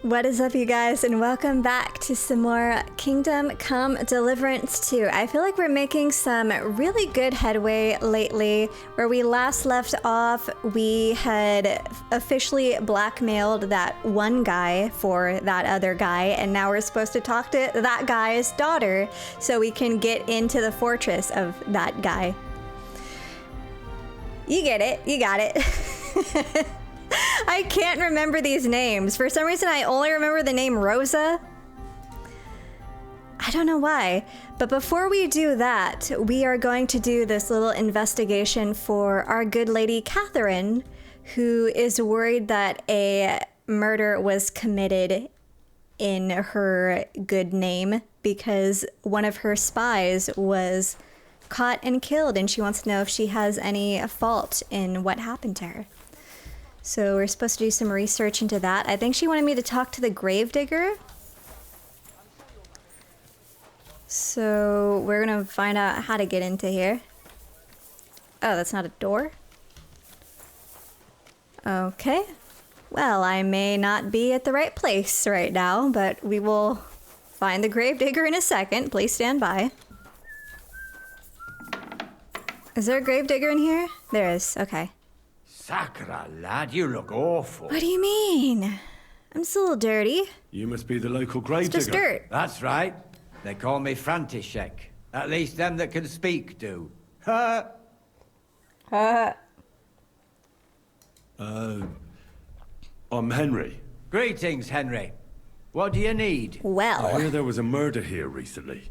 What is up, you guys, and welcome back to some more Kingdom Come Deliverance 2. I feel like we're making some really good headway lately. Where we last left off, we had officially blackmailed that one guy for that other guy, and now we're supposed to talk to that guy's daughter so we can get into the fortress of that guy. You get it. You got it. I can't remember these names. For some reason, I only remember the name Rosa. I don't know why. But before we do that, we are going to do this little investigation for our good lady Catherine, who is worried that a murder was committed in her good name because one of her spies was caught and killed, and she wants to know if she has any fault in what happened to her. So we're supposed to do some research into that. I think she wanted me to talk to the gravedigger. So we're gonna find out how to get into here. Oh, that's not a door? Okay. Well, I may not be at the right place right now, but we will find the gravedigger in a second. Please stand by. Is there a gravedigger in here? There is, okay. Sakra, lad, you look awful. What do you mean? I'm just a little dirty. You must be the local gravedigger. It's just dirt. That's right. They call me František. At least them that can speak do. Ha! I'm Henry. Greetings, Henry. What do you need? I Well, hear there was a murder here recently.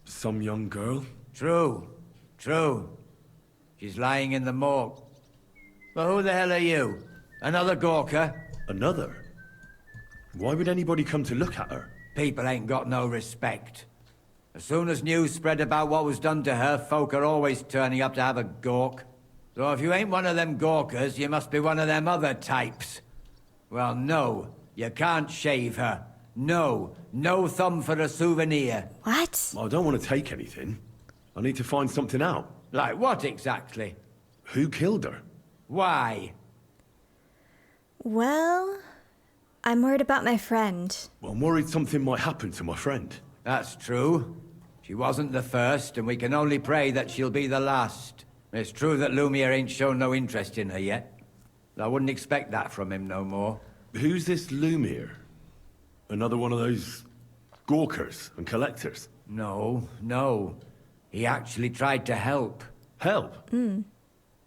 Some young girl? True. She's lying in the morgue. But who the hell are you? Another Gawker? Another? Why would anybody come to look at her? People ain't got no respect. As soon as news spread about what was done to her, folk are always turning up to have a gawk. So if you ain't one of them Gawkers, you must be one of them other types. Well, no, you can't shave her. No thumb for a souvenir. what? I don't want to take anything. I need to find something out. Like what exactly? Who killed her? Why? Well, I'm worried about my friend. I'm worried something might happen to my friend. That's true. She wasn't the first, and we can only pray that she'll be the last. It's true that Lumiere ain't shown no interest in her yet. I wouldn't expect that from him no more. Who's this Lumiere? Another one of those gawkers and collectors? No. He actually tried to help. Help?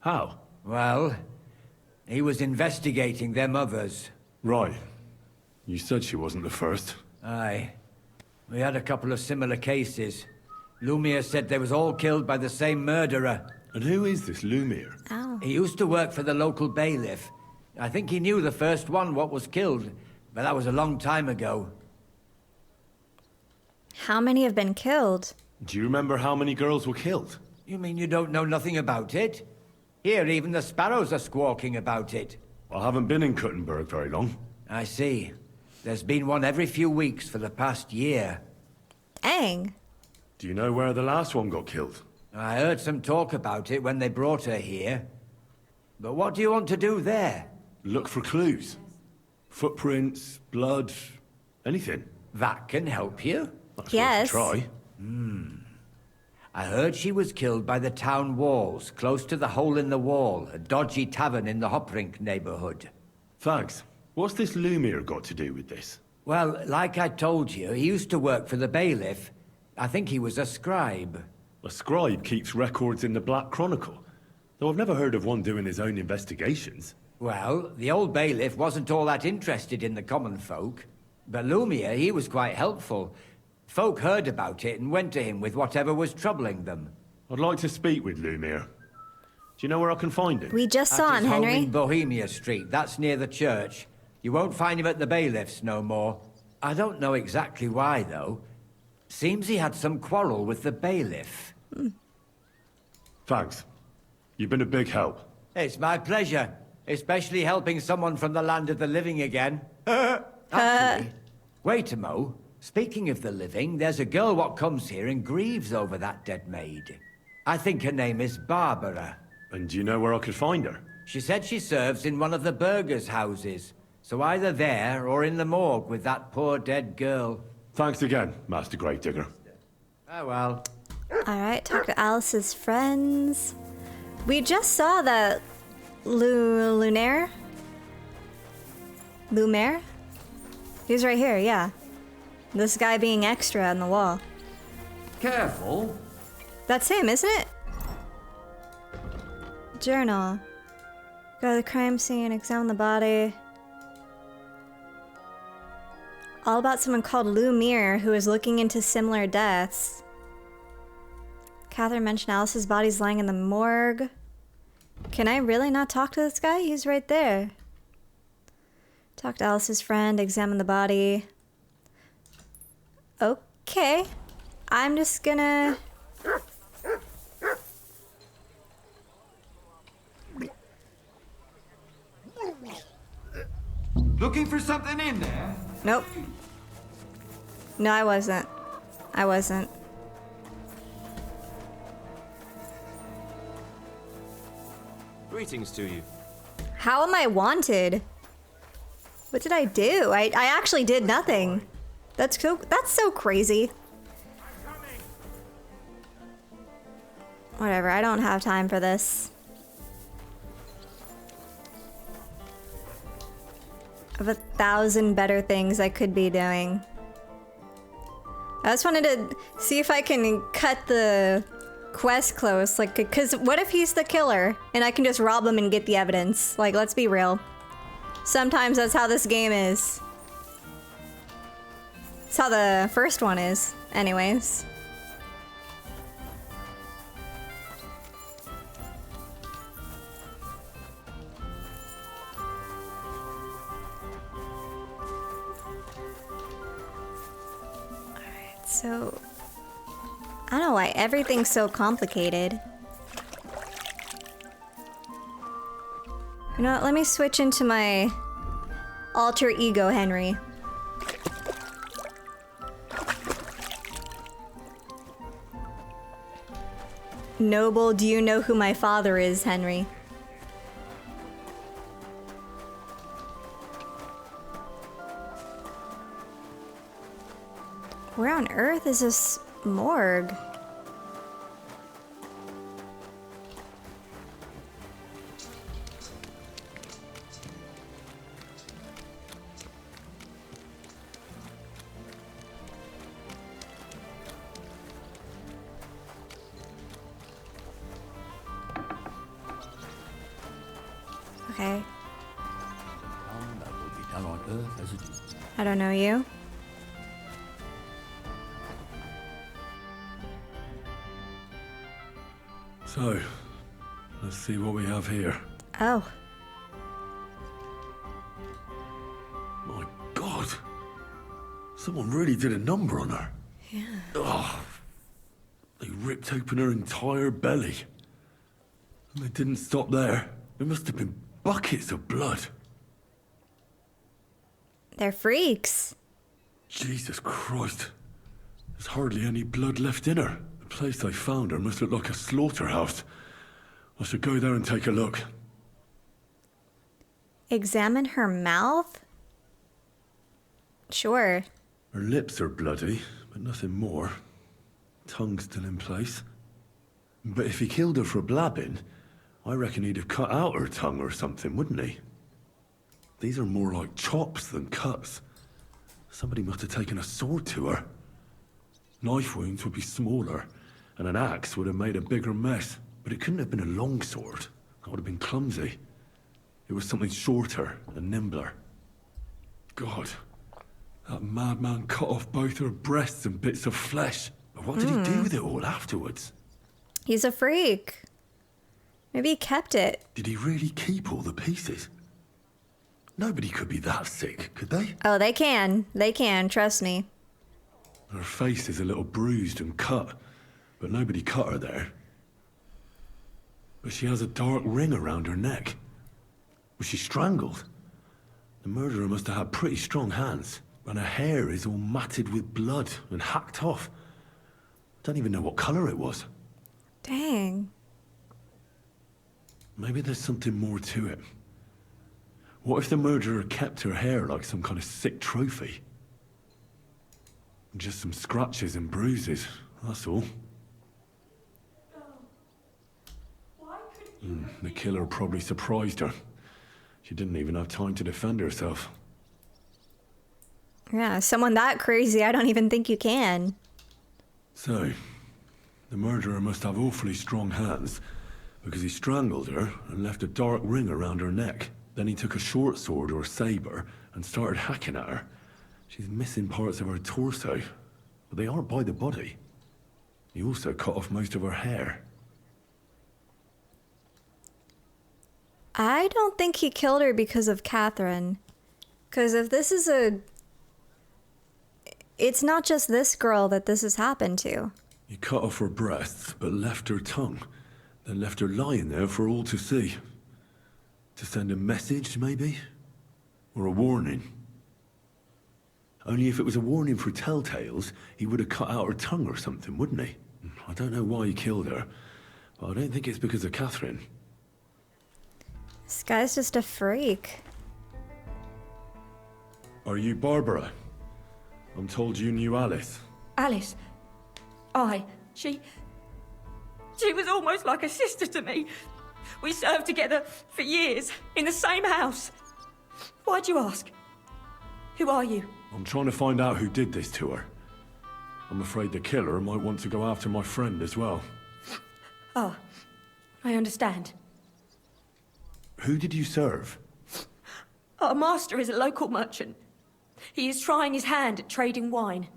How? Well, he was investigating them others. Right. You said she wasn't the first. Aye. We had a couple of similar cases. Lumiere said they was all killed by the same murderer. And who is this Lumiere? Oh. He used to work for the local bailiff. I think he knew the first one what was killed, but that was a long time ago. How many have been killed? Do you remember how many girls were killed? You mean you don't know nothing about it? Here, even the sparrows are squawking about it. I haven't been in Kuttenberg very long. I see. There's been one every few weeks for the past year. Dang. Do you know where the last one got killed? I heard some talk about it when they brought her here. But what do you want to do there? Look for clues. Footprints, blood, anything. That can help you. That's Yes. worth a try. I heard she was killed by the town walls, close to the Hole in the Wall, a dodgy tavern in the Hoprink neighborhood. Thanks. What's this Lumiere got to do with this? Well, like I told you, he used to work for the bailiff. I think he was a scribe. A scribe keeps records in the Black Chronicle, though I've never heard of one doing his own investigations. Well, the old bailiff wasn't all that interested in the common folk. But Lumiere, he was quite helpful. Folk heard about it and went to him with whatever was troubling them. I'd like to speak with Lumiere. Do you know where I can find him? We just saw At him, his home Henry. in Bohemia Street, that's near the church. You won't find him at the bailiff's no more. I don't know exactly why, though. Seems he had some quarrel with the bailiff. Thanks. You've been a big help. It's my pleasure, especially helping someone from the land of the living again. Actually, wait a mo. Speaking of the living, there's a girl what comes here and grieves over that dead maid. I think her name is Barbara. And do you know where I could find her? She said she serves in one of the burgers' houses. So either there or in the morgue with that poor dead girl. Thanks again, Master Gravedigger. Oh well. Alright, talk to Alice's friends. We just saw that Lumiere? He's right here, yeah. This guy being extra on the wall. Careful. That's him, isn't it? Journal. Go to the crime scene, examine the body. All about someone called Lumiere who is looking into similar deaths. Catherine mentioned Alice's body's lying in the morgue. Can I really not talk to this guy? He's right there. Talk to Alice's friend, examine the body. Okay. I'm just gonna... Looking for something in there? Nope. No, I wasn't. I wasn't. Greetings to you. How am I wanted? What did I do? I actually did nothing. That's so crazy. Whatever, I don't have time for this. I have 1,000 better things I could be doing. I just wanted to see if I can cut the quest close, like, cause what if he's the killer and I can just rob him and get the evidence? Like, let's be real. Sometimes that's how this game is. It's how the first one is, anyways. Alright, so... I don't know why everything's so complicated. You know what, let me switch into my alter ego Henry. Noble, do you know who my father is, Henry? Where on earth is this morgue? Okay. That will be done on Earth as it is. I don't know you. So, let's see what we have here. Oh. My God! Someone really did a number on her. Yeah. Ugh. They ripped open her entire belly. And they didn't stop there. There must have been buckets of blood. They're freaks. Jesus Christ. There's hardly any blood left in her. The place I found her must look like a slaughterhouse. I should go there and take a look. Examine her mouth? Sure. Her lips are bloody, but nothing more. Tongue's still in place. But if he killed her for blabbing, I reckon he'd have cut out her tongue or something, wouldn't he? These are more like chops than cuts. Somebody must have taken a sword to her. Knife wounds would be smaller, and an axe would have made a bigger mess. But it couldn't have been a long sword. That would have been clumsy. It was something shorter and nimbler. God, that madman cut off both her breasts and bits of flesh. But what did he do with it all afterwards? He's a freak. Maybe he kept it. Did he really keep all the pieces? Nobody could be that sick, could they? Oh, they can. They can, trust me. Her face is a little bruised and cut, but nobody cut her there. But she has a dark ring around her neck. Was she strangled? The murderer must have had pretty strong hands, and her hair is all matted with blood and hacked off. Don't even know what color it was. Dang. Maybe there's something more to it. What if the murderer kept her hair like some kind of sick trophy? Just some scratches and bruises, that's all. The killer probably surprised her. She didn't even have time to defend herself. Yeah, someone that crazy, I don't even think you can. So, the murderer must have awfully strong hands, because he strangled her and left a dark ring around her neck. Then he took a short sword or saber and started hacking at her. She's missing parts of her torso, but they aren't by the body. He also cut off most of her hair. I don't think he killed her because of Catherine. Because if this is a... It's not just this girl that this has happened to. He cut off her breasts, but left her tongue. Then left her lying there for all to see. To send a message, maybe? Or a warning? Only if it was a warning for telltales, he would have cut out her tongue or something, wouldn't he? I don't know why he killed her, but I don't think it's because of Catherine. This guy's just a freak. Are you Barbara? I'm told you knew Alice. Alice. She was almost like a sister to me. We served together for years, in the same house. Why'd you ask? Who are you? I'm trying to find out who did this to her. I'm afraid the killer might want to go after my friend as well. Ah, I understand. Who did you serve? Our master is a local merchant. He is trying his hand at trading wine.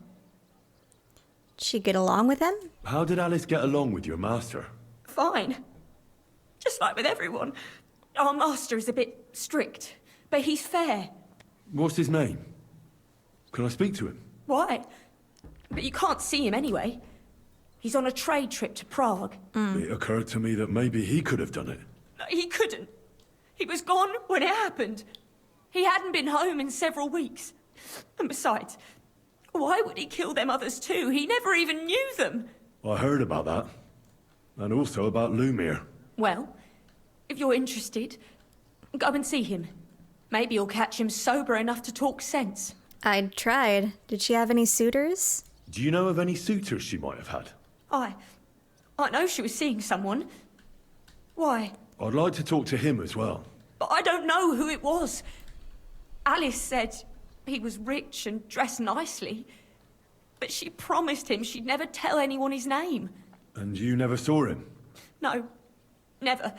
Did she get along with him? How did Alice get along with your master? Fine. Just like with everyone. Our master is a bit strict, but he's fair. What's his name? Can I speak to him? Why? But you can't see him anyway. He's on a trade trip to Prague. It occurred to me that maybe he could have done it. No, he couldn't. He was gone when it happened. He hadn't been home in several weeks. And besides, why would he kill them others too? He never even knew them. I heard about that. And also about Lumir. Well, if you're interested, go and see him. Maybe you'll catch him sober enough to talk sense. I tried. Did she have any suitors? Do you know of any suitors she might have had? I know she was seeing someone. Why? I'd like to talk to him as well. But I don't know who it was. Alice said he was rich and dressed nicely. But she promised him she'd never tell anyone his name. And you never saw him? No, never.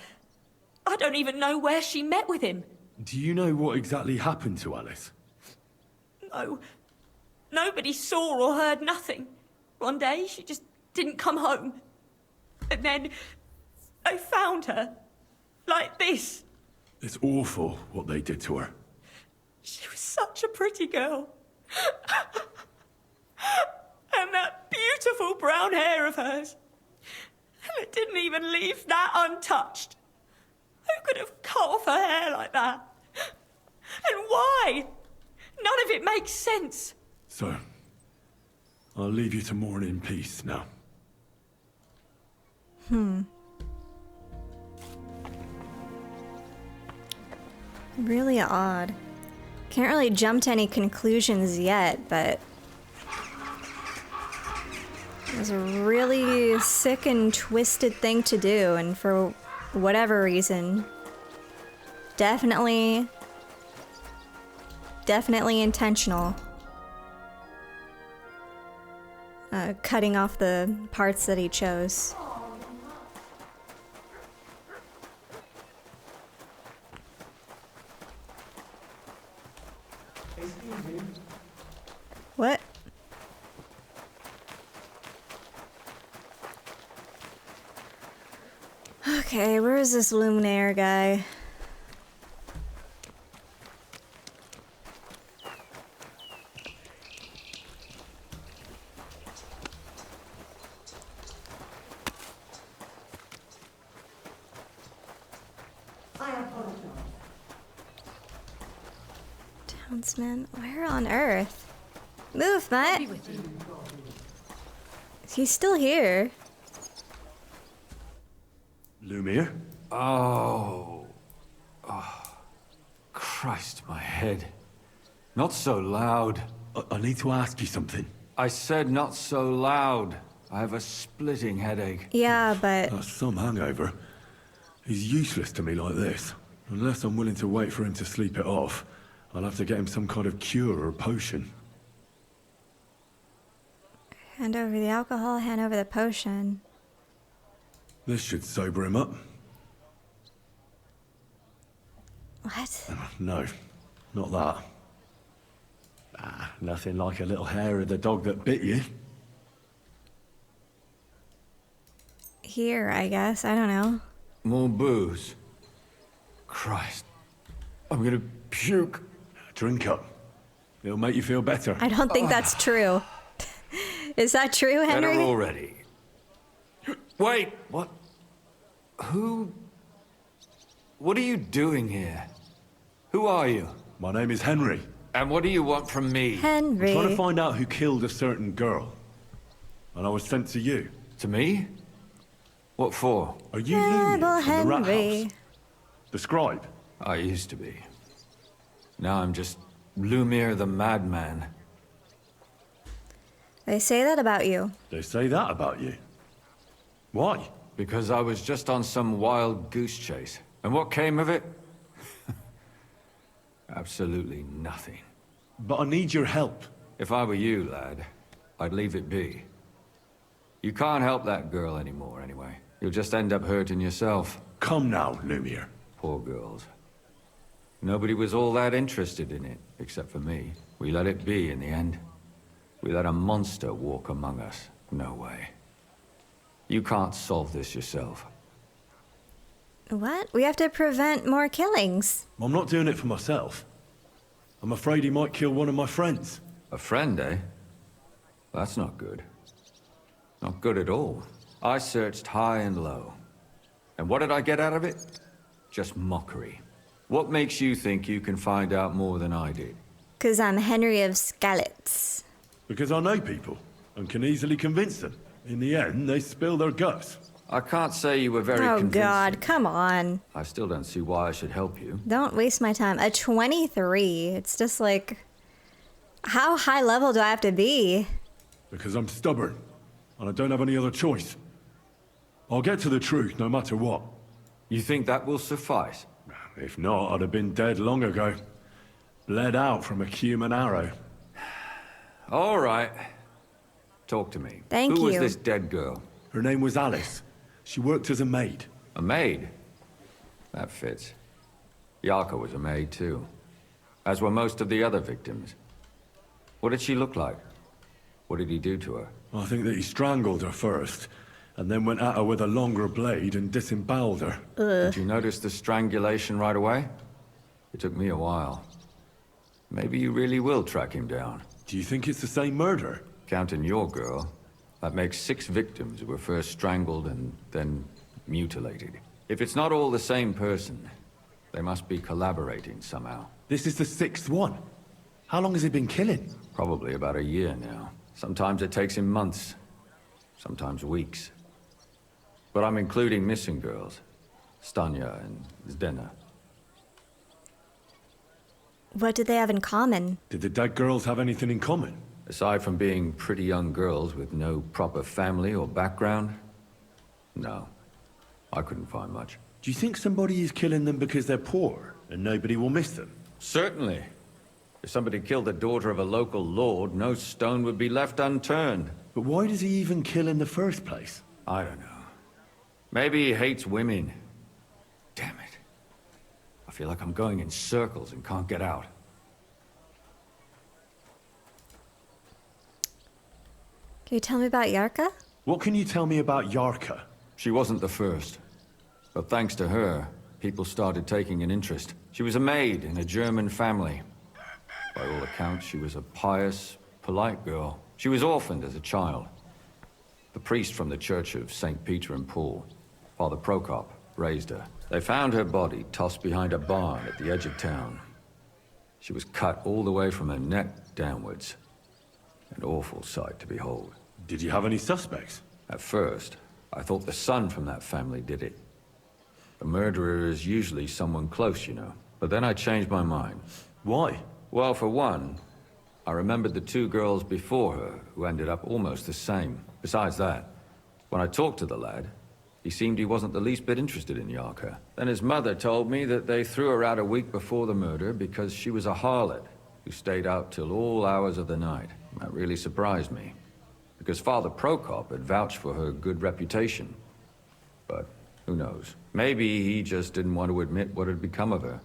I don't even know where she met with him. Do you know what exactly happened to Alice? No. Nobody saw or heard nothing. One day, she just didn't come home. And then, they found her. Like this. It's awful what they did to her. She was such a pretty girl. And that beautiful brown hair of hers. And it didn't even leave that untouched. Who could have cut off her hair like that? And why? None of it makes sense. So, I'll leave you to mourn in peace now. Really odd. Can't really jump to any conclusions yet, but... it was a really sick and twisted thing to do, and for whatever reason... Definitely intentional. Cutting off the parts that he chose. What? Okay, where is this Luminaire guy? Townsman, where on earth? Move, Matt! He's still here. Lumir? Oh, Christ, my head. Not so loud. I need to ask you something. I said not so loud. I have a splitting headache. Yeah, but That's some hangover. He's useless to me like this. Unless I'm willing to wait for him to sleep it off, I'll have to get him some kind of cure or potion. hand over the alcohol, hand over the potion. This should sober him up. What? No, not that. Nothing like a little hair of the dog that bit you. Here, I guess. I don't know. More booze. Christ. I'm gonna puke. Drink up. It'll make you feel better. I don't think that's true. Is that true, Henry? Better already. Wait, what? Who? What are you doing here? Who are you? My name is Henry. And what do you want from me? Henry. I'm trying to find out who killed a certain girl. And I was sent to you. To me? What for? Are you Rebel Lumiere from the Rat Henry. House? The scribe? I used to be. Now I'm just Lumiere the madman. They say that about you. They say that about you. Why? Because I was just on some wild goose chase. And what came of it? Absolutely nothing. But I need your help. If I were you, lad, I'd leave it be. You can't help that girl anymore, anyway. You'll just end up hurting yourself. Come now, Lumiere. Poor girls. Nobody was all that interested in it, except for me. We let it be in the end. We let a monster walk among us. No way. You can't solve this yourself. What? We have to prevent more killings. I'm not doing it for myself. I'm afraid he might kill one of my friends. A friend, eh? That's not good. Not good at all. I searched high and low. And what did I get out of it? Just mockery. What makes you think you can find out more than I did? 'Cause I'm Henry of Skalitz. Because I know people and can easily convince them. In the end, they spill their guts. I can't say you were very Oh, convincing. God. Come on. I still don't see why I should help you. Don't waste my time. A 23. It's just like, how high level do I have to be? Because I'm stubborn, and I don't have any other choice. I'll get to the truth no matter what. You think that will suffice? If not, I'd have been dead long ago. Bled out from a human arrow. All right. Talk to me. Thank Who was you. this dead girl? Her name was Alice. She worked as a maid. A maid? That fits. Yarka was a maid, too. As were most of the other victims. What did she look like? What did he do to her? I think that he strangled her first, and then went at her with a longer blade and disemboweled her. Did you notice the strangulation right away? It took me a while. Maybe you really will track him down. Do you think it's the same murder? Counting your girl, that makes 6 victims who were first strangled and then mutilated. If it's not all the same person, they must be collaborating somehow. This is the 6th one. How long has he been killing? Probably about a year now. Sometimes it takes him months, sometimes weeks. But I'm including missing girls, Stanya and Zdena. What do they have in common? Did the dead girls have anything in common? Aside from being pretty young girls with no proper family or background, no. I couldn't find much. Do you think somebody is killing them because they're poor and nobody will miss them? Certainly. If somebody killed the daughter of a local lord, no stone would be left unturned. But why does he even kill in the first place? I don't know. Maybe he hates women. Damn it. I feel like I'm going in circles and can't get out. Can you tell me about Yarka? What can you tell me about Yarka? She wasn't the first. But thanks to her, people started taking an interest. She was a maid in a German family. By all accounts, she was a pious, polite girl. She was orphaned as a child. The priest from the Church of St. Peter and Paul, Father Prokop, raised her. They found her body tossed behind a barn at the edge of town. She was cut all the way from her neck downwards. An awful sight to behold. Did you have any suspects? At first, I thought the son from that family did it. The murderer is usually someone close, you know. But then I changed my mind. Why? Well, for one, I remembered the two girls before her who ended up almost the same. Besides that, when I talked to the lad, he seemed he wasn't the least bit interested in Yarka. Then his mother told me that they threw her out a week before the murder because she was a harlot who stayed out till all hours of the night. That really surprised me, because Father Prokop had vouched for her good reputation. But who knows? Maybe he just didn't want to admit what had become of her.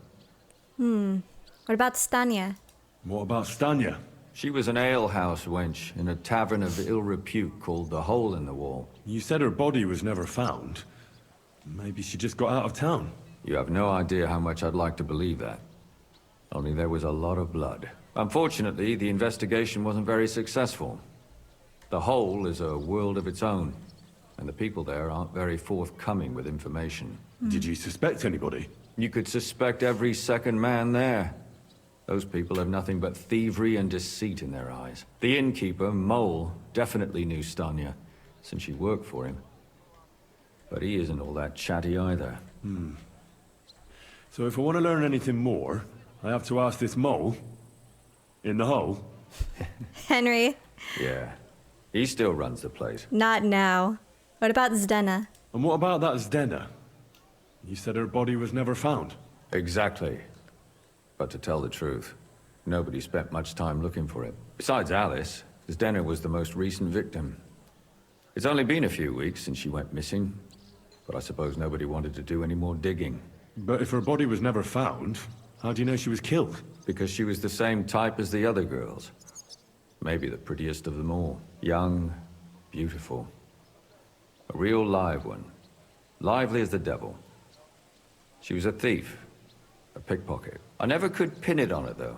What about Stanya? What about Stanya? She was an alehouse wench in a tavern of ill repute called the Hole in the Wall. You said her body was never found. Maybe she just got out of town. You have no idea how much I'd like to believe that. Only there was a lot of blood. Unfortunately, the investigation wasn't very successful. The Hole is a world of its own, and the people there aren't very forthcoming with information. Did you suspect anybody? You could suspect every second man there. Those people have nothing but thievery and deceit in their eyes. The innkeeper, Mole, definitely knew Stanya, since she worked for him. But he isn't all that chatty either. So if I want to learn anything more, I have to ask this mole in the hole. Henry, Yeah. He still runs the place. not now. What about Zdena? And what about that Zdena? You said her body was never found. Exactly. But to tell the truth, nobody spent much time looking for it. Besides Alice, Zdena was the most recent victim. It's only been a few weeks since she went missing, but I suppose nobody wanted to do any more digging. But if her body was never found, how do you know she was killed? Because she was the same type as the other girls. Maybe the prettiest of them all. Young, beautiful. A real live one. Lively as the devil. She was a thief. A pickpocket. I never could pin it on her, though.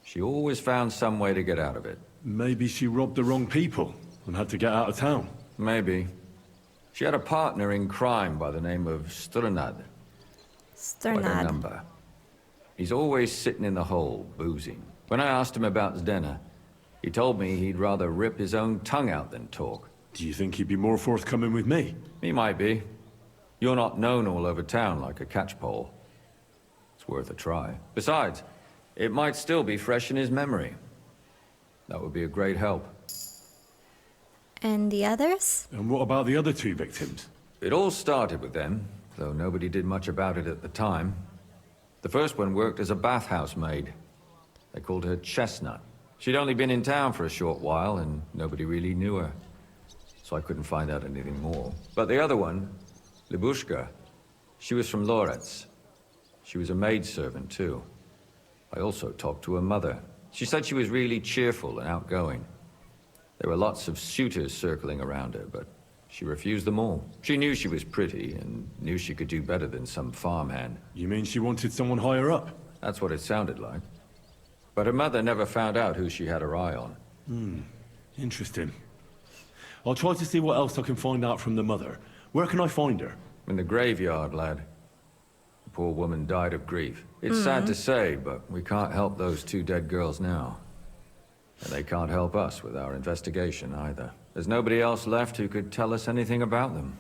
She always found some way to get out of it. Maybe she robbed the wrong people and had to get out of town. Maybe. She had a partner in crime by the name of Strnad. Quite a Sternad. number. He's always sitting in the hole, boozing. When I asked him about Zdena, he told me he'd rather rip his own tongue out than talk. Do you think he'd be more forthcoming with me? He might be. You're not known all over town like a catchpole. It's worth a try. Besides, it might still be fresh in his memory. That would be a great help. And the others? And what about the other two victims? It all started with them, though nobody did much about it at the time. The first one worked as a bathhouse maid. They called her Chestnut. She'd only been in town for a short while, and nobody really knew her. So I couldn't find out anything more. But the other one, Libushka, she was from Loretz. She was a maidservant, too. I also talked to her mother. She said she was really cheerful and outgoing. There were lots of suitors circling around her, but she refused them all. She knew she was pretty, and knew she could do better than some farmhand. You mean she wanted someone higher up? That's what it sounded like. But her mother never found out who she had her eye on. Interesting. I'll try to see what else I can find out from the mother. Where can I find her? In the graveyard, lad. The poor woman died of grief. It's sad to say, but we can't help those two dead girls now. And they can't help us with our investigation either. There's nobody else left who could tell us anything about them.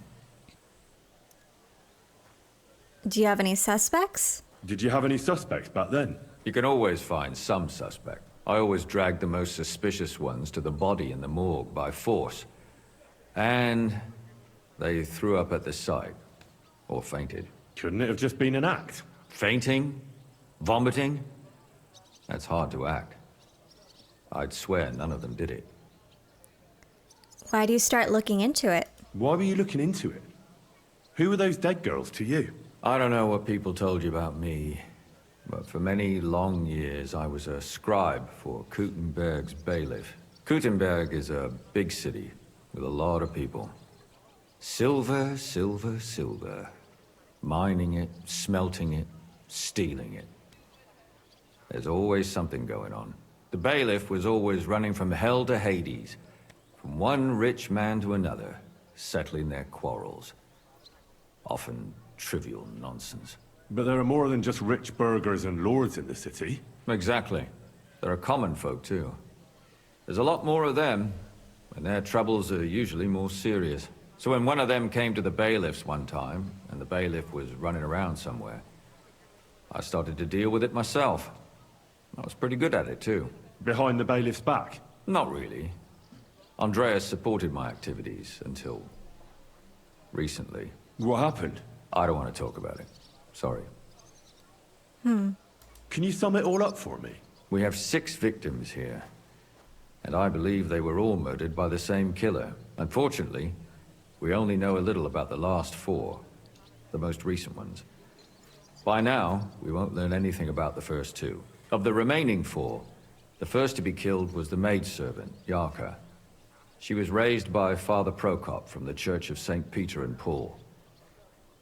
Do you have any suspects? Did you have any suspects back then? You can always find some suspect. I always dragged the most suspicious ones to the body in the morgue by force. And they threw up at the sight. Or fainted. Couldn't it have just been an act? Fainting? Vomiting? That's hard to act. I'd swear none of them did it. Why do you start looking into it? Why were you looking into it? Who were those dead girls to you? I don't know what people told you about me, but for many long years I was a scribe for Kuttenberg's bailiff. Kuttenberg is a big city with a lot of people. Silver, silver, silver. Mining it, smelting it, stealing it. There's always something going on. The bailiff was always running from hell to Hades, from one rich man to another, settling their quarrels. Often trivial nonsense. But there are more than just rich burghers and lords in the city. Exactly. There are common folk, too. There's a lot more of them, and their troubles are usually more serious. So when one of them came to the bailiff's one time, and the bailiff was running around somewhere, I started to deal with it myself. I was pretty good at it, too. Behind the bailiff's back? Not really. Andreas supported my activities until... recently. What happened? I don't want to talk about it. Sorry. Can you sum it all up for me? We have 6 victims here. And I believe they were all murdered by the same killer. Unfortunately, we only know a little about the last 4. The most recent ones. By now, we won't learn anything about the first 2. Of the remaining 4, the first to be killed was the maidservant, Yarka. She was raised by Father Prokop from the Church of St. Peter and Paul.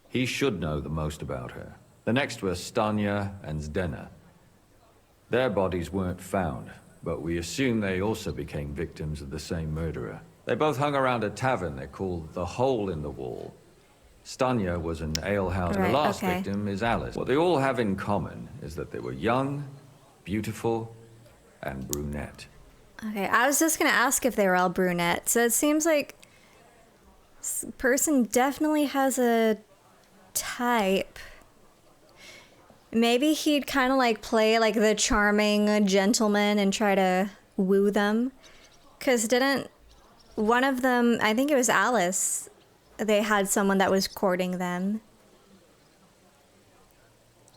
He should know the most about her. The next were Stanya and Zdena. Their bodies weren't found, but we assume they also became victims of the same murderer. They both hung around a tavern they called the Hole in the Wall. Stanya was an alehouse, and the last victim is Alice. What they all have in common is that they were young, beautiful, and brunette. Okay, I was just gonna ask if they were all brunette. So it seems like this person definitely has a type. Maybe he'd kind of like play like the charming gentleman and try to woo them. Because didn't one of them, I think it was Alice, they had someone that was courting them.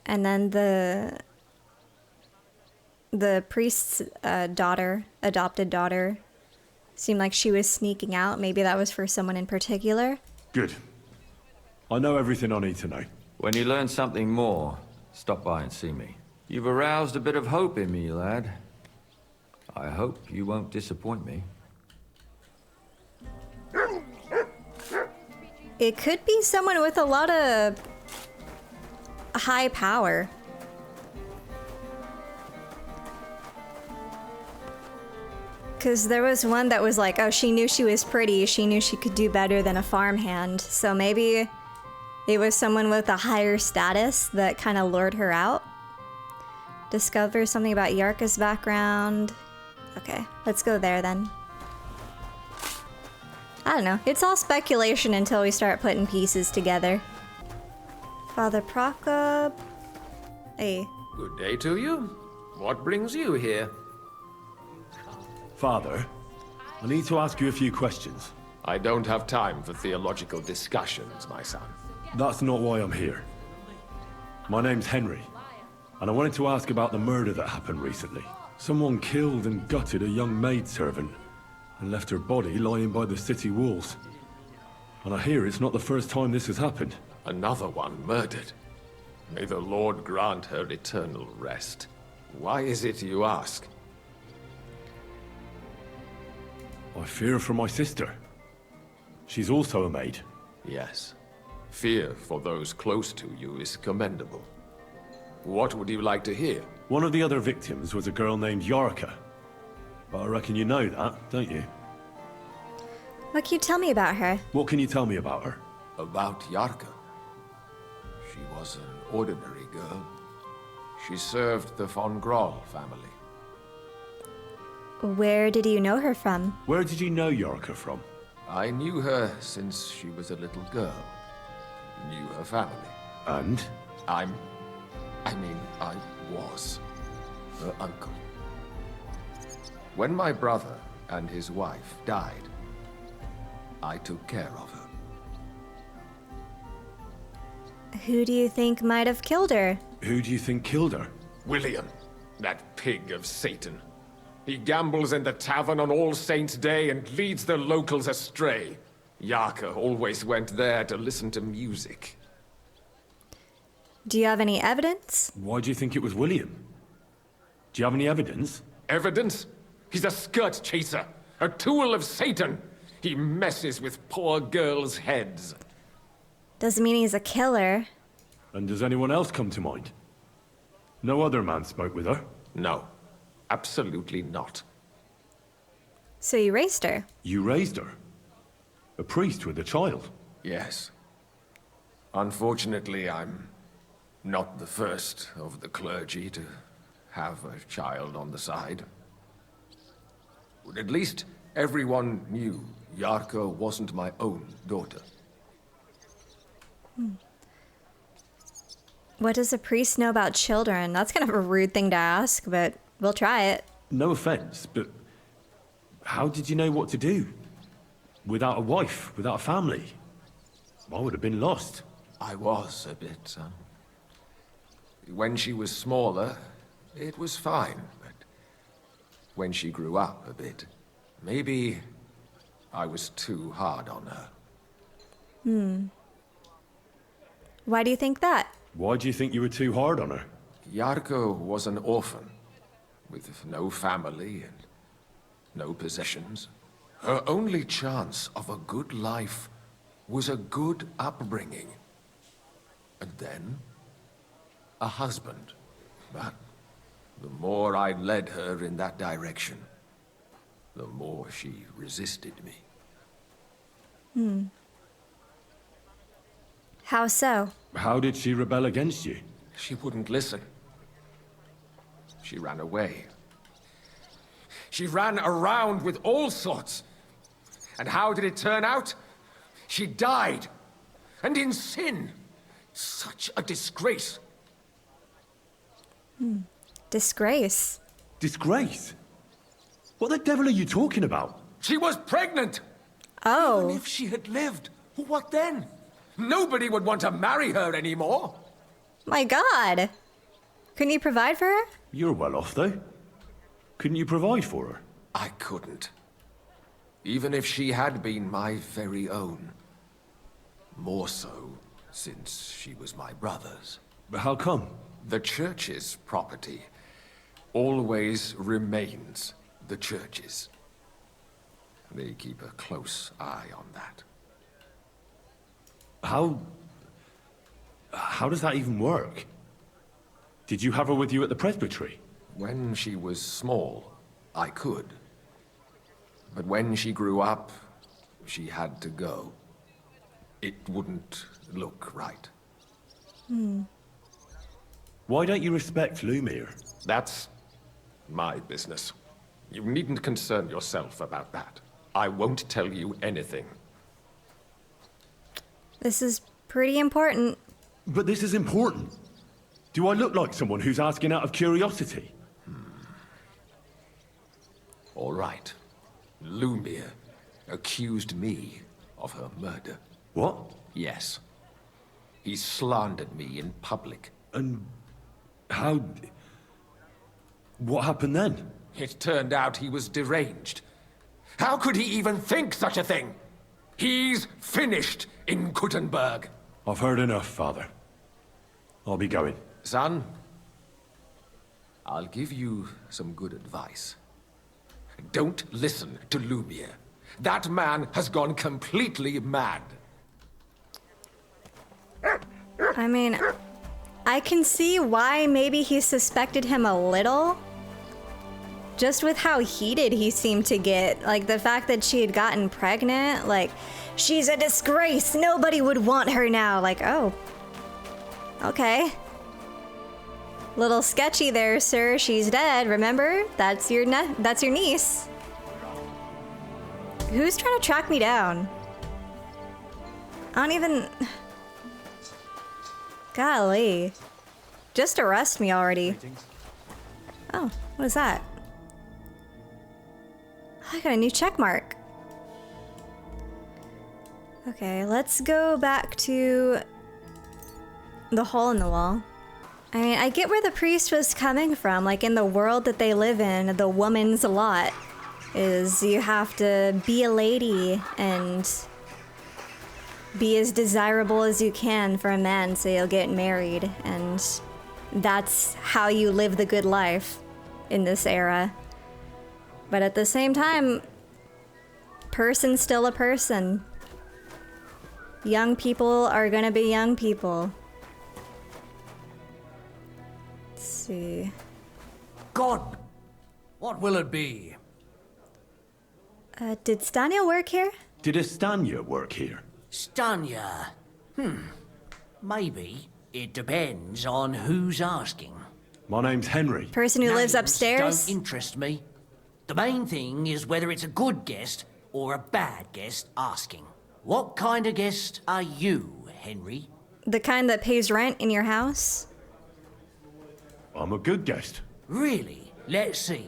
And then the priest's adopted daughter, seemed like she was sneaking out. Maybe that was for someone in particular. Good. I know everything I need to know. When you learn something more, stop by and see me. You've aroused a bit of hope in me, lad. I hope you won't disappoint me. It could be someone with a lot of high power. Because there was one that was like, oh, she knew she was pretty. She knew she could do better than a farmhand. So maybe it was someone with a higher status that kind of lured her out. Discover something about Yarka's background. Okay, let's go there then. I don't know. It's all speculation until we start putting pieces together. Father Prokop. Hey. Good day to you. What brings you here? Father, I need to ask you a few questions. I don't have time for theological discussions, my son. That's not why I'm here. My name's Henry, and I wanted to ask about the murder that happened recently. Someone killed and gutted a young maidservant and left her body lying by the city walls. And I hear it's not the first time this has happened. Another one murdered. May the Lord grant her eternal rest. Why is it you ask? I fear for my sister. She's also a maid. Yes. Fear for those close to you is commendable. What would you like to hear? One of the other victims was a girl named Yarka. But I reckon you know that, don't you? What can you tell me about her? What can you tell me about her? About Yarka. She was an ordinary girl. She served the von Groll family. Where did you know her from? Where did you know Yarka from? I knew her since she was a little girl. Knew her family. And? I was her uncle. When my brother and his wife died, I took care of her. Who do you think might have killed her? Who do you think killed her? William, that pig of Satan. He gambles in the tavern on All Saints' Day and leads the locals astray. Yarka always went there to listen to music. Do you have any evidence? Why do you think it was William? Do you have any evidence? Evidence? He's a skirt chaser, a tool of Satan. He messes with poor girls' heads. Doesn't mean he's a killer. And does anyone else come to mind? No other man spoke with her? No, absolutely not. So you raised her? You raised her? A priest with a child? Yes. Unfortunately, I'm not the first of the clergy to have a child on the side. But at least everyone knew Yarka wasn't my own daughter. What does a priest know about children? That's kind of a rude thing to ask, but we'll try it. No offense, but how did you know what to do? Without a wife, without a family? I would have been lost. I was a bit, son. When she was smaller, it was fine, but when she grew up a bit, maybe I was too hard on her. Why do you think that? Why do you think you were too hard on her? Yarko was an orphan, with no family and no possessions. Her only chance of a good life was a good upbringing. And then, a husband. But the more I led her in that direction, the more she resisted me. How so? How did she rebel against you? She wouldn't listen. She ran away. She ran around with all sorts. And how did it turn out? She died. And in sin. Such a disgrace. Disgrace. Disgrace? What the devil are you talking about? She was pregnant. Oh. Even if she had lived, what then? Nobody would want to marry her anymore. My God. Couldn't you provide for her? You're well off, though. Couldn't you provide for her? I couldn't. Even if she had been my very own. More so, since she was my brother's. But how come? The church's property always remains the church's. They keep a close eye on that. How does that even work? Did you have her with you at the presbytery? When she was small, I could. But when she grew up, she had to go. It wouldn't look right. Why don't you respect Lumir? That's my business. You needn't concern yourself about that. I won't tell you anything. This is pretty important. But this is important. Do I look like someone who's asking out of curiosity? All right. Lumir accused me of her murder. What? Yes. He slandered me in public. And how... What happened then? It turned out he was deranged. How could he even think such a thing? He's finished in Kuttenberg. I've heard enough, Father. I'll be going. Son, I'll give you some good advice. Don't listen to Lumir. That man has gone completely mad. I mean, I can see why maybe he suspected him a little. Just with how heated he seemed to get. Like, the fact that she had gotten pregnant. Like, she's a disgrace. Nobody would want her now. Like, oh. Okay. Little sketchy there, sir. She's dead, remember? That's your niece. Who's trying to track me down? I don't even... Golly. Just arrest me already. Oh, what is that? I got a new check mark. Okay, let's go back to the hole in the wall. I mean, I get where the priest was coming from. Like, in the world that they live in, the woman's lot is you have to be a lady and be as desirable as you can for a man so you'll get married. And that's how you live the good life in this era. But at the same time, person's still a person. Young people are gonna be young people. Let's see. God, what will it be? Did Stanya work here? Did Estanya work here? Stanya. Maybe. It depends on who's asking. My name's Henry. Person who lives Names upstairs? don't interest me. The main thing is whether it's a good guest or a bad guest asking. What kind of guest are you, Henry? The kind that pays rent in your house? I'm a good guest. Really? Let's see.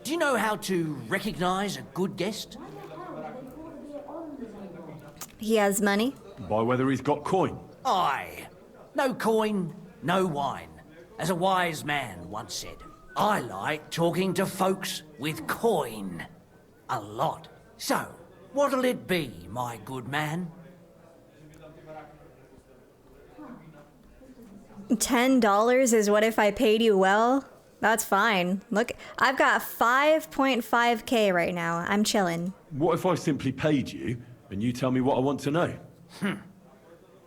Do you know how to recognize a good guest? He has money. By whether he's got coin. Aye. No coin, no wine. As a wise man once said, I like talking to folks with coin. A lot. So, what'll it be, my good man? $10 is what if I paid you well? That's fine. Look, I've got 5.5k right now. I'm chilling. What if I simply paid you and you tell me what I want to know?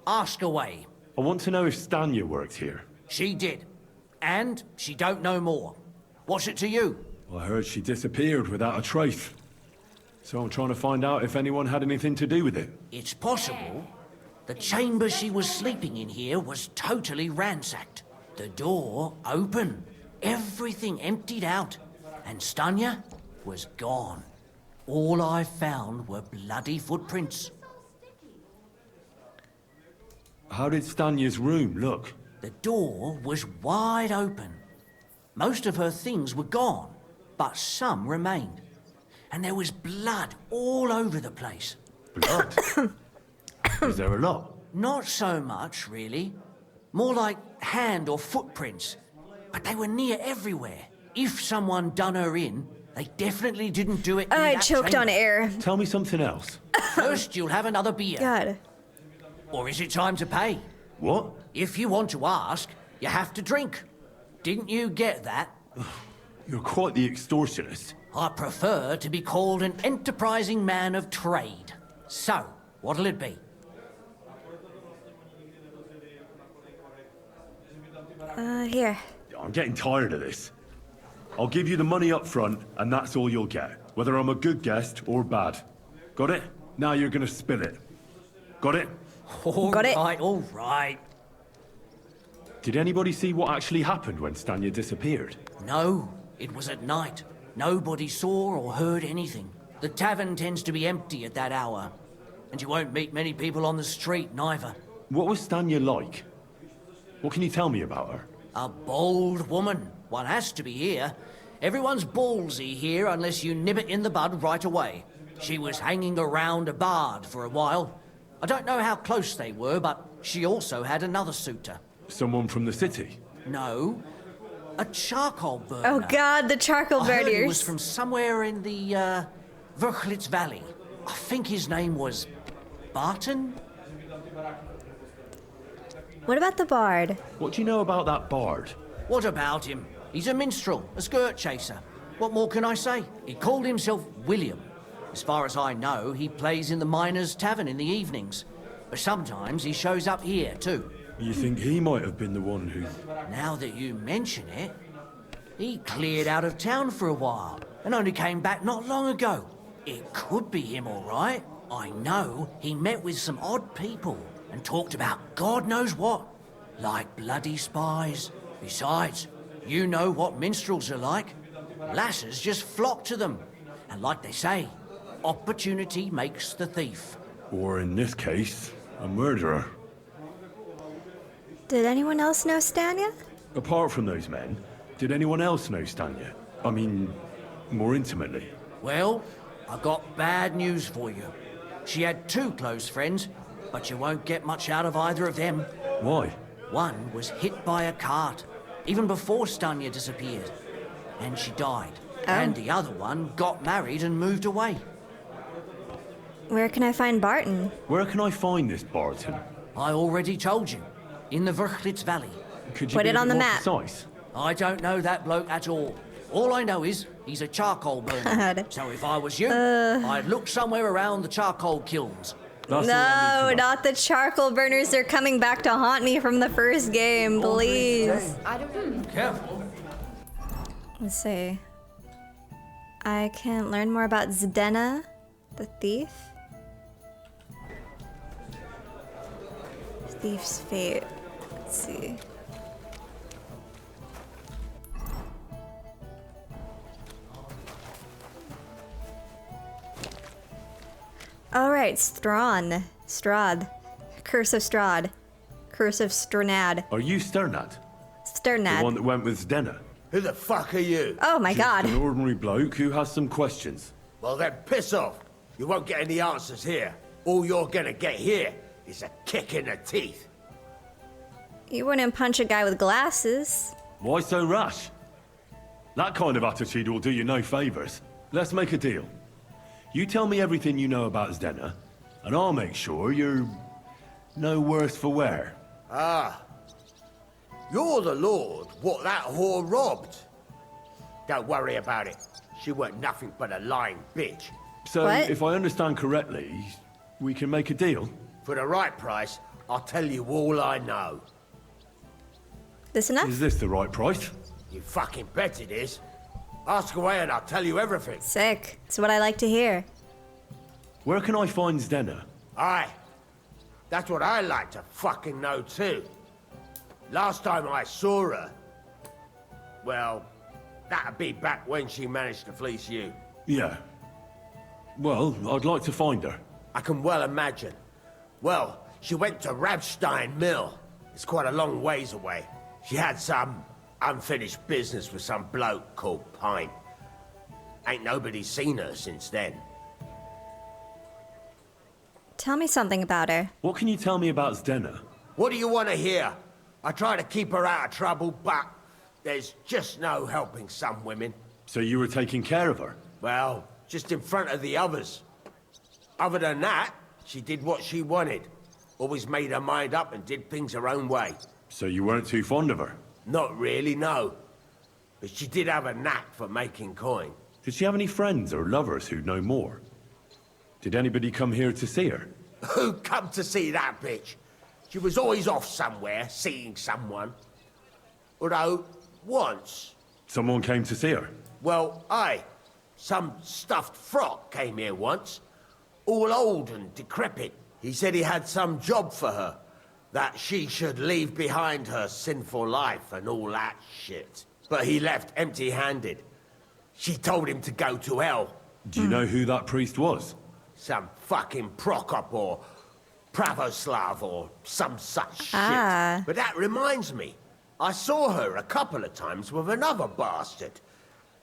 Ask away. I want to know if Stanya works here. She did. And she don't know more. What's it to you? I heard she disappeared without a trace. So I'm trying to find out if anyone had anything to do with it. It's possible. The chamber she was sleeping in here was totally ransacked. The door open. Everything emptied out. And Stanya was gone. All I found were bloody footprints. How did Stanya's room look? The door was wide open. Most of her things were gone, but some remained. And there was blood all over the place. Blood? Is there a lot? Not so much, really. More like hand or footprints. But they were near everywhere. If someone done her in, they definitely didn't do it in I that choked on chamber. air. Tell me something else. First, you'll have another beer. God. Or is it time to pay? What? If you want to ask, you have to drink. Didn't you get that? You're quite the extortionist. I prefer to be called an enterprising man of trade. So, what'll it be? Here. I'm getting tired of this. I'll give you the money up front, and that's all you'll get. Whether I'm a good guest or bad. Got it? Now you're gonna spill it. Got it? Got it. All right. Did anybody see what actually happened when Stanya disappeared? No, it was at night. Nobody saw or heard anything. The tavern tends to be empty at that hour. And you won't meet many people on the street, neither. What was Stanya like? What can you tell me about her? A bold woman. One has to be here. Everyone's ballsy here unless you nib it in the bud right away. She was hanging around a bard for a while. I don't know how close they were, but she also had another suitor. Someone from the city? No, a charcoal burner. Oh God, the charcoal I heard he was burners. from somewhere in the, Verchlitz Valley. I think his name was Barton? What about the bard? What do you know about that bard? What about him? He's a minstrel, a skirt chaser. What more can I say? He called himself William. As far as I know, he plays in the Miners' Tavern in the evenings. But sometimes he shows up here, too. You think he might have been the one who... Now that you mention it, he cleared out of town for a while and only came back not long ago. It could be him, all right. I know he met with some odd people and talked about God knows what, like bloody spies. Besides, you know what minstrels are like. Lasses just flock to them. And like they say, opportunity makes the thief. Or in this case, a murderer. Did anyone else know Stanya? Apart from those men, did anyone else know Stanya? I mean, more intimately. Well, I've got bad news for you. She had two close friends, but you won't get much out of either of them. Why? One was hit by a cart, even before Stanya disappeared. And she died. And the other one got married and moved away. Where can I find Barton? Where can I find this Barton? I already told you. In the Verchlitz Valley. Could you Put be it a on bit the more map. precise? I don't know that bloke at all. All I know is he's a charcoal burner. God. So if I was you, I'd look somewhere around the charcoal kilns. That's all I need No, to know. not the charcoal burners. They're coming back to haunt me from the first game, please. Careful. Let's see. I can learn more about Zdena, the thief. Thief's fate. Let's see. All right, Strahd. Curse of Strahd. Curse of Stranad. Are you Sternad? The one Sternad. that went with Zdenna. Who the fuck are you? Oh my Just god. an ordinary bloke who has some questions. Well then, piss off. You won't get any answers here. All you're gonna get here is a kick in the teeth. You wouldn't punch a guy with glasses. Why so rash? That kind of attitude will do you no favors. Let's make a deal. You tell me everything you know about Zdenna, and I'll make sure you're no worse for wear. Ah. You're the lord what that whore robbed. Don't worry about it. She weren't nothing but a lying bitch. So, What? if I understand correctly, we can make a deal? For the right price, I'll tell you all I know. This enough? Is this the right price? You fucking bet it is. Ask away and I'll tell you everything. Sick. It's what I like to hear. Where can I find Zdenna? Aye. That's what I like to fucking know too. Last time I saw her... Well, that'd be back when she managed to fleece you. Yeah. Well, I'd like to find her. I can well imagine. Well, she went to Rabstein Mill. It's quite a long ways away. She had some unfinished business with some bloke called Pine. Ain't nobody seen her since then. Tell me something about her. What can you tell me about Zdenna? What do you want to hear? I try to keep her out of trouble, but there's just no helping some women. So you were taking care of her? Well, just in front of the others. Other than that, she did what she wanted. Always made her mind up and did things her own way. So you weren't too fond of her? Not really, no. But she did have a knack for making coin. Did she have any friends or lovers who'd know more? Did anybody come here to see her? Who come to see that bitch? She was always off somewhere, seeing someone. Although, once... Someone came to see her? Well, aye. Some stuffed frock came here once. All old and decrepit. He said he had some job for her. That she should leave behind her sinful life and all that shit. But he left empty-handed. She told him to go to hell. Do you know who that priest was? Some fucking Prokop or Pravoslav or some such shit. Ah. But that reminds me. I saw her a couple of times with another bastard.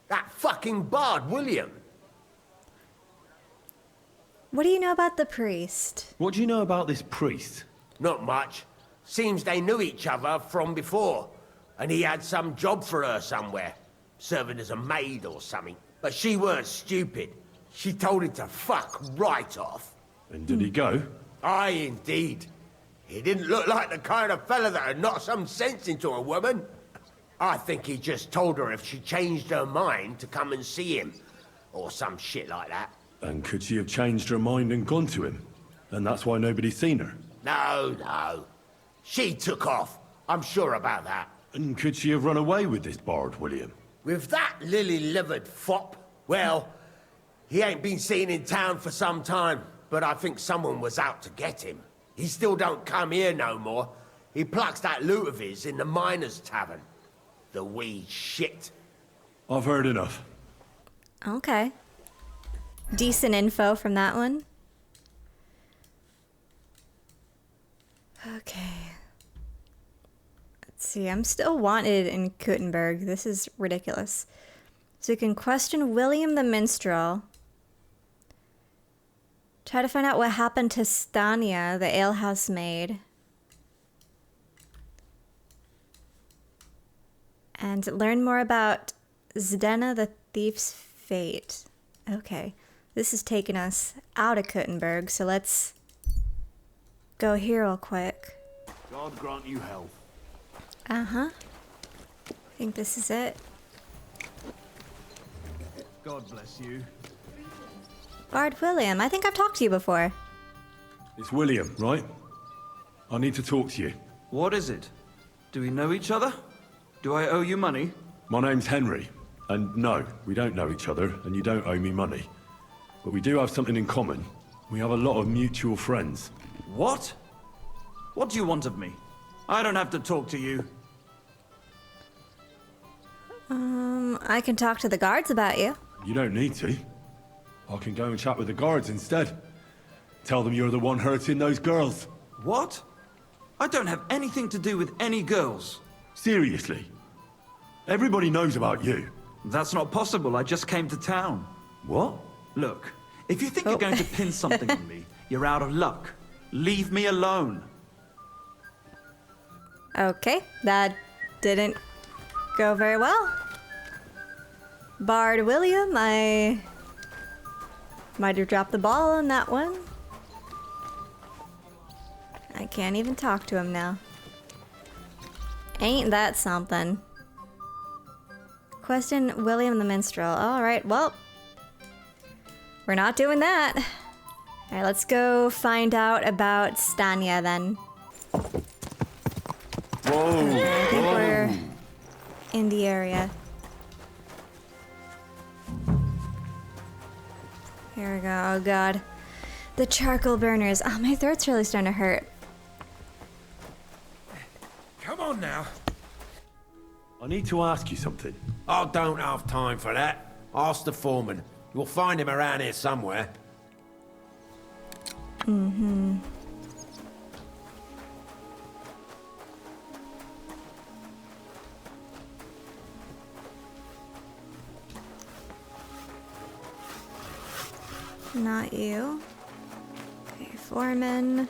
That fucking bard, William. What do you know about the priest? What do you know about this priest? Not much. Seems they knew each other from before. And he had some job for her somewhere. Serving as a maid or something. But she weren't stupid. She told him to fuck right off. And did he go? Aye, indeed. He didn't look like the kind of fella that had knocked some sense into a woman. I think he just told her if she changed her mind to come and see him. Or some shit like that. And could she have changed her mind and gone to him? And that's why nobody's seen her? No, no. She took off. I'm sure about that. And could she have run away with this bard, William? With that lily-livered fop, well, he ain't been seen in town for some time, but I think someone was out to get him. He still don't come here no more. He plucks that loot of his in the miners' tavern. The wee shit. I've heard enough. Okay. Decent info from that one. Okay. Let's see, I'm still wanted in Kuttenberg. This is ridiculous. So you can question William the Minstrel. Try to find out what happened to Stania, the alehouse maid. And learn more about Zdenna, the thief's fate. Okay. This is taking us out of Kuttenberg, so let's go here real quick. God grant you health. Uh-huh. I think this is it. God bless you. Bard William, I think I've talked to you before. It's William, right? I need to talk to you. What is it? Do we know each other? Do I owe you money? My name's Henry, and no, we don't know each other, and you don't owe me money. But we do have something in common. We have a lot of mutual friends. What? What do you want of me? I don't have to talk to you. I can talk to the guards about you. You don't need to. I can go and chat with the guards instead. Tell them you're the one hurting those girls. What? I don't have anything to do with any girls. Seriously? Everybody knows about you. That's not possible. I just came to town. What? Look, if you think you're going to pin something on me, you're out of luck. Leave me alone. Okay, that didn't go very well. Bard William, I might have dropped the ball on that one. I can't even talk to him now. Ain't that something? Question William the Minstrel. Alright, well, we're not doing that. Alright, let's go find out about Stanya then. Whoa! I think we're in the area. Here we go. Oh god. The charcoal burners. Oh, my throat's really starting to hurt. Come on now. I need to ask you something. I don't have time for that. Ask the foreman. You'll find him around here somewhere. Mm-hmm. Not you. Okay, foreman.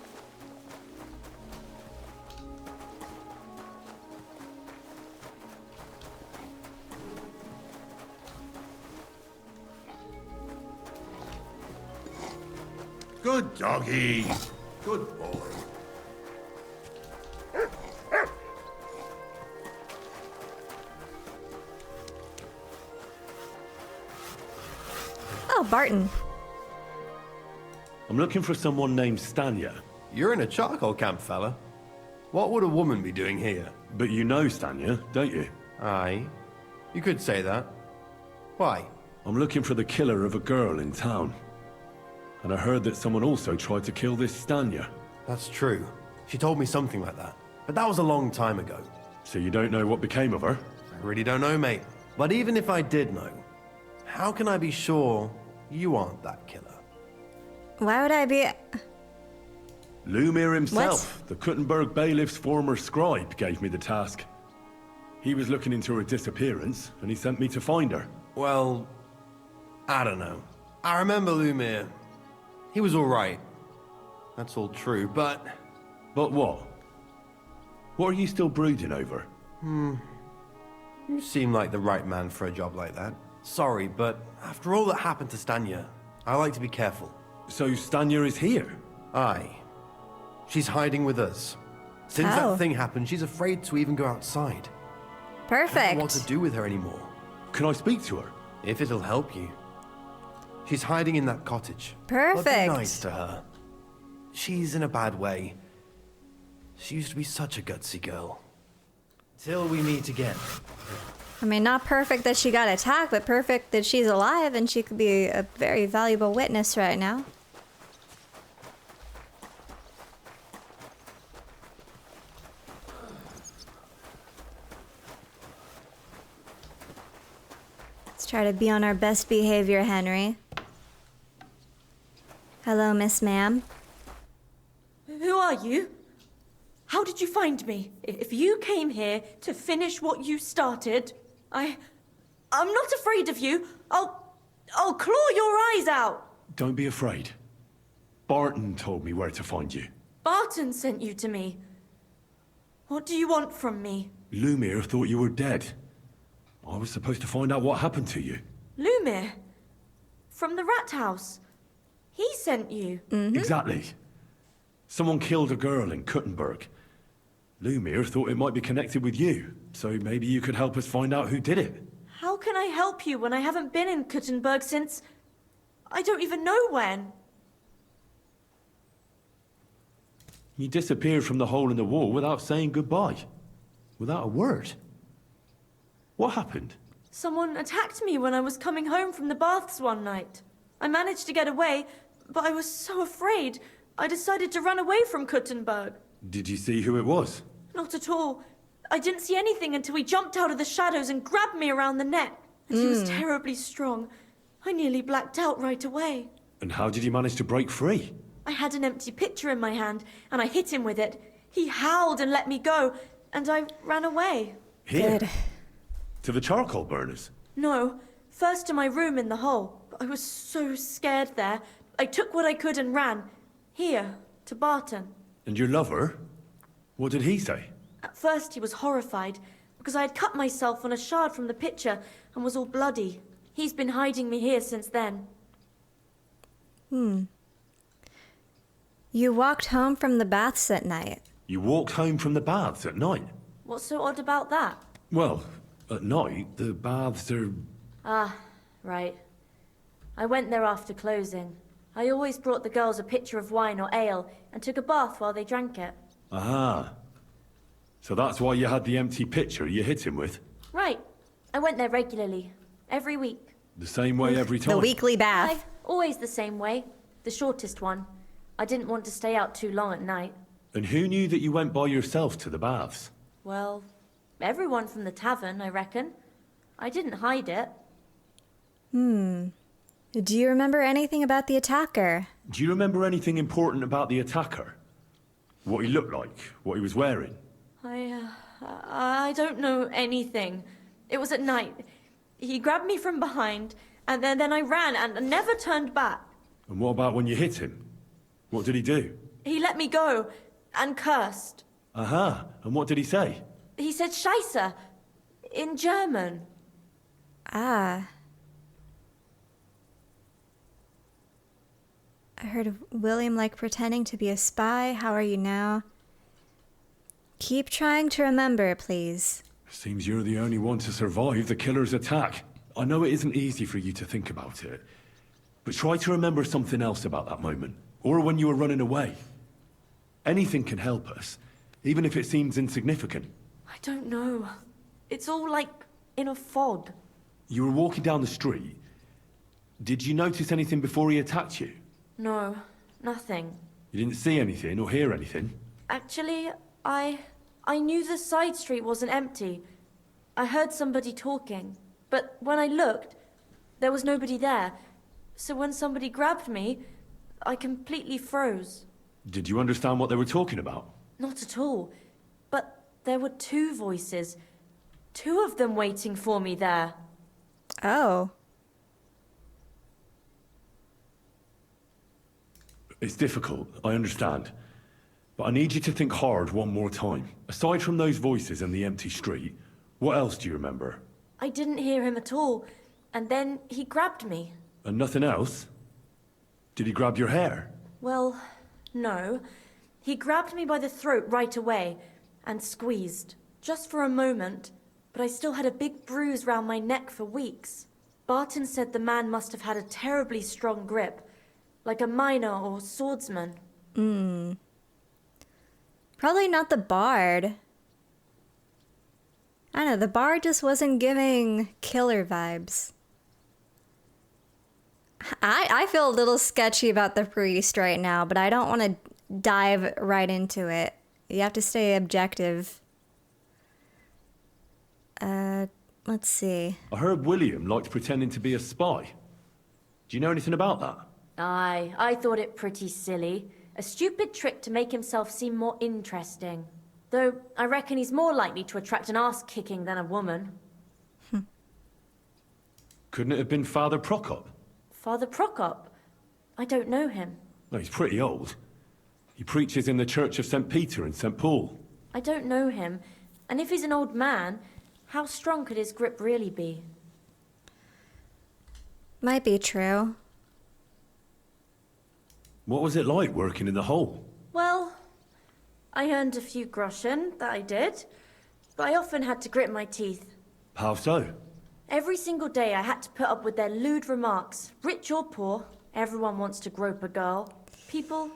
Good doggy. Good boy. Oh, Barton. I'm looking for someone named Stanya. You're in a charcoal camp, fella. What would a woman be doing here? But you know Stanya, don't you? Aye. You could say that. Why? I'm looking for the killer of a girl in town. And I heard that someone also tried to kill this Stanya. That's true. She told me something like that. But that was a long time ago. So you don't know what became of her? I really don't know, mate. But even if I did know, how can I be sure you aren't that killer? Why would I be... Lumir himself, the Kuttenberg bailiff's former scribe, gave me the task. He was looking into her disappearance, and he sent me to find her. Well, I don't know. I remember Lumir. He was alright. That's all true, but... But what? What are you still brooding over? You seem like the right man for a job like that. Sorry, but after all that happened to Stanya, I like to be careful. So Stanya is here? Aye. She's hiding with us. Since Oh. that thing happened, she's afraid to even go outside. I don't know what to Perfect. do with her anymore. Can I speak to her? If it'll help you. She's hiding in that cottage. But Perfect. be nice to her. She's in a bad way. She used to be such a gutsy girl. Till we meet again. I mean, not perfect that she got attacked, but perfect that she's alive and she could be a very valuable witness right now. Let's try to be on our best behavior, Henry. Hello, Miss Ma'am. Who are you? How did you find me? If you came here to finish what you started, I'm not afraid of you. I'll claw your eyes out. Don't be afraid. Barton told me where to find you. Barton sent you to me. What do you want from me? Lumir thought you were dead. I was supposed to find out what happened to you. Lumir? From the rat house. He sent you. Exactly. Someone killed a girl in Kuttenberg. Lumir thought it might be connected with you, so maybe you could help us find out who did it. How can I help you when I haven't been in Kuttenberg since... I don't even know when. You disappeared from the hole in the wall without saying goodbye. Without a word. What happened? Someone attacked me when I was coming home from the baths one night. I managed to get away, but I was so afraid, I decided to run away from Kuttenberg. Did you see who it was? Not at all. I didn't see anything until he jumped out of the shadows and grabbed me around the neck. And he was terribly strong. I nearly blacked out right away. And how did you manage to break free? I had an empty pitcher in my hand, and I hit him with it. He howled and let me go, and I ran away. Here? Good. To the charcoal burners? No, first to my room in the hole. I was so scared there. I took what I could and ran. Here, to Barton. And your lover? What did he say? At first he was horrified, because I had cut myself on a shard from the picture and was all bloody. He's been hiding me here since then. You walked home from the baths at night. You walked home from the baths at night? What's so odd about that? Well, at night, the baths are... Ah, right. I went there after closing. I always brought the girls a pitcher of wine or ale and took a bath while they drank it. Aha. So that's why you had the empty pitcher you hit him with? Right. I went there regularly. Every week. The same way every time? The weekly bath. Aye, always the same way. The shortest one. I didn't want to stay out too long at night. And who knew that you went by yourself to the baths? Well, everyone from the tavern, I reckon. I didn't hide it. Do you remember anything about the attacker? Do you remember anything important about the attacker? What he looked like? What he was wearing? I don't know anything. It was at night. He grabbed me from behind, and then I ran and never turned back. And what about when you hit him? What did he do? He let me go and cursed. Aha. And what did he say? He said Scheisse in German. Ah. I heard of William like pretending to be a spy. How are you now? Keep trying to remember, please. Seems you're the only one to survive the killer's attack. I know it isn't easy for you to think about it, but try to remember something else about that moment, or when you were running away. Anything can help us, even if it seems insignificant. I don't know. It's all like in a fog. You were walking down the street. Did you notice anything before he attacked you? No, nothing. You didn't see anything or hear anything? Actually, I knew the side street wasn't empty. I heard somebody talking, but when I looked, there was nobody there. So when somebody grabbed me, I completely froze. Did you understand what they were talking about? Not at all. But there were two voices. Two of them waiting for me there. Oh. It's difficult, I understand. But I need you to think hard one more time. Aside from those voices and the empty street, what else do you remember? I didn't hear him at all, and then he grabbed me. And nothing else? Did he grab your hair? Well, no. He grabbed me by the throat right away and squeezed, just for a moment, but I still had a big bruise round my neck for weeks. Barton said the man must have had a terribly strong grip, like a miner or swordsman. Probably not the bard. I don't know, the bard just wasn't giving killer vibes. I feel a little sketchy about the priest right now, but I don't want to dive right into it. You have to stay objective. Let's see. I heard William liked pretending to be a spy. Do you know anything about that? Aye, I thought it pretty silly. A stupid trick to make himself seem more interesting. Though, I reckon he's more likely to attract an ass-kicking than a woman. Couldn't it have been Father Prokop? Father Prokop? I don't know him. No, he's pretty old. He preaches in the Church of St. Peter and St. Paul. I don't know him. And if he's an old man, how strong could his grip really be? Might be true. What was it like working in the hole? Well, I earned a few groschen, that I did. But I often had to grit my teeth. How so? Every single day I had to put up with their lewd remarks. Rich or poor, everyone wants to grope a girl. People,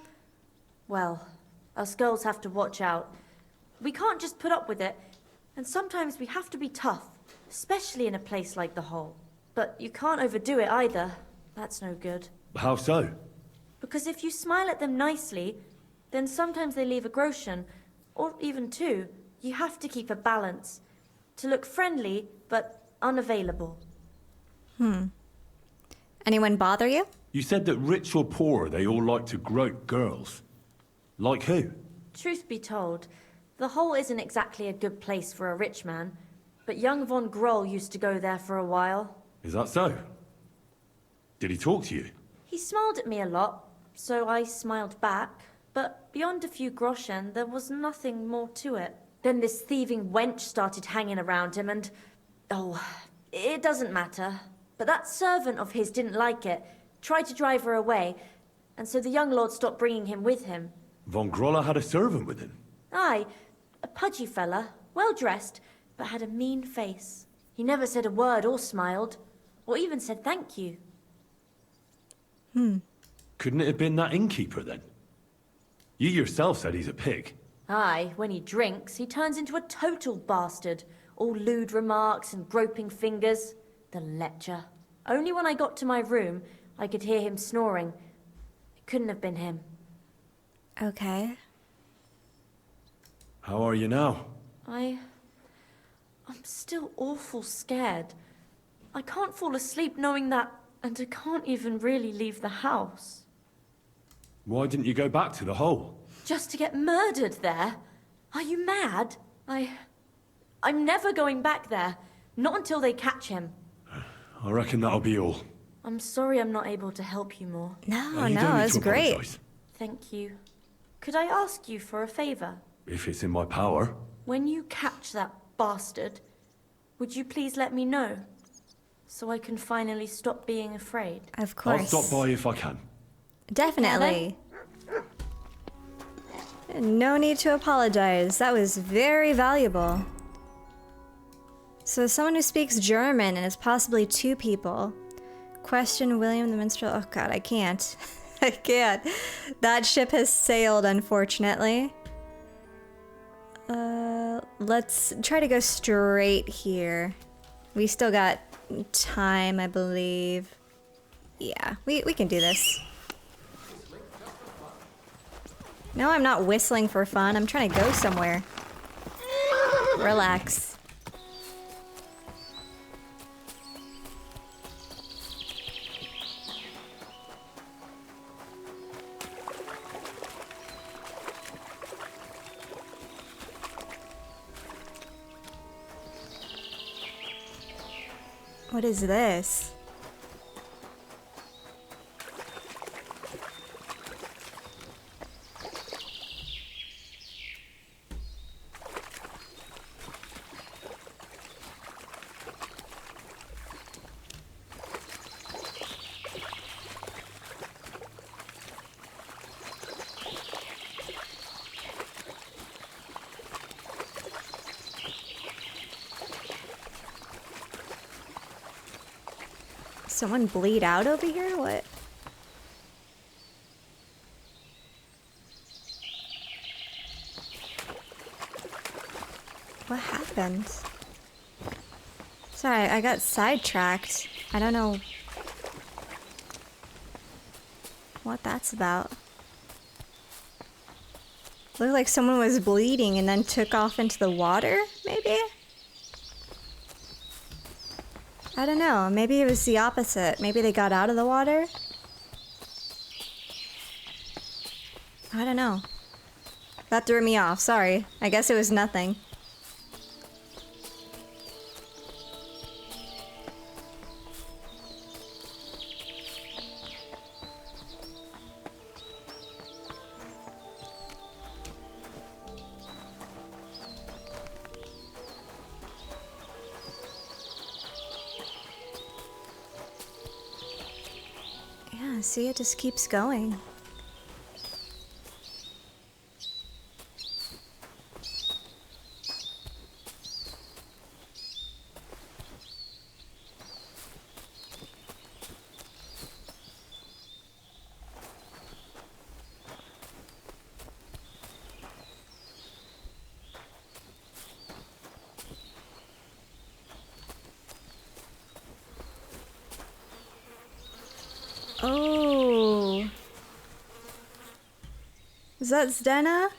well, us girls have to watch out. We can't just put up with it, and sometimes we have to be tough, especially in a place like the hole. But you can't overdo it either. That's no good. How so? Because if you smile at them nicely, then sometimes they leave a groschen, or even two. You have to keep a balance. To look friendly, but unavailable. Anyone bother you? You said that rich or poor, they all like to grope girls. Like who? Truth be told, The hole isn't exactly a good place for a rich man, but young von Groll used to go there for a while. Is that so? Did he talk to you? He smiled at me a lot, so I smiled back, but beyond a few groschen, there was nothing more to it. Then this thieving wench started hanging around him and... oh, it doesn't matter. But that servant of his didn't like it, tried to drive her away, and so the young lord stopped bringing him with him. Von Groller had a servant with him? Aye, a pudgy fella, well-dressed, but had a mean face. He never said a word or smiled, or even said thank you. Couldn't it have been that innkeeper then? You yourself said he's a pig. Aye, when he drinks, he turns into a total bastard. All lewd remarks and groping fingers. The lecher. Only when I got to my room, I could hear him snoring. It couldn't have been him. Okay. How are you now? I'm still awful scared. I can't fall asleep knowing that, and I can't even really leave the house. Why didn't you go back to the hole? Just to get murdered there? Are you mad? I'm never going back there. Not until they catch him. I reckon that'll be all. I'm sorry I'm not able to help you more. No, You no, don't need it's to great. apologise. Thank you. Could I ask you for a favor? If it's in my power. When you catch that bastard, would you please let me know? So I can finally stop being afraid. Of course. I'll stop by if I can. Definitely. No need to apologize. That was very valuable. So someone who speaks German and is possibly two people. Question William the Minstrel. Oh god, I can't. I can't. That ship has sailed, unfortunately. Let's try to go straight here. We still got time, I believe. Yeah, we can do this. No, I'm not whistling for fun. I'm trying to go somewhere. Relax. What is this? Someone bleed out over here? What? What happened? Sorry, I got sidetracked. I don't know what that's about. Looked like someone was bleeding and then took off into the water, maybe? I don't know. Maybe it was the opposite. Maybe they got out of the water? I don't know. That threw me off. Sorry. I guess it was nothing. See, it just keeps going. Oh. Is that Zdena?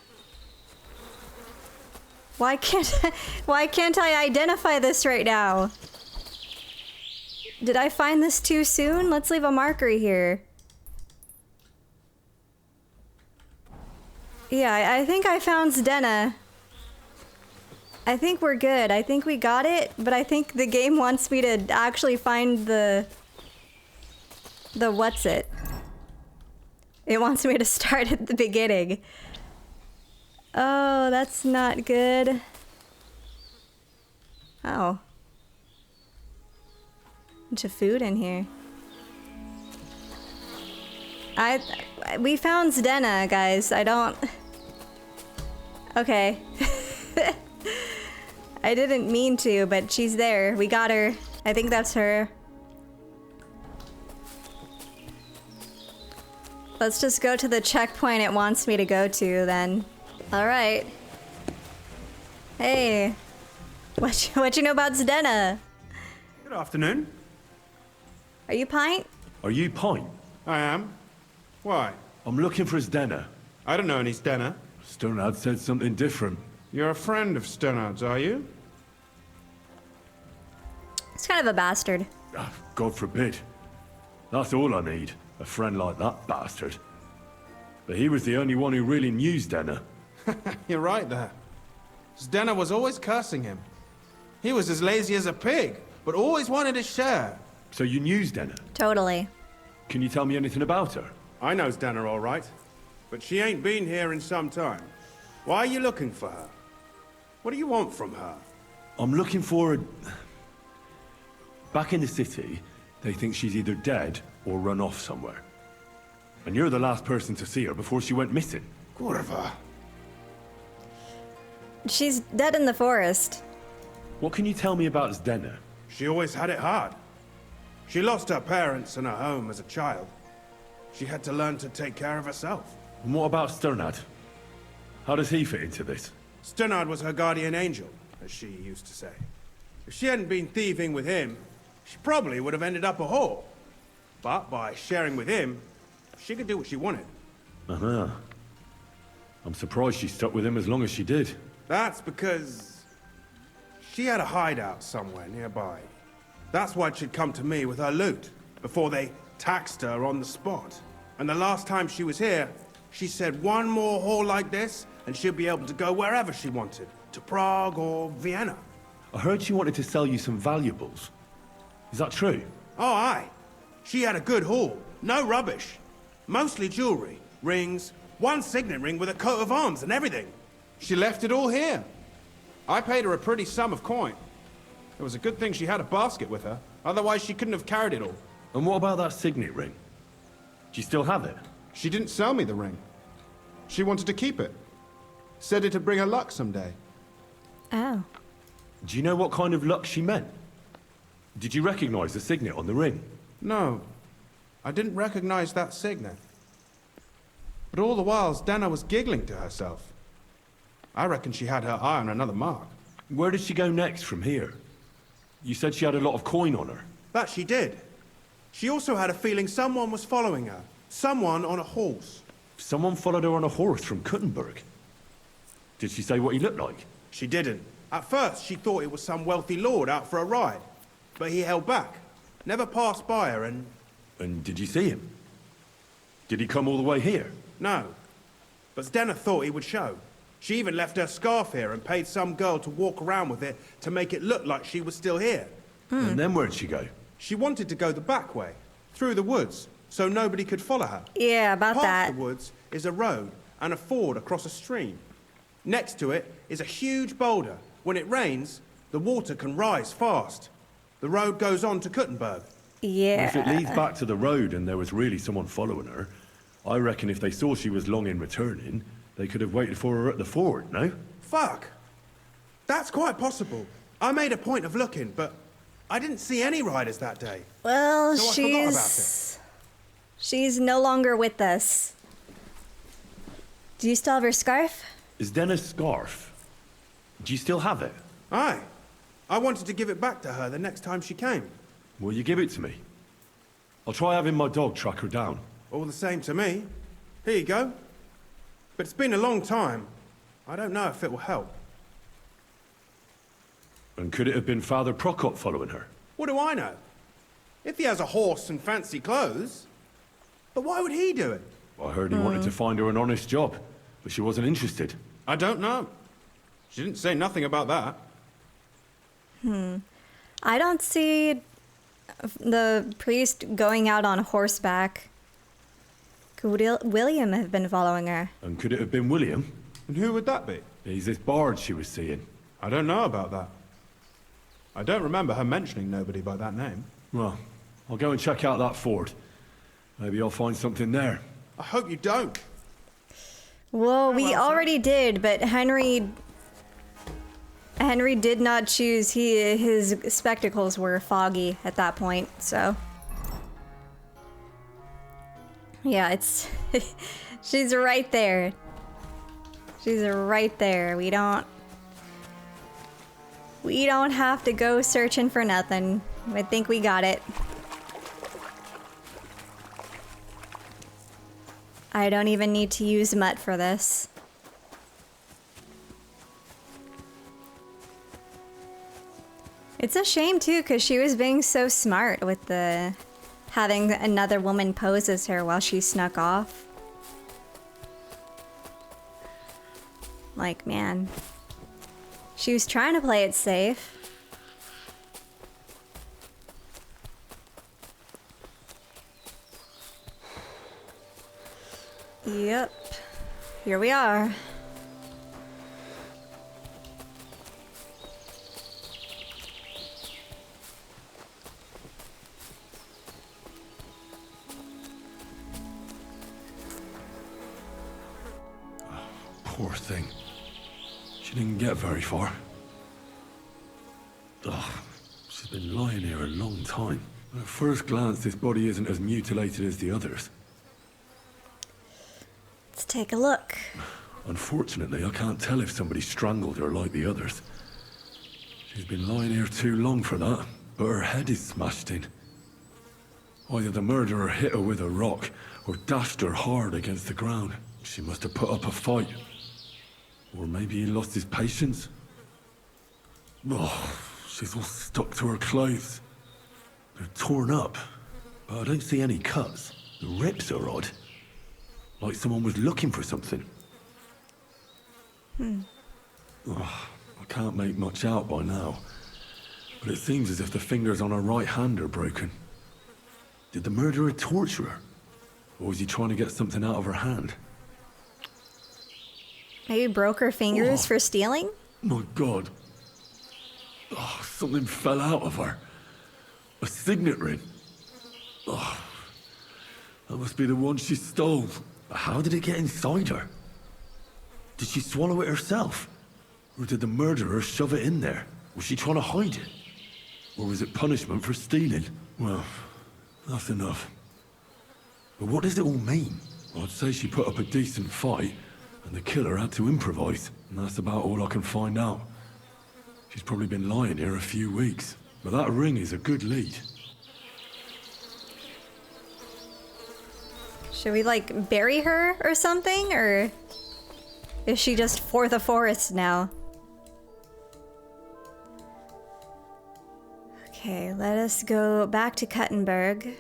Why can't I identify this right now? Did I find this too soon? Let's leave a marker here. Yeah, I think I found Zdena. I think we're good. I think we got it, but I think the game wants me to actually find the what's it. It wants me to start at the beginning. Oh, that's not good. Oh. Bunch of food in here. We found Zdena, guys. I don't... Okay. I didn't mean to, but she's there. We got her. I think that's her. Let's just go to the checkpoint it wants me to go to, then. Alright. Hey. What you know about Zdena? Good afternoon. Are you Pint? Are you Pint? I am. Why? I'm looking for Zdena. I don't know any Zdena. Sternad said something different. You're a friend of Sternad's, are you? He's kind of a bastard. God forbid. That's all I need. A friend like that bastard. But he was the only one who really knew Zdena. You're right there. Zdena was always cursing him. He was as lazy as a pig, but always wanted his share. So you knew Zdena? Totally. Can you tell me anything about her? I know Zdena all right, but she ain't been here in some time. Why are you looking for her? What do you want from her? I'm looking for her... Back in the city, they think she's either dead or run off somewhere. And you're the last person to see her before she went missing. Kurva. She's dead in the forest. What can you tell me about Zdena? She always had it hard. She lost her parents and her home as a child. She had to learn to take care of herself. And what about Sternad? How does he fit into this? Sternad was her guardian angel, as she used to say. If she hadn't been thieving with him, she probably would have ended up a whore. But by sharing with him, she could do what she wanted. Uh-huh. I'm surprised she stuck with him as long as she did. That's because she had a hideout somewhere nearby. That's why she'd come to me with her loot, before they taxed her on the spot. And the last time she was here, she said one more haul like this, and she'll be able to go wherever she wanted. To Prague or Vienna. I heard she wanted to sell you some valuables. Is that true? Oh, aye. She had a good haul. No rubbish. Mostly jewelry, rings, one signet ring with a coat of arms and everything. She left it all here. I paid her a pretty sum of coin. It was a good thing she had a basket with her, otherwise she couldn't have carried it all. And what about that signet ring? Do you still have it? She didn't sell me the ring. She wanted to keep it. Said it'd bring her luck someday. Oh. Do you know what kind of luck she meant? Did you recognize the signet on the ring? No. I didn't recognize that signet. But all the while, Zdena was giggling to herself. I reckon she had her eye on another mark. Where did she go next from here? You said she had a lot of coin on her. That she did. She also had a feeling someone was following her. Someone on a horse. Someone followed her on a horse from Kuttenberg. Did she say what he looked like? She didn't. At first, she thought it was some wealthy lord out for a ride. But he held back. Never passed by her and... And did you see him? Did he come all the way here? No. But Zdena thought he would show. She even left her scarf here and paid some girl to walk around with it to make it look like she was still here. And then where'd she go? She wanted to go the back way, through the woods, so nobody could follow her. Yeah, about that. Past the woods is a road and a ford across a stream. Next to it is a huge boulder. When it rains, the water can rise fast. The road goes on to Kuttenberg. Yeah. If it leads back to the road and there was really someone following her, I reckon if they saw she was long in returning, they could have waited for her at the ford, no? Fuck! That's quite possible. I made a point of looking, but I didn't see any riders that day. Well, so I forgot about it. She's no longer with us. Do you still have her scarf? Is Dena's scarf? Do you still have it? Aye. I wanted to give it back to her the next time she came. Will you give it to me? I'll try having my dog track her down. All the same to me. Here you go. But it's been a long time. I don't know if it will help. And could it have been Father Prokop following her? What do I know? If he has a horse and fancy clothes. But why would he do it? I heard he wanted to find her an honest job, but she wasn't interested. I don't know. She didn't say nothing about that. I don't see the priest going out on horseback. Could William have been following her? And could it have been William? And who would that be? He's this bard she was seeing. I don't know about that. I don't remember her mentioning nobody by that name. Well, I'll go and check out that fort. Maybe I'll find something there. I hope you don't. Well, we already did, but Henry did not choose. His spectacles were foggy at that point, so yeah, it's she's right there. She's right there. We don't have to go searching for nothing. I think we got it. I don't even need to use Mutt for this. It's a shame too, because she was being so smart with the having another woman pose as her while she snuck off. Like, man. She was trying to play it safe. Yep. Here we are. Poor thing. She didn't get very far. Ugh, she's been lying here a long time. At first glance, this body isn't as mutilated as the others. Let's take a look. Unfortunately, I can't tell if somebody strangled her like the others. She's been lying here too long for that, but her head is smashed in. Either the murderer hit her with a rock, or dashed her hard against the ground. She must have put up a fight. Or maybe he lost his patience. Oh, she's all stuck to her clothes. They're torn up, but I don't see any cuts. The rips are odd. Like someone was looking for something. Oh, I can't make much out by now. But it seems as if the fingers on her right hand are broken. Did the murderer torture her? Or was he trying to get something out of her hand? Maybe broke her fingers for stealing? My God. Oh, something fell out of her. A signet ring. Oh, that must be the one she stole. How did it get inside her? Did she swallow it herself? Or did the murderer shove it in there? Was she trying to hide it? Or was it punishment for stealing? Well, that's enough. But what does it all mean? I'd say she put up a decent fight, and the killer had to improvise, and that's about all I can find out. She's probably been lying here a few weeks, but that ring is a good lead. Should we, like, bury her or something? Or is she just for the forest now? Okay, let us go back to Kuttenberg.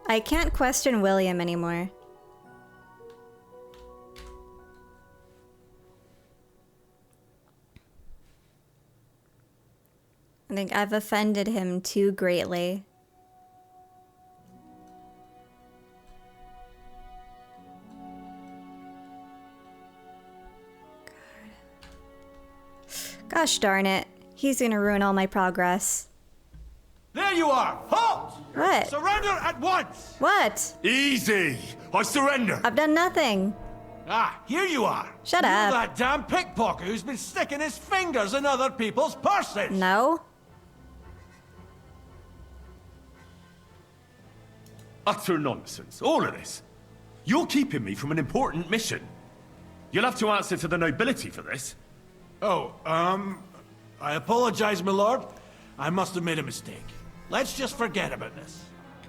I can't question William anymore. I think I've offended him too greatly. Gosh darn it. He's gonna ruin all my progress. There you are! Halt! What? Surrender at once! What? Easy! I surrender! I've done nothing. Ah, here you are! Shut You're up. that damn pickpocket who's been sticking his fingers in other people's purses! No. Utter nonsense, all of this. You're keeping me from an important mission. You'll have to answer to the nobility for this. Oh, I apologize, my lord. I must have made a mistake. Let's just forget about this.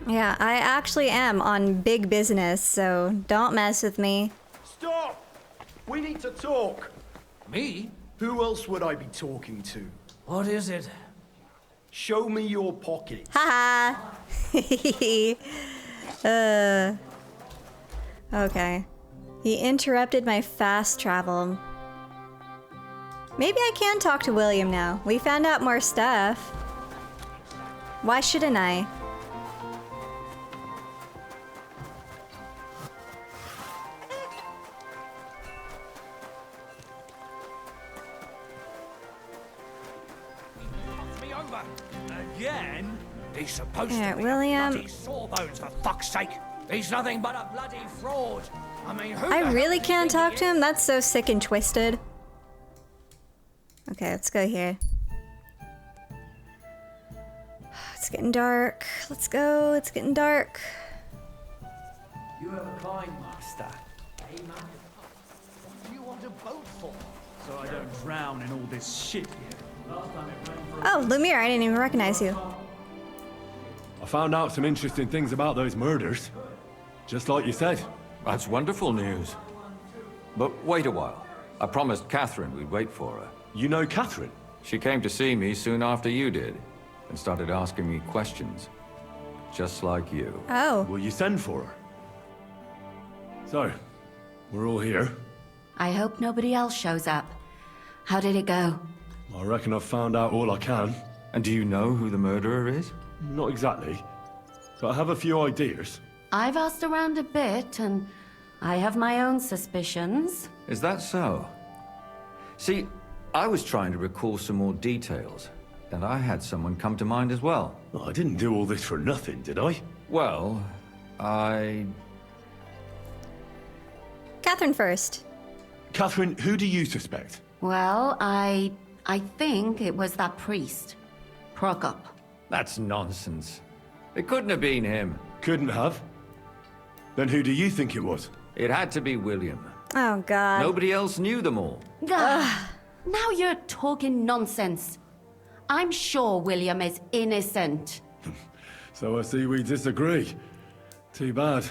Yeah, I actually am on big business, so don't mess with me. Stop! We need to talk. Me? Who else would I be talking to? What is it? Show me your pockets. Haha. Okay. He interrupted my fast travel. Maybe I can talk to William now. We found out more stuff. Why shouldn't I? Again? He's supposed Alright, to be William. a bloody sawbones, for fuck's sake. He's nothing but a bloody fraud. I mean, who I the really hell can't do you talk think to he him? That's so sick and twisted. Okay, let's go here. It's getting dark. Let's go. It's getting dark. You have a kind master. Hey, man. What do you want a boat for? So I don't drown in all this shit here. Last time it rained for Oh, Lumiere, I didn't even recognize you. I found out some interesting things about those murders. Just like you said. That's wonderful news. But wait a while. I promised Catherine we'd wait for her. You know Catherine? She came to see me soon after you did, and started asking me questions. Just like you. Oh. Will you send for her? So, we're all here. I hope nobody else shows up. How did it go? I reckon I've found out all I can. And do you know who the murderer is? Not exactly, but I have a few ideas. I've asked around a bit, and I have my own suspicions. Is that so? See, I was trying to recall some more details, and I had someone come to mind as well. I didn't do all this for nothing, did I? Well, Catherine first. Catherine, who do you suspect? Well, I think it was that priest, Prokop. That's nonsense. It couldn't have been him. Couldn't have? Then who do you think it was? It had to be William. Oh, God. Nobody else knew them all. Now you're talking nonsense. I'm sure William is innocent. So I see we disagree. Too bad.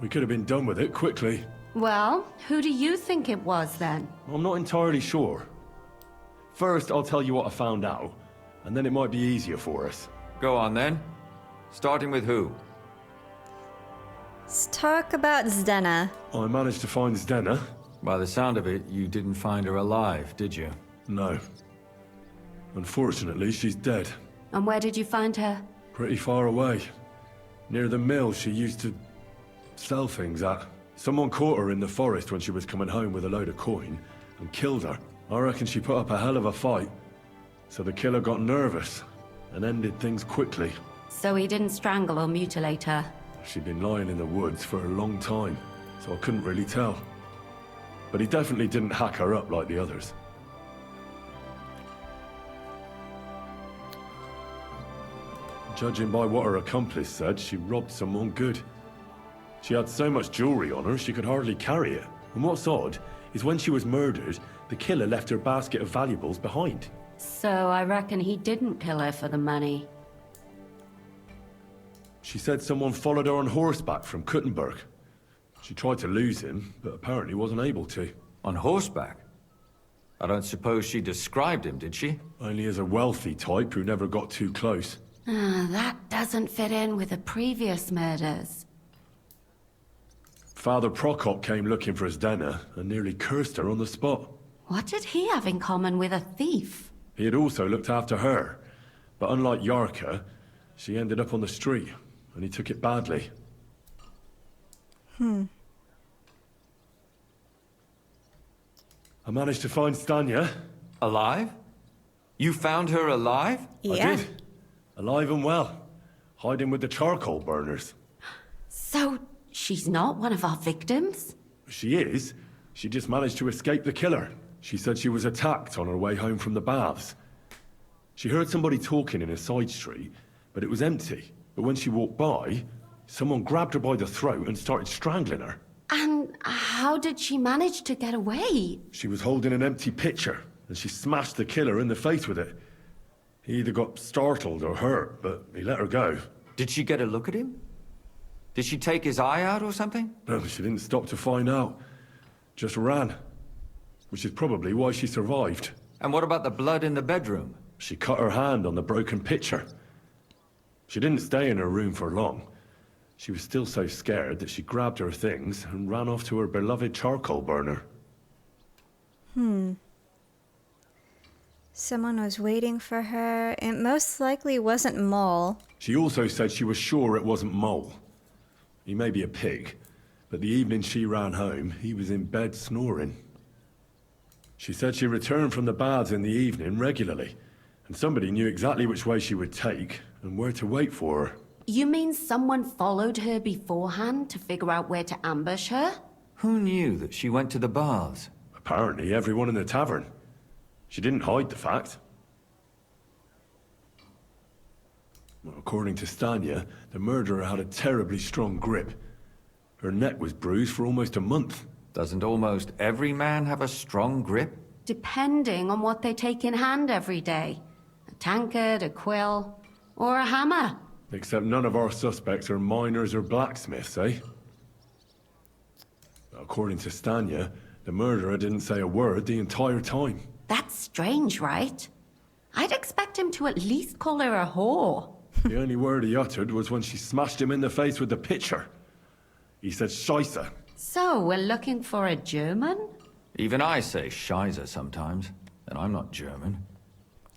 We could have been done with it quickly. Well, who do you think it was then? I'm not entirely sure. First, I'll tell you what I found out, and then it might be easier for us. Go on then. Starting with who? Let's talk about Zdena. I managed to find Zdena. By the sound of it, you didn't find her alive, did you? No. Unfortunately, she's dead. And where did you find her? Pretty far away. Near the mill she used to sell things at. Someone caught her in the forest when she was coming home with a load of coin and killed her. I reckon she put up a hell of a fight. So the killer got nervous and ended things quickly. So he didn't strangle or mutilate her? She'd been lying in the woods for a long time, so I couldn't really tell. But he definitely didn't hack her up like the others. Judging by what her accomplice said, she robbed someone good. She had so much jewelry on her, she could hardly carry it. And what's odd is when she was murdered, the killer left her basket of valuables behind. So I reckon he didn't kill her for the money. She said someone followed her on horseback from Kuttenberg. She tried to lose him, but apparently wasn't able to. On horseback? I don't suppose she described him, did she? Only as a wealthy type who never got too close. That doesn't fit in with the previous murders. Father Prokop came looking for Zdena and nearly cursed her on the spot. What did he have in common with a thief? He had also looked after her, but unlike Yarka, she ended up on the street, and he took it badly. I managed to find Stanya. Alive? You found her alive? Yeah. I did. Alive and well. Hiding with the charcoal burners. So, she's not one of our victims? She is. She just managed to escape the killer. She said she was attacked on her way home from the baths. She heard somebody talking in a side street, but it was empty. But when she walked by, someone grabbed her by the throat and started strangling her. And how did she manage to get away? She was holding an empty pitcher, and she smashed the killer in the face with it. He either got startled or hurt, but he let her go. Did she get a look at him? Did she take his eye out or something? No, she didn't stop to find out. Just ran. Which is probably why she survived. And what about the blood in the bedroom? She cut her hand on the broken pitcher. She didn't stay in her room for long. She was still so scared that she grabbed her things and ran off to her beloved charcoal burner. Someone was waiting for her. It most likely wasn't Mole. She also said she was sure it wasn't Mole. He may be a pig, but the evening she ran home, he was in bed snoring. She said she returned from the baths in the evening regularly, and somebody knew exactly which way she would take and where to wait for her. You mean someone followed her beforehand to figure out where to ambush her? Who knew that she went to the baths? Apparently everyone in the tavern. She didn't hide the fact. Well, according to Stanya, the murderer had a terribly strong grip. Her neck was bruised for almost a month. Doesn't almost every man have a strong grip? Depending on what they take in hand every day. A tankard, a quill, or a hammer. Except none of our suspects are miners or blacksmiths, eh? According to Stanya, the murderer didn't say a word the entire time. That's strange, right? I'd expect him to at least call her a whore. The only word he uttered was when she smashed him in the face with the pitcher. He said Scheisse. So, we're looking for a German? Even I say Scheiße sometimes, and I'm not German.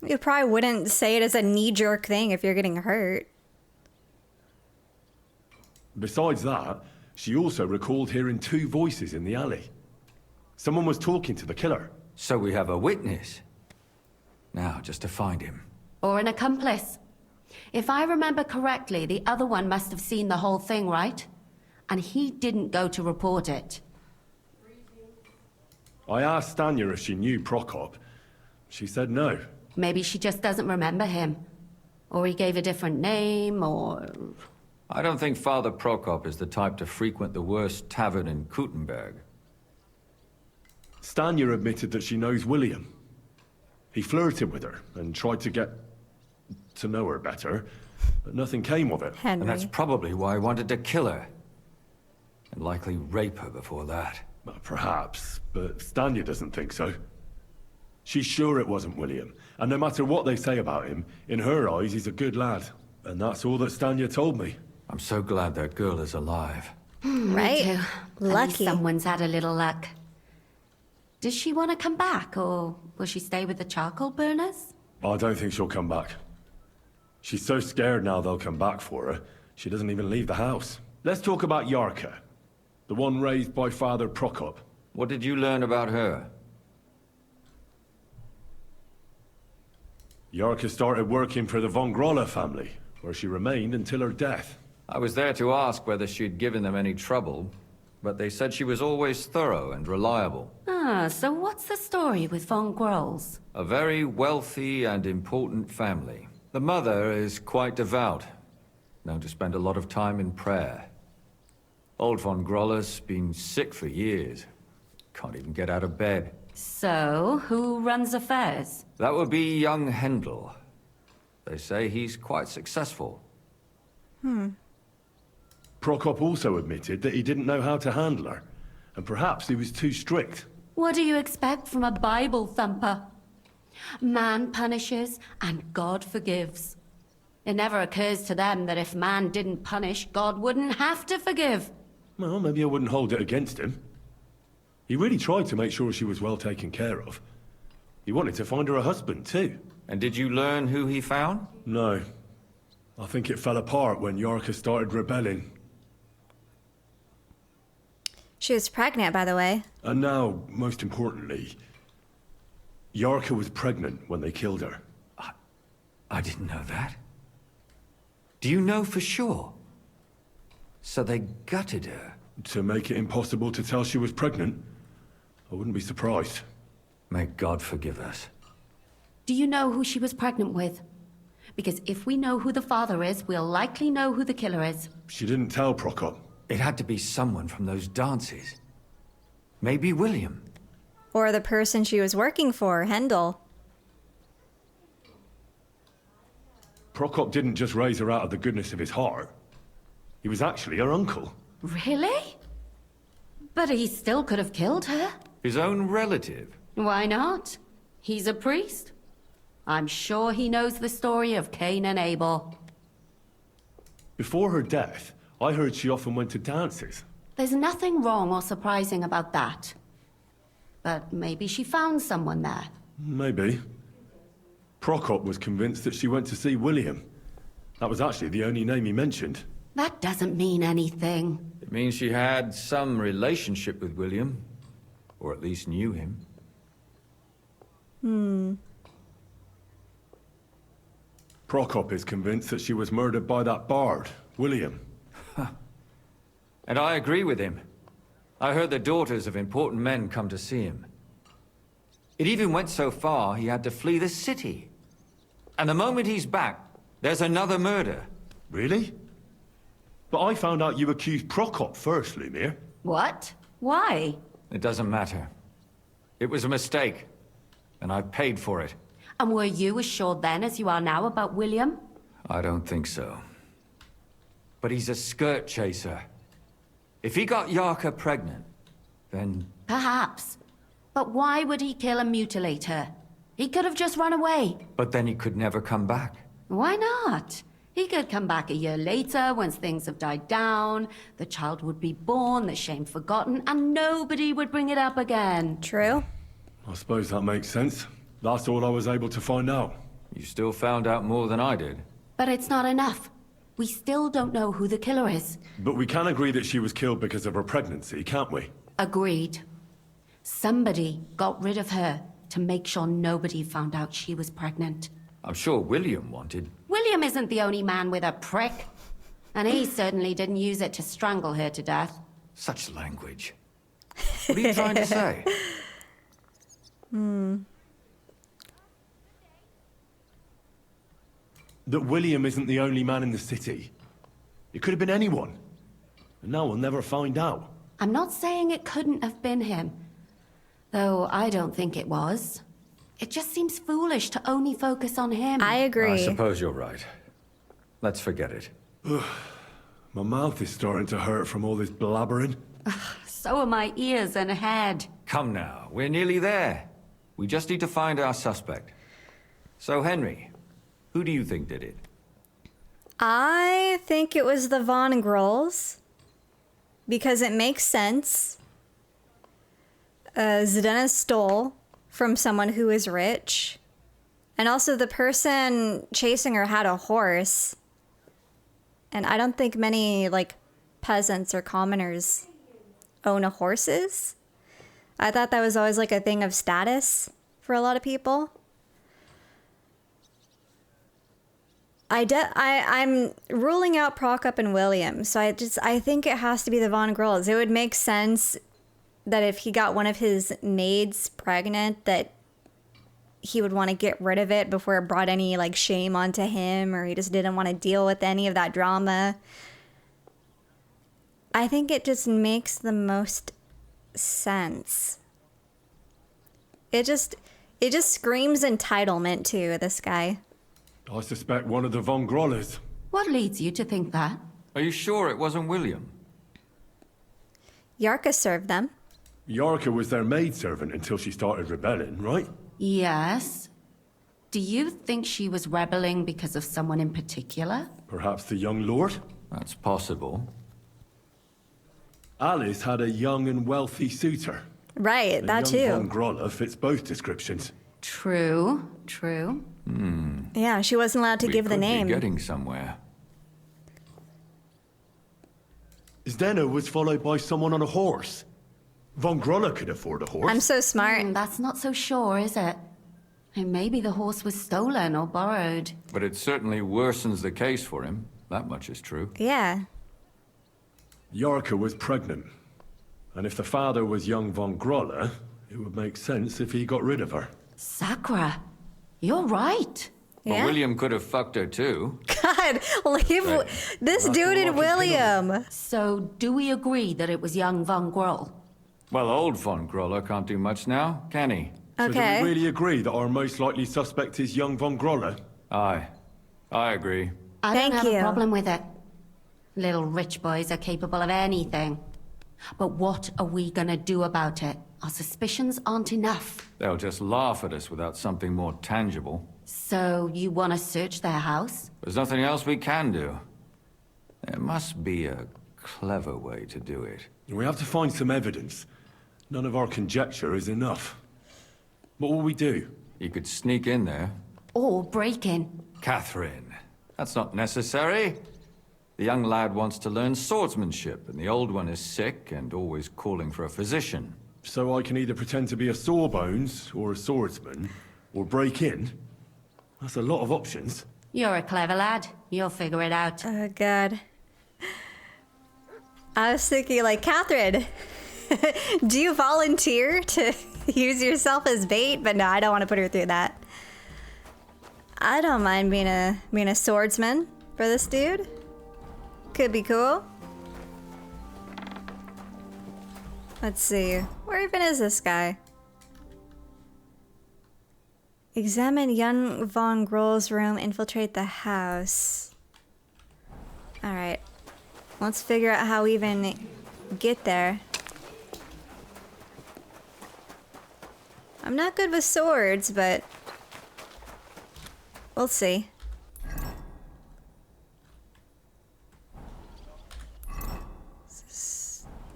You probably wouldn't say it as a knee-jerk thing if you're getting hurt. Besides that, she also recalled hearing two voices in the alley. Someone was talking to the killer. So we have a witness. Now, just to find him. Or an accomplice. If I remember correctly, the other one must have seen the whole thing, right? And he didn't go to report it. I asked Stanya if she knew Prokop. She said no. Maybe she just doesn't remember him. Or he gave a different name, or... I don't think Father Prokop is the type to frequent the worst tavern in Kuttenberg. Stanya admitted that she knows William. He flirted with her and tried to get to know her better, but nothing came of it. Henry. And that's probably why I wanted to kill her. And likely rape her before that. Well, perhaps, but Stanya doesn't think so. She's sure it wasn't William, and no matter what they say about him, in her eyes he's a good lad. And that's all that Stanya told me. I'm so glad that girl is alive. Right? Me too. Lucky. At least someone's had a little luck. Does she want to come back, or will she stay with the charcoal burners? I don't think she'll come back. She's so scared now they'll come back for her, she doesn't even leave the house. Let's talk about Yarka, the one raised by Father Prokop. What did you learn about her? Yarka started working for the von Grolle family, where she remained until her death. I was there to ask whether she'd given them any trouble, but they said she was always thorough and reliable. Ah, so what's the story with von Grolls? A very wealthy and important family. The mother is quite devout, known to spend a lot of time in prayer. Old von Groller's been sick for years. Can't even get out of bed. So, who runs affairs? That would be young Hendel. They say he's quite successful. Prokop also admitted that he didn't know how to handle her, and perhaps he was too strict. What do you expect from a Bible thumper? Man punishes and God forgives. It never occurs to them that if man didn't punish, God wouldn't have to forgive. Well, maybe I wouldn't hold it against him. He really tried to make sure she was well taken care of. He wanted to find her a husband, too. And did you learn who he found? No. I think it fell apart when Yarka started rebelling. She was pregnant, by the way. And now, most importantly, Yarka was pregnant when they killed her. I didn't know that. Do you know for sure? So they gutted her? To make it impossible to tell she was pregnant? I wouldn't be surprised. May God forgive us. Do you know who she was pregnant with? Because if we know who the father is, we'll likely know who the killer is. She didn't tell Prokop. It had to be someone from those dances. Maybe William. Or the person she was working for, Hendel. Prokop didn't just raise her out of the goodness of his heart. He was actually her uncle. Really? But he still could have killed her. His own relative. Why not? He's a priest. I'm sure he knows the story of Cain and Abel. Before her death, I heard she often went to dances. There's nothing wrong or surprising about that. But maybe she found someone there. Maybe. Prokop was convinced that she went to see William. That was actually the only name he mentioned. That doesn't mean anything. It means she had some relationship with William. Or at least knew him. Prokop is convinced that she was murdered by that bard, William. And I agree with him. I heard the daughters of important men come to see him. It even went so far he had to flee the city. And the moment he's back, there's another murder. Really? But I found out you accused Prokop first, Lumir. What? Why? It doesn't matter. It was a mistake. And I paid for it. And were you as sure then as you are now about William? I don't think so. But he's a skirt chaser. If he got Yarka pregnant, then... Perhaps. But why would he kill and mutilate her? He could have just run away. But then he could never come back. Why not? He could come back a year later, once things have died down, the child would be born, the shame forgotten, and nobody would bring it up again. True. I suppose that makes sense. That's all I was able to find out. You still found out more than I did. But it's not enough. We still don't know who the killer is. But we can agree that she was killed because of her pregnancy, can't we? Agreed. Somebody got rid of her to make sure nobody found out she was pregnant. I'm sure William wanted. William isn't the only man with a prick. And he certainly didn't use it to strangle her to death. Such language. What are you trying to say? That William isn't the only man in the city. It could have been anyone. And now we'll never find out. I'm not saying it couldn't have been him. Though I don't think it was. It just seems foolish to only focus on him. I agree. I suppose you're right. Let's forget it. My mouth is starting to hurt from all this blabbering. So are my ears and head. Come now, we're nearly there. We just need to find our suspect. So, Henry, who do you think did it? I think it was the Von Grolls. Because it makes sense. Zdena stole from someone who is rich. And also the person chasing her had a horse. And I don't think many, like, peasants or commoners own a horses. I thought that was always, like, a thing of status for a lot of people. I'm ruling out Prokop and William, so I think it has to be the Von Grolls. It would make sense that if he got one of his maids pregnant, that he would want to get rid of it before it brought any, like, shame onto him, or he just didn't want to deal with any of that drama. I think it just makes the most sense. It just screams entitlement to this guy. I suspect one of the Von Grollers. What leads you to think that? Are you sure it wasn't William? Yarka served them. Yarka was their maidservant until she started rebelling, right? Yes. Do you think she was rebelling because of someone in particular? Perhaps the young lord? That's possible. Alice had a young and wealthy suitor. Right, that young too. Von Groller fits both descriptions. True, true. Yeah, she wasn't allowed to give the name. Be getting somewhere. Zdena was followed by someone on a horse. Von Groller could afford a horse. I'm so smart. That's not so sure, is it? And maybe the horse was stolen or borrowed. But it certainly worsens the case for him. That much is true. Yeah. Yarka was pregnant. And if the father was young Von Groller, it would make sense if he got rid of her. Sakura, you're right. Well, Yeah. William could have fucked her too. God, leave this dude and William. So, do we agree that it was young Von Groll? Well, old Von Groller can't do much now, can he? So Okay. do we really agree that our most likely suspect is young Von Groller? Aye. I agree. I Thank don't have you. a problem with it. Little rich boys are capable of anything. But what are we gonna do about it? Our suspicions aren't enough. They'll just laugh at us without something more tangible. So, you wanna search their house? There's nothing else we can do. There must be a clever way to do it. We have to find some evidence. None of our conjecture is enough. What will we do? You could sneak in there. Or break in. Catherine, that's not necessary. The young lad wants to learn swordsmanship, and the old one is sick and always calling for a physician. So I can either pretend to be a sawbones, or a swordsman, or break in? That's a lot of options. You're a clever lad. You'll figure it out. Oh, God. I was thinking, like, Catherine, do you volunteer to use yourself as bait? But no, I don't want to put her through that. I don't mind being a swordsman for this dude. Could be cool. Let's see. Where even is this guy? Examine young von Grohl's room. Infiltrate the house. Alright. Let's figure out how we even get there. I'm not good with swords, but we'll see.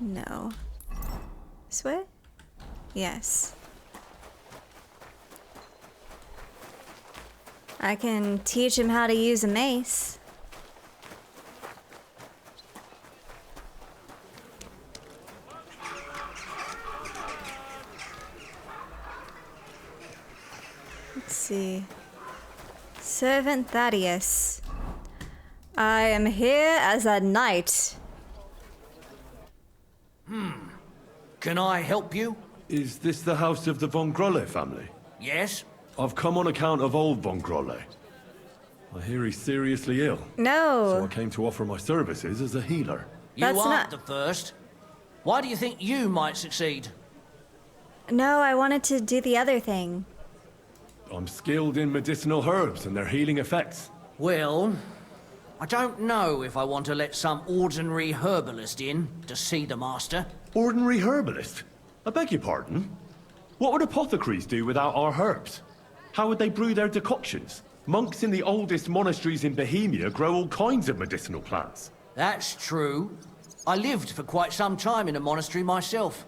No. This way? Yes. I can teach him how to use a mace. Let's see. Servant Thaddeus. I am here as a knight. Can I help you? Is this the house of the von Grolle family? Yes? I've come on account of old von Grolle. I hear he's seriously ill. No. So I came to offer my services as a healer. You aren't the first. Why do you think you might succeed? No, I wanted to do the other thing. I'm skilled in medicinal herbs and their healing effects. Well, I don't know if I want to let some ordinary herbalist in to see the master. Ordinary herbalist? I beg your pardon? What would apothecaries do without our herbs? How would they brew their decoctions? Monks in the oldest monasteries in Bohemia grow all kinds of medicinal plants. That's true. I lived for quite some time in a monastery myself,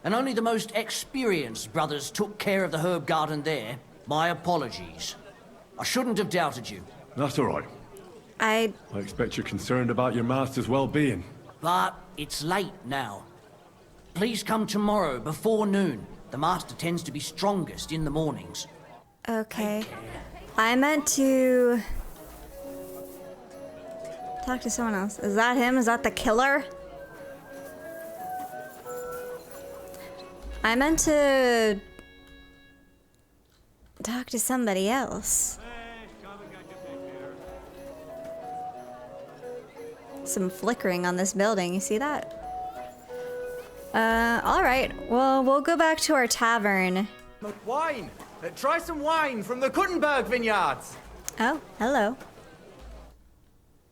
and only the most experienced brothers took care of the herb garden there. My apologies. I shouldn't have doubted you. That's all right. I expect you're concerned about your master's well-being. But it's late now. Please come tomorrow before noon. The master tends to be strongest in the mornings. Okay. I meant to talk to someone else. Is that him? Is that the killer? I meant to talk to somebody else. Some flickering on this building, you see that? Alright. Well, we'll go back to our tavern. Wine! Try some wine from the Kuttenberg vineyards! Oh, hello.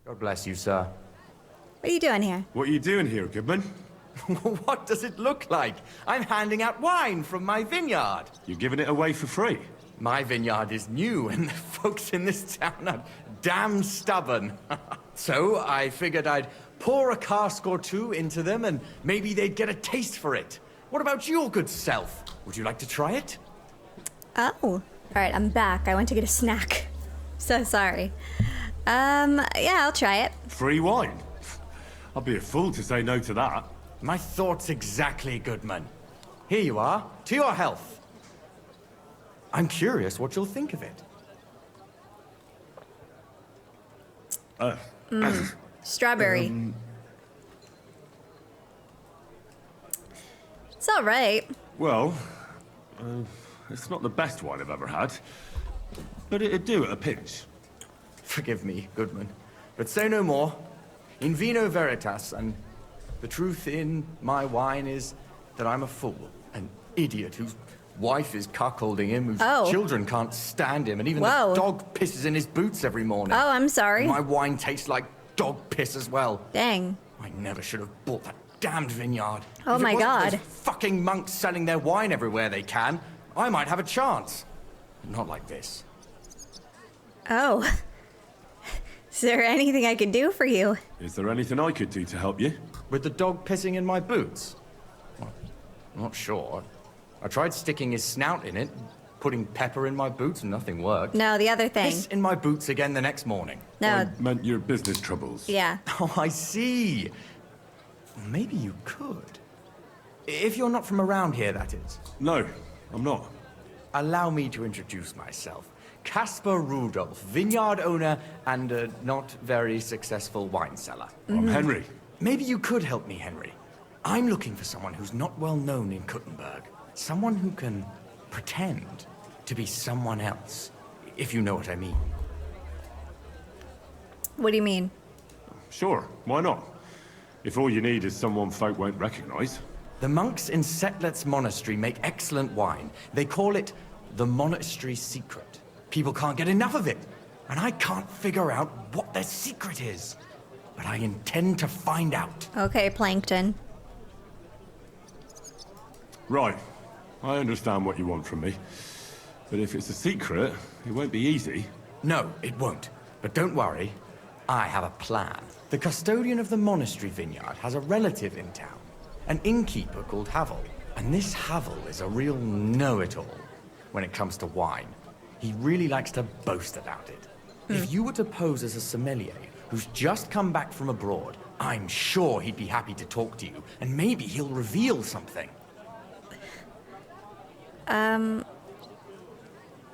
God bless you, sir. What are you doing here? What are you doing here, Goodman? What does it look like? I'm handing out wine from my vineyard. You're giving it away for free? My vineyard is new, and the folks in this town are damn stubborn. So I figured I'd pour a cask or two into them, and maybe they'd get a taste for it. What about your good self? Would you like to try it? Oh. Alright, I'm back. I went to get a snack. So sorry. Yeah, I'll try it. Free wine? I'll be a fool to say no to that. My thoughts exactly, Goodman. Here you are. To your health. I'm curious what you'll think of it. Strawberry. It's alright. Well, it's not the best wine I've ever had, but it'd do at a pinch. Forgive me, Goodman, but say no more. In vino veritas, and the truth in my wine is that I'm a fool, an idiot whose wife is cuckolding him, whose children can't stand him, and even the dog pisses in his boots every morning. Oh, I'm sorry. And my wine tastes like dog piss as well. Dang. I never should have bought that damned vineyard. Oh my God. If it wasn't those fucking monks selling their wine everywhere they can, I might have a chance. Not like this. Oh. Is there anything I can do for you? Is there anything I could do to help you? With the dog pissing in my boots? Well, I'm not sure. I tried sticking his snout in it, putting pepper in my boots, and nothing worked. No, the other thing. Piss in my boots again the next morning. No. I meant your business troubles. Yeah. Oh, I see. Maybe you could. If you're not from around here, that is. No, I'm not. Allow me to introduce myself. Caspar Rudolph, vineyard owner and a not very successful wine seller. I'm Henry. Maybe you could help me, Henry. I'm looking for someone who's not well known in Kuttenberg. Someone who can pretend to be someone else, if you know what I mean. What do you mean? Sure, why not? If all you need is someone folk won't recognize. The monks in Setlet's monastery make excellent wine. They call it the monastery secret. People can't get enough of it, and I can't figure out what their secret is. But I intend to find out. Okay, Plankton. Right. I understand what you want from me. But if it's a secret, it won't be easy. No, it won't. But don't worry, I have a plan. The custodian of the monastery vineyard has a relative in town, an innkeeper called Havel. And this Havel is a real know-it-all when it comes to wine. He really likes to boast about it. If you were to pose as a sommelier who's just come back from abroad, I'm sure he'd be happy to talk to you, and maybe he'll reveal something.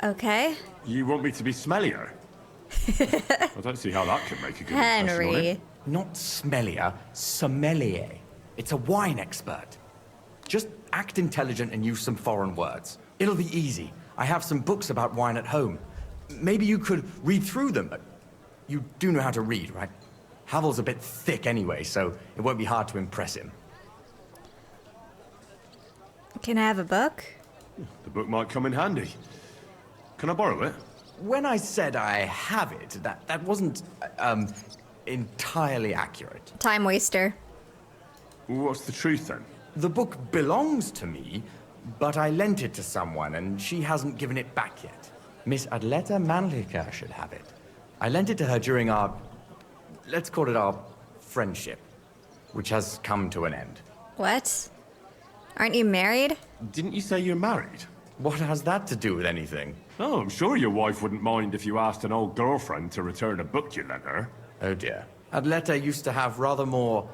Okay. You want me to be smellier? I don't see how that could make a good impression on Henry. it. Not smellier, sommelier. It's a wine expert. Just act intelligent and use some foreign words. It'll be easy. I have some books about wine at home. Maybe you could read through them. You do know how to read, right? Havel's a bit thick anyway, so it won't be hard to impress him. Can I have a book? The book might come in handy. Can I borrow it? When I said I have it, that wasn't, entirely accurate. Time waster. What's the truth then? The book belongs to me, but I lent it to someone, and she hasn't given it back yet. Miss Adleta Manlica should have it. I lent it to her during our, let's call it our friendship, which has come to an end. What? Aren't you married? Didn't you say you're married? What has that to do with anything? Oh, I'm sure your wife wouldn't mind if you asked an old girlfriend to return a book you lent her. Oh dear. Adleta used to have rather more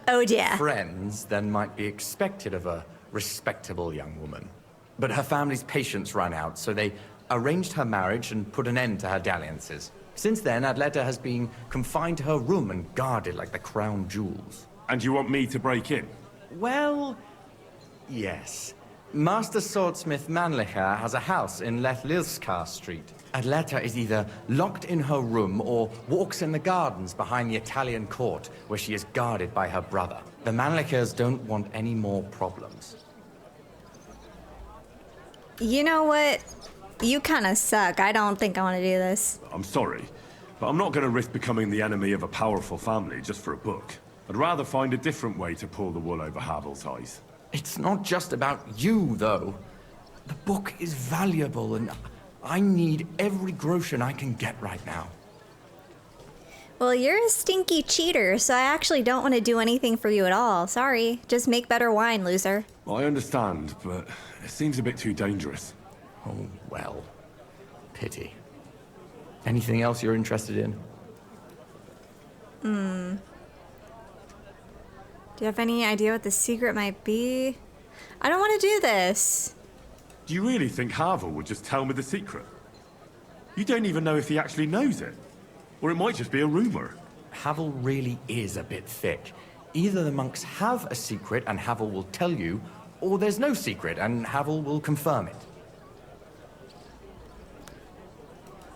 friends than might be expected of a respectable young woman. But her family's patience ran out, so they arranged her marriage and put an end to her dalliances. Since then, Adleta has been confined to her room and guarded like the crown jewels. And you want me to break in? Well, yes. Master Swordsmith Manlicher has a house in Lethlilskar Street. Adleta is either locked in her room or walks in the gardens behind the Italian court, where she is guarded by her brother. The Manlichers don't want any more problems. You know what? You kind of suck. I don't think I want to do this. I'm sorry, but I'm not going to risk becoming the enemy of a powerful family just for a book. I'd rather find a different way to pull the wool over Havel's eyes. It's not just about you, though. The book is valuable, and I need every groschen I can get right now. Well, you're a stinky cheater, so I actually don't want to do anything for you at all. Sorry. Just make better wine, loser. I understand, but it seems a bit too dangerous. Oh, well. Pity. Anything else you're interested in? Do you have any idea what the secret might be? I don't want to do this. Do you really think Havel would just tell me the secret? You don't even know if he actually knows it. Or it might just be a rumor. Havel really is a bit thick. Either the monks have a secret and Havel will tell you, or there's no secret and Havel will confirm it.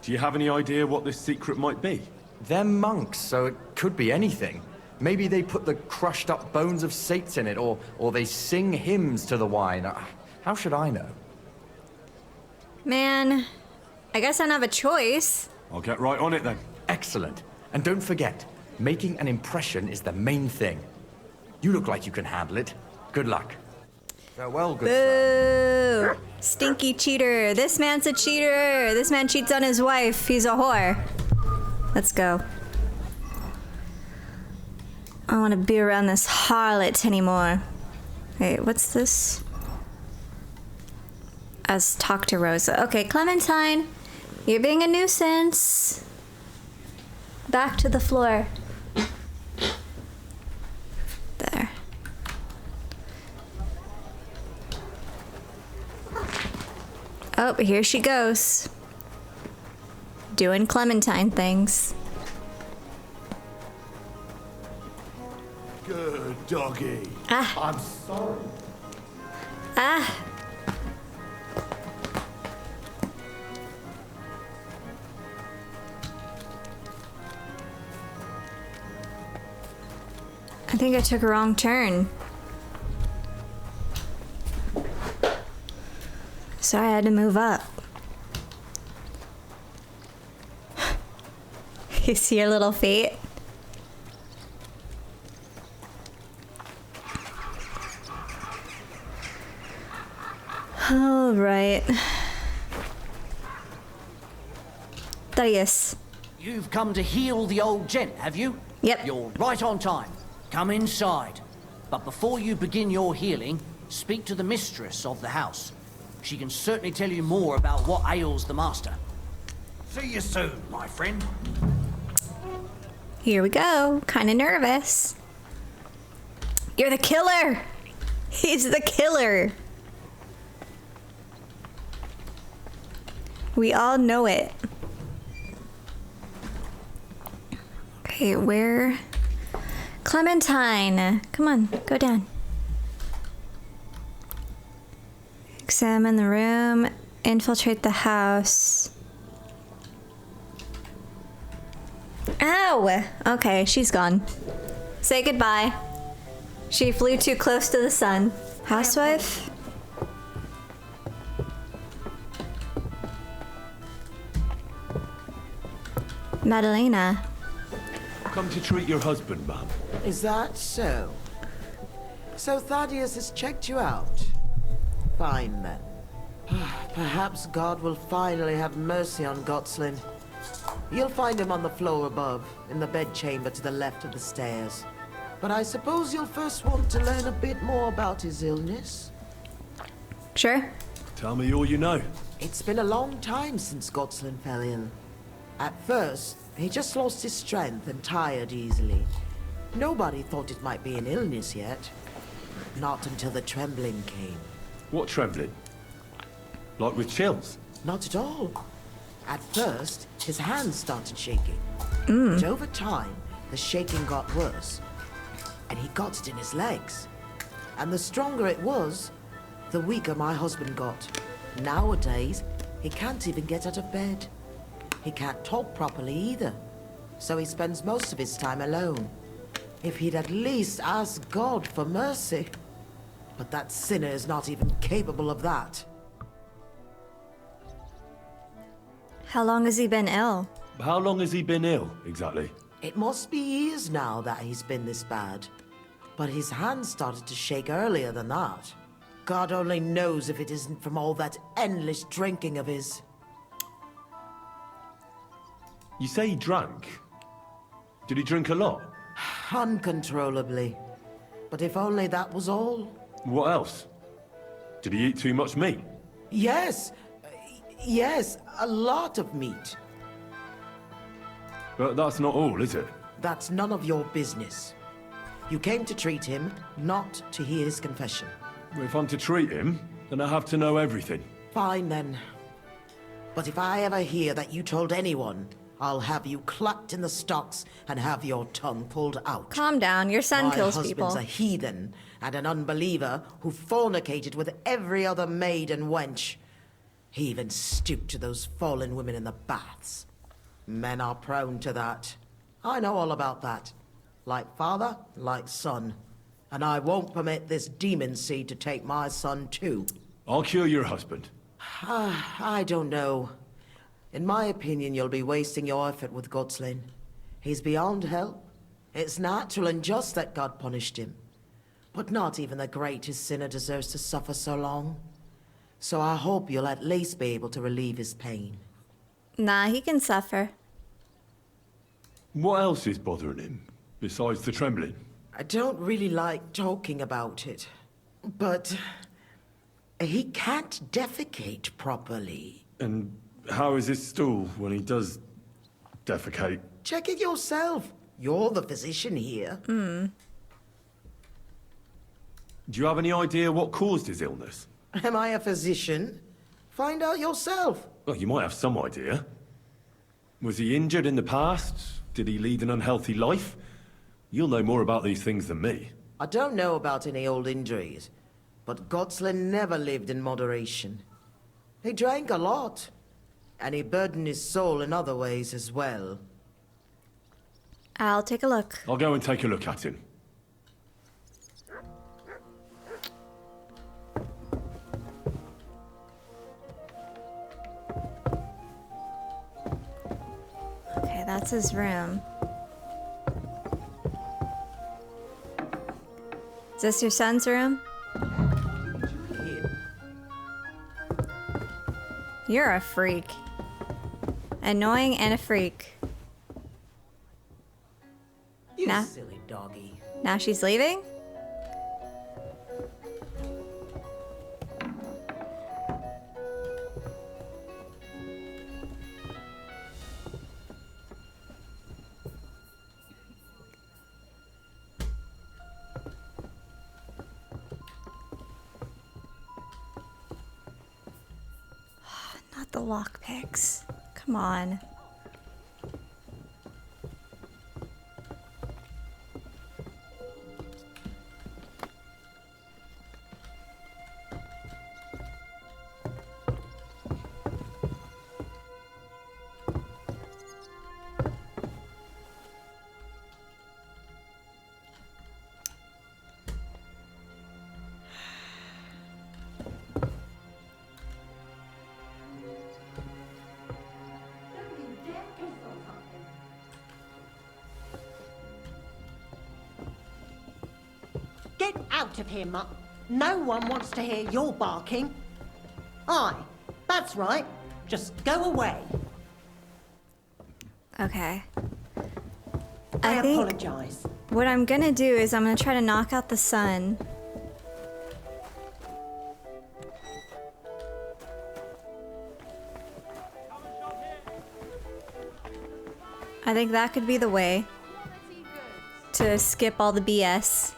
Do you have any idea what this secret might be? They're monks, so it could be anything. Maybe they put the crushed up bones of saints in it, or they sing hymns to the wine. How should I know? Man, I guess I don't have a choice. I'll get right on it then. Excellent. And don't forget, making an impression is the main thing. You look like you can handle it. Good luck. Farewell, good sir. Boo! Stinky cheater. This man's a cheater. This man cheats on his wife. He's a whore. Let's go. I want to be around this harlot anymore. Wait, what's this? As talk to Rosa. Okay, Clementine, you're being a nuisance. Back to the floor. There. Oh, here she goes. Doing Clementine things. Good doggy. Ah. I'm sorry. Ah. I think I took a wrong turn. Sorry, I had to move up. You see your little feet? All right. Darius. You've come to heal the old gent, have you? Yep. You're right on time. Come inside. But before you begin your healing, speak to the mistress of the house. She can certainly tell you more about what ails the master. See you soon, my friend. Here we go. Kind of nervous. You're the killer. He's the killer. We all know it. Okay, where? Clementine. Come on, go down. Examine the room. Infiltrate the house. Ow! Okay, she's gone. Say goodbye. She flew too close to the sun. Housewife? Madalena. Come to treat your husband, ma'am. Is that so? So Thaddeus has checked you out? Fine then. Perhaps God will finally have mercy on Gotslin. You'll find him on the floor above, in the bedchamber to the left of the stairs. But I suppose you'll first want to learn a bit more about his illness? Sure. Tell me all you know. It's been a long time since Gotslin fell ill. At first, he just lost his strength and tired easily. Nobody thought it might be an illness yet. Not until the trembling came. What trembling? Like with chills? Not at all. At first, his hands started shaking. Mm. But over time, the shaking got worse. And he got it in his legs. And the stronger it was, the weaker my husband got. Nowadays, he can't even get out of bed. He can't talk properly either. So he spends most of his time alone. If he'd at least ask God for mercy. But that sinner is not even capable of that. How long has he been ill? How long has he been ill, exactly? It must be years now that he's been this bad. But his hands started to shake earlier than that. God only knows if it isn't from all that endless drinking of his. You say he drank? Did he drink a lot? Uncontrollably. But if only that was all. What else? Did he eat too much meat? Yes. Yes, a lot of meat. But that's not all, is it? That's none of your business. You came to treat him, not to hear his confession. If I'm to treat him, then I have to know everything. Fine then. But if I ever hear that you told anyone, I'll have you clapped in the stocks and have your tongue pulled out. Calm down, your son kills people. My husband's a heathen and an unbeliever who fornicated with every other maid and wench. He even stooped to those fallen women in the baths. Men are prone to that. I know all about that. Like father, like son. And I won't permit this demon seed to take my son too. I'll cure your husband. I don't know. In my opinion, you'll be wasting your effort with Gotslin. He's beyond help. It's natural and just that God punished him. But not even the greatest sinner deserves to suffer so long. So I hope you'll at least be able to relieve his pain. Nah, he can suffer. What else is bothering him, besides the trembling? I don't really like talking about it, but he can't defecate properly. And how is his stool when he does defecate? Check it yourself. You're the physician here. Do you have any idea what caused his illness? Am I a physician? Find out yourself. Well, you might have some idea. Was he injured in the past? Did he lead an unhealthy life? You'll know more about these things than me. I don't know about any old injuries, but Gottsland never lived in moderation. He drank a lot, and he burdened his soul in other ways as well. I'll take a look. I'll go and take a look at him. Okay, that's his room. Is this your son's room? You're a freak. Annoying and a freak. You Nah. silly doggy. Now she's leaving? Not the lockpicks. Come on. Get out of here, Mutt. No one wants to hear your barking. Aye, that's right. Just go away. Okay. I think apologize. what I'm gonna do is I'm gonna try to knock out the sun. I think that could be the way to skip all the BS.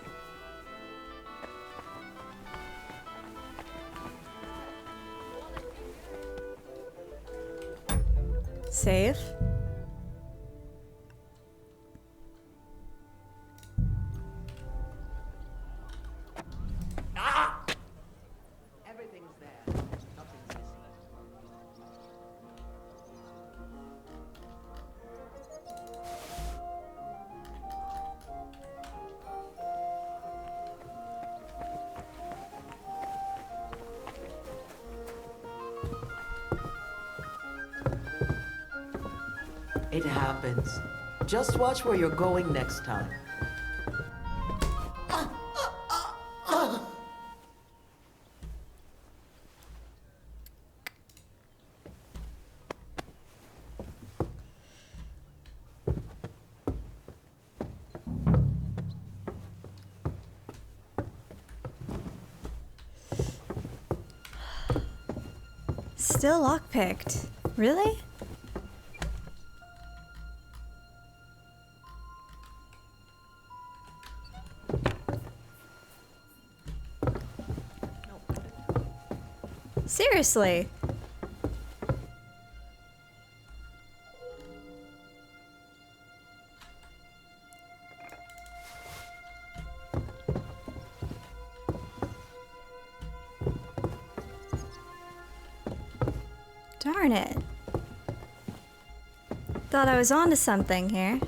Save. Everything's there. Nothing's missing. It happens. Just watch where you're going next time. Still lockpicked. Really? Seriously. Darn it. Thought I was onto something here.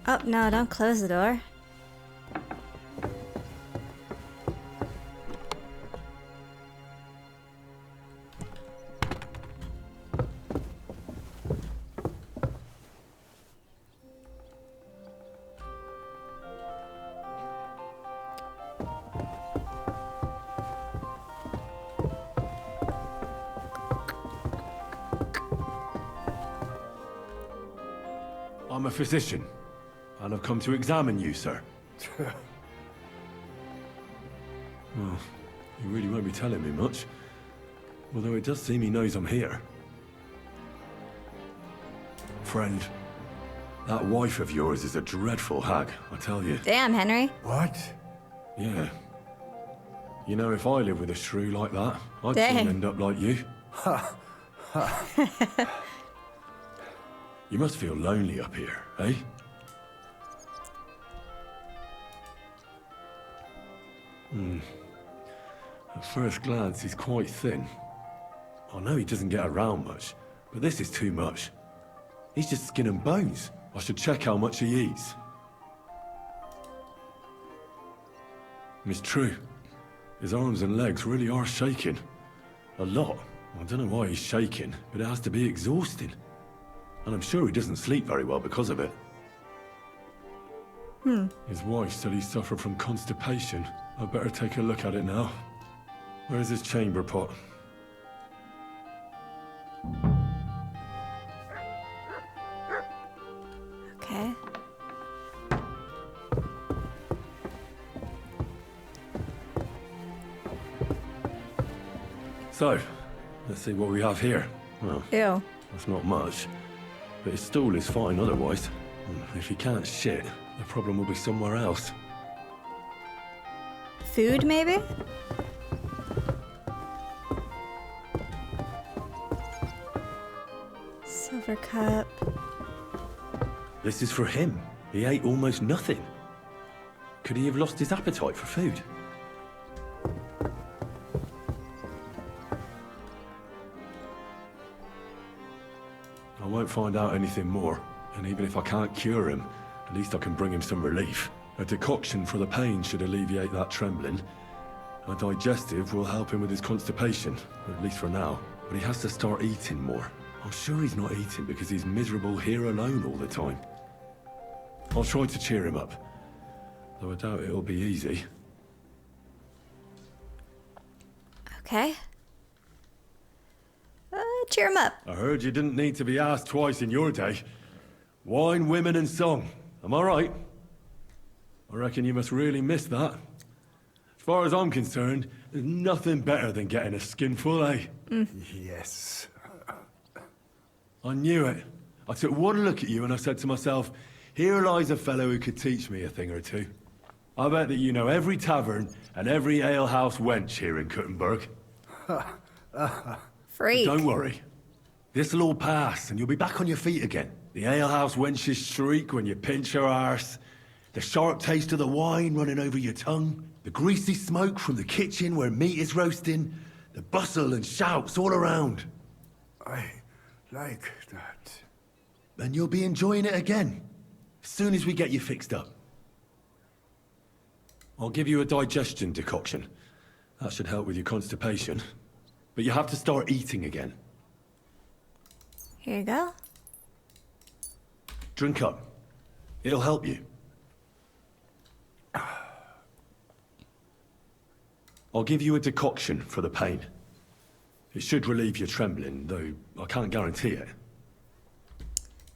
Oh, no, don't close the door. I'm a physician. and I've come to examine you, sir. Well, you really won't be telling me much. Although it does seem he knows I'm here. Friend, that wife of yours is a dreadful hag, I tell you. Damn, Henry. What? Yeah. You know, if I lived with a shrew like that, I'd Dang. soon end up like you. You must feel lonely up here, eh? At first glance, he's quite thin. I know he doesn't get around much, but this is too much. He's just skin and bones. I should check how much he eats. It's true. His arms and legs really are shaking. A lot. I don't know why he's shaking, but it has to be exhausting. And I'm sure he doesn't sleep very well because of it. His wife said he suffered from constipation. I'd better take a look at it now. Where's his chamber pot? Okay. So, let's see what we have here. Well, Ew. that's not much. But his stool is fine otherwise. If he can't shit, the problem will be somewhere else. Food, maybe? Silver cup. This is for him. He ate almost nothing. Could he have lost his appetite for food? I won't find out anything more. And even if I can't cure him, at least I can bring him some relief. A decoction for the pain should alleviate that trembling. A digestive will help him with his constipation, at least for now. But he has to start eating more. I'm sure he's not eating because he's miserable here alone all the time. I'll try to cheer him up, though I doubt it'll be easy. Okay. Cheer him up. I heard you didn't need to be asked twice in your day. Wine, women, and song. Am I right? I reckon you must really miss that. As far as I'm concerned, there's nothing better than getting a skinful, eh? Yes. I knew it. I took one look at you and I said to myself, here lies a fellow who could teach me a thing or two. I bet that you know every tavern and every alehouse wench here in Kuttenberg. Freak. Don't worry. This'll all pass and you'll be back on your feet again. The alehouse wenches shriek when you pinch her arse. The sharp taste of the wine running over your tongue. The greasy smoke from the kitchen where meat is roasting. The bustle and shouts all around. I like that. And you'll be enjoying it again, as soon as we get you fixed up. I'll give you a digestion decoction. That should help with your constipation. But you have to start eating again. Here you go. Drink up. It'll help you. I'll give you a decoction for the pain. It should relieve your trembling, though I can't guarantee it.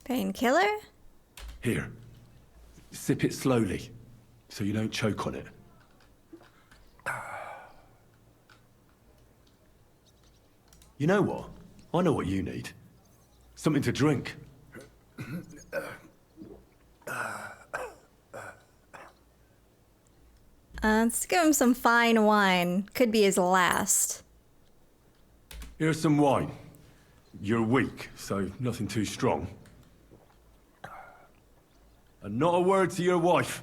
Painkiller? Here. Sip it slowly, so you don't choke on it. You know what? I know what you need. Something to drink. Let's give him some fine wine. Could be his last. Here's some wine. You're weak, so nothing too strong. And not a word to your wife.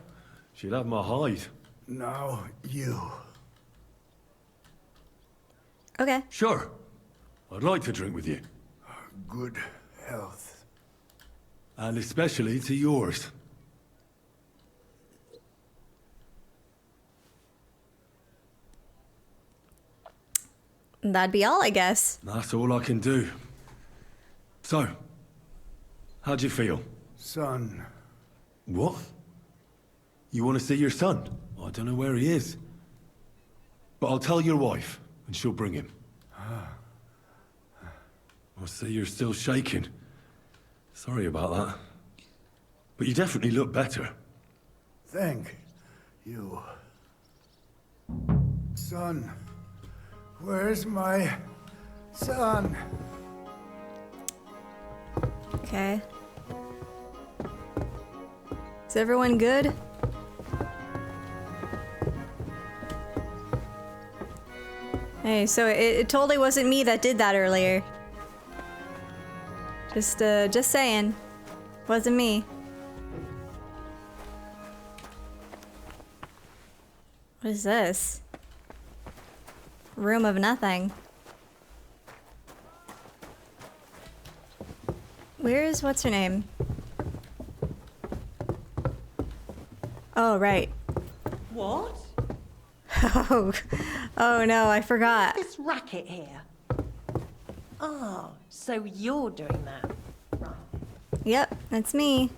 She'll have my hide. Now you. Okay. Sure. I'd like to drink with you. Good health. And especially to yours. That'd be all, I guess. That's all I can do. So, how'd you feel? Son. What? You want to see your son? I don't know where he is. But I'll tell your wife, and she'll bring him. I see you're still shaking. Sorry about that. But you definitely look better. Thank you. Son. Where's my son? Okay. Is everyone good? Hey, so it totally wasn't me that did that earlier. Just saying. Wasn't me. What is this? Room of nothing. Where's what's her name? Oh, right. What? Oh no, I forgot. What's this racket here? Oh, so you're doing that. Right. Yep, that's me.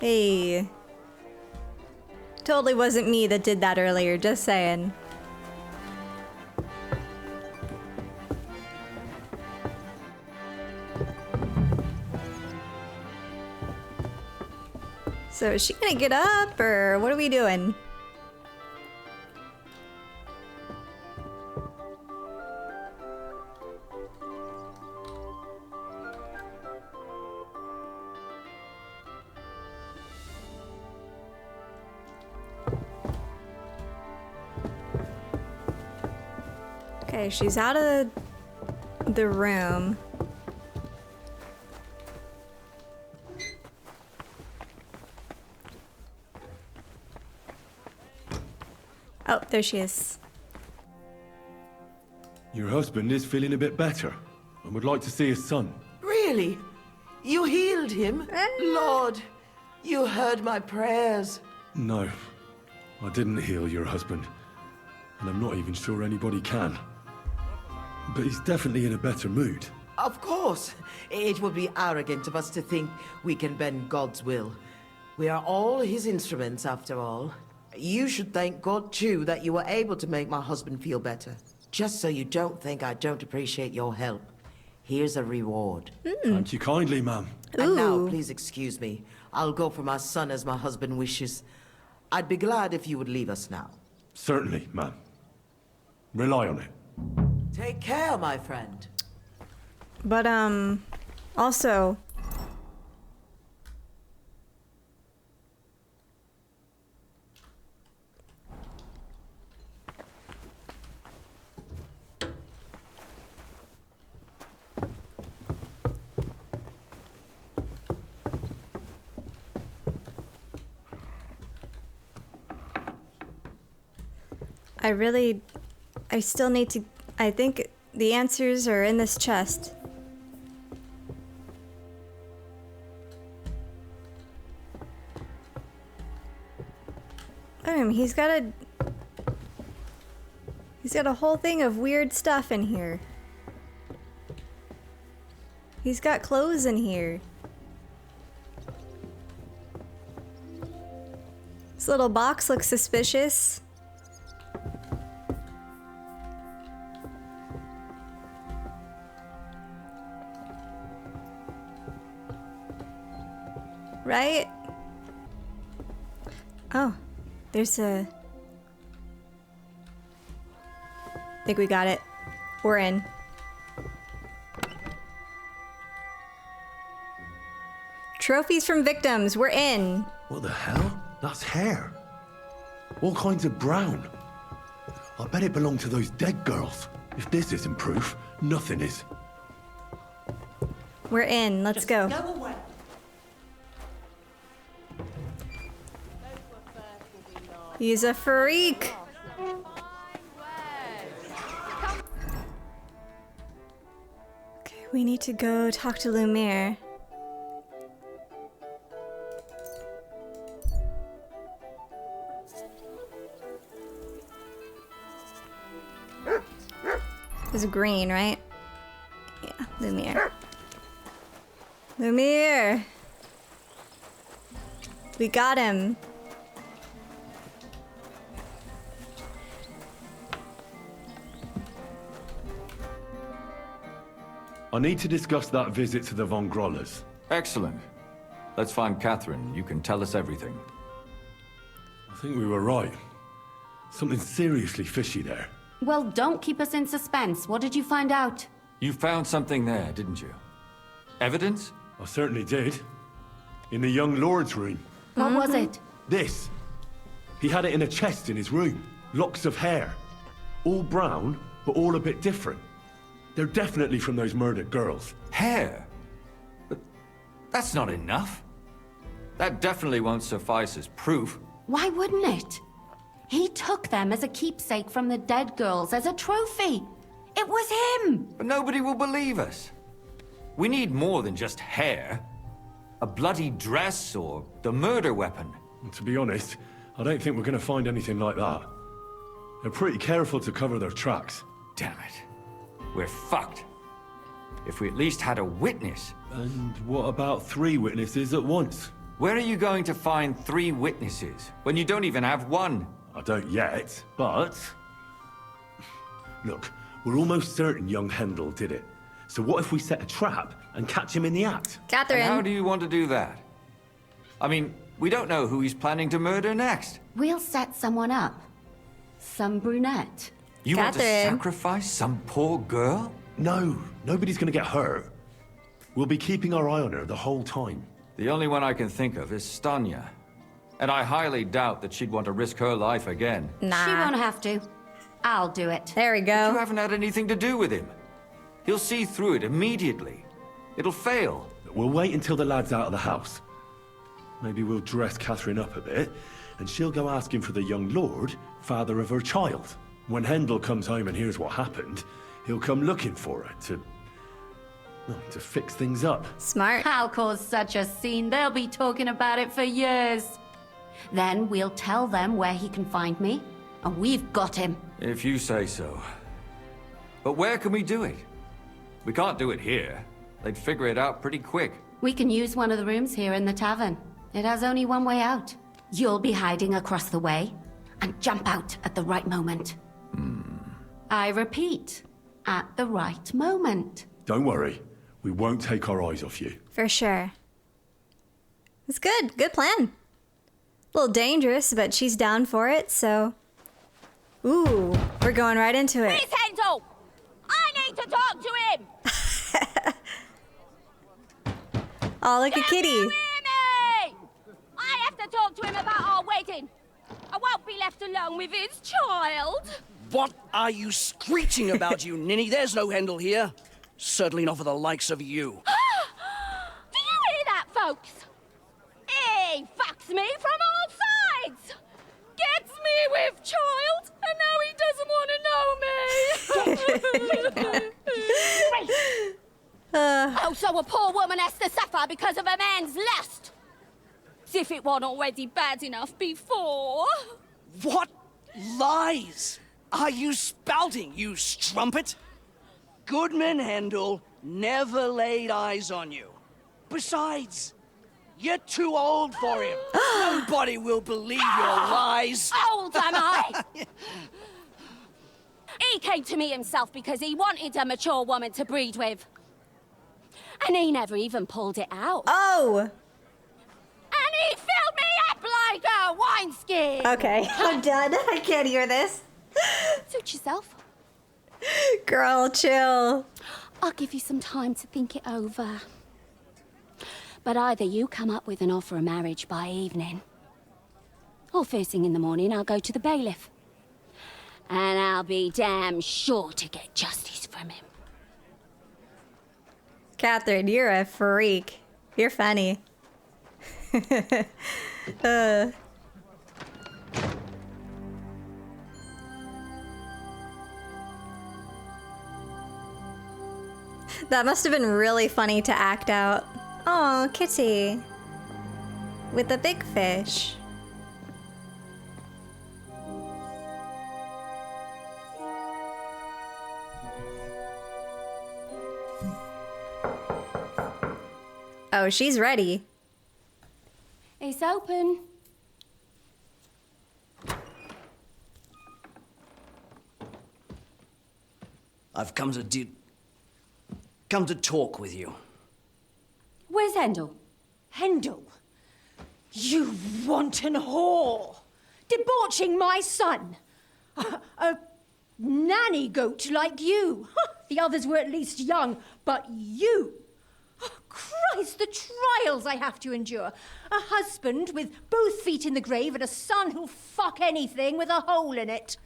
Hey. Totally wasn't me that did that earlier, just saying. So is she gonna get up, or what are we doing? Okay, she's out of the room. Oh, there she is. Your husband is feeling a bit better and would like to see his son. Really? You healed him? Lord, you heard my prayers. No, I didn't heal your husband. And I'm not even sure anybody can. But he's definitely in a better mood. Of course. It would be arrogant of us to think we can bend God's will. We are all his instruments, after all. You should thank God, too, that you were able to make my husband feel better. Just so you don't think I don't appreciate your help. Here's a reward. Thank you kindly, ma'am. And now, please excuse me. I'll go for my son as my husband wishes. I'd be glad if you would leave us now. Certainly, ma'am. Rely on it. Take care, my friend. But, also... I still need to... I think the answers are in this chest. He's got a whole thing of weird stuff in here. He's got clothes in here. This little box looks suspicious. Right? Oh, there's a... I think we got it. We're in. Trophies from victims. We're in. What the hell? That's hair. All kinds of brown. I bet it belonged to those dead girls. If this isn't proof, nothing is. We're in. Let's go. Go away. He's a freak. Okay, we need to go talk to Lumiere. This is green, right? Yeah, Lumiere. Lumiere! We got him. I need to discuss that visit to the Von Grollers. Excellent. Let's find Catherine. You can tell us everything. I think we were right. Something seriously fishy there. Well, don't keep us in suspense. What did you find out? You found something there, didn't you? Evidence? I certainly did. In the young lord's room. What was it? This. He had it in a chest in his room. Locks of hair. All brown, but all a bit different. They're definitely from those murdered girls. Hair? But that's not enough. That definitely won't suffice as proof. Why wouldn't it? He took them as a keepsake from the dead girls, as a trophy. It was him! But nobody will believe us. We need more than just hair. A bloody dress or the murder weapon. To be honest, I don't think we're going to find anything like that. They're pretty careful to cover their tracks. Damn it. We're fucked. If we at least had a witness. And what about 3 witnesses at once? Where are you going to find 3 witnesses when you don't even have one? I don't yet, but... Look, we're almost certain young Hendel did it. So what if we set a trap and catch him in the act? Catherine. And how do you want to do that? I mean, we don't know who he's planning to murder next. We'll set someone up. Some brunette. You want to Catherine. sacrifice some poor girl? No, nobody's going to get hurt. We'll be keeping our eye on her the whole time. The only one I can think of is Stanya. And I highly doubt that she'd want to risk her life again. Nah. She won't have to. I'll do it. There we go. You haven't had anything to do with him. He'll see through it immediately. It'll fail. We'll wait until the lad's out of the house. Maybe we'll dress Catherine up a bit, and she'll go asking for the young lord, father of her child. When Hendel comes home and hears what happened, he'll come looking for her to fix things up. Smart. I'll cause such a scene, they'll be talking about it for years. Then we'll tell them where he can find me, and we've got him. If you say so. But where can we do it? We can't do it here. They'd figure it out pretty quick. We can use one of the rooms here in the tavern. It has only one way out. You'll be hiding across the way, and jump out at the right moment. I repeat, at the right moment. Don't worry, we won't take our eyes off you. For sure. It's good. Good plan. A little dangerous, but she's down for it, so... Ooh, we're going right into it. Miss Hendel! I need to talk to him! Oh, look at Kitty. You hear me? I have to talk to him about our wedding. I won't be left alone with his child. What are you screeching about, you ninny? There's no Hendel here. Certainly not for the likes of you. Do you hear that, folks? He fucks me from all sides. Gets me with child, and now he doesn't want to know me. Oh, so a poor woman has to suffer because of a man's lust. As if it wasn't already bad enough before. What lies are you spouting, you strumpet? Goodman Hendel never laid eyes on you. Besides, you're too old for him. Nobody will believe your lies. Old am I? He came to me himself because he wanted a mature woman to breed with. And he never even pulled it out. Oh! And he filled me up like a wineskin. Okay, I'm done. I can't hear this. Suit yourself. Girl, chill. I'll give you some time to think it over. But either you come up with an offer of marriage by evening, or first thing in the morning I'll go to the bailiff. And I'll be damn sure to get justice from him. Catherine, you're a freak. You're funny. That must have been really funny to act out. Oh, Kitty. With the big fish. Oh, she's ready. It's open. I've come come to talk with you. Where's Hendel? Hendel? You wanton whore! Debauching my son! A nanny goat like you! The others were at least young, but you! Oh, Christ, the trials I have to endure! A husband with both feet in the grave and a son who'll fuck anything with a hole in it.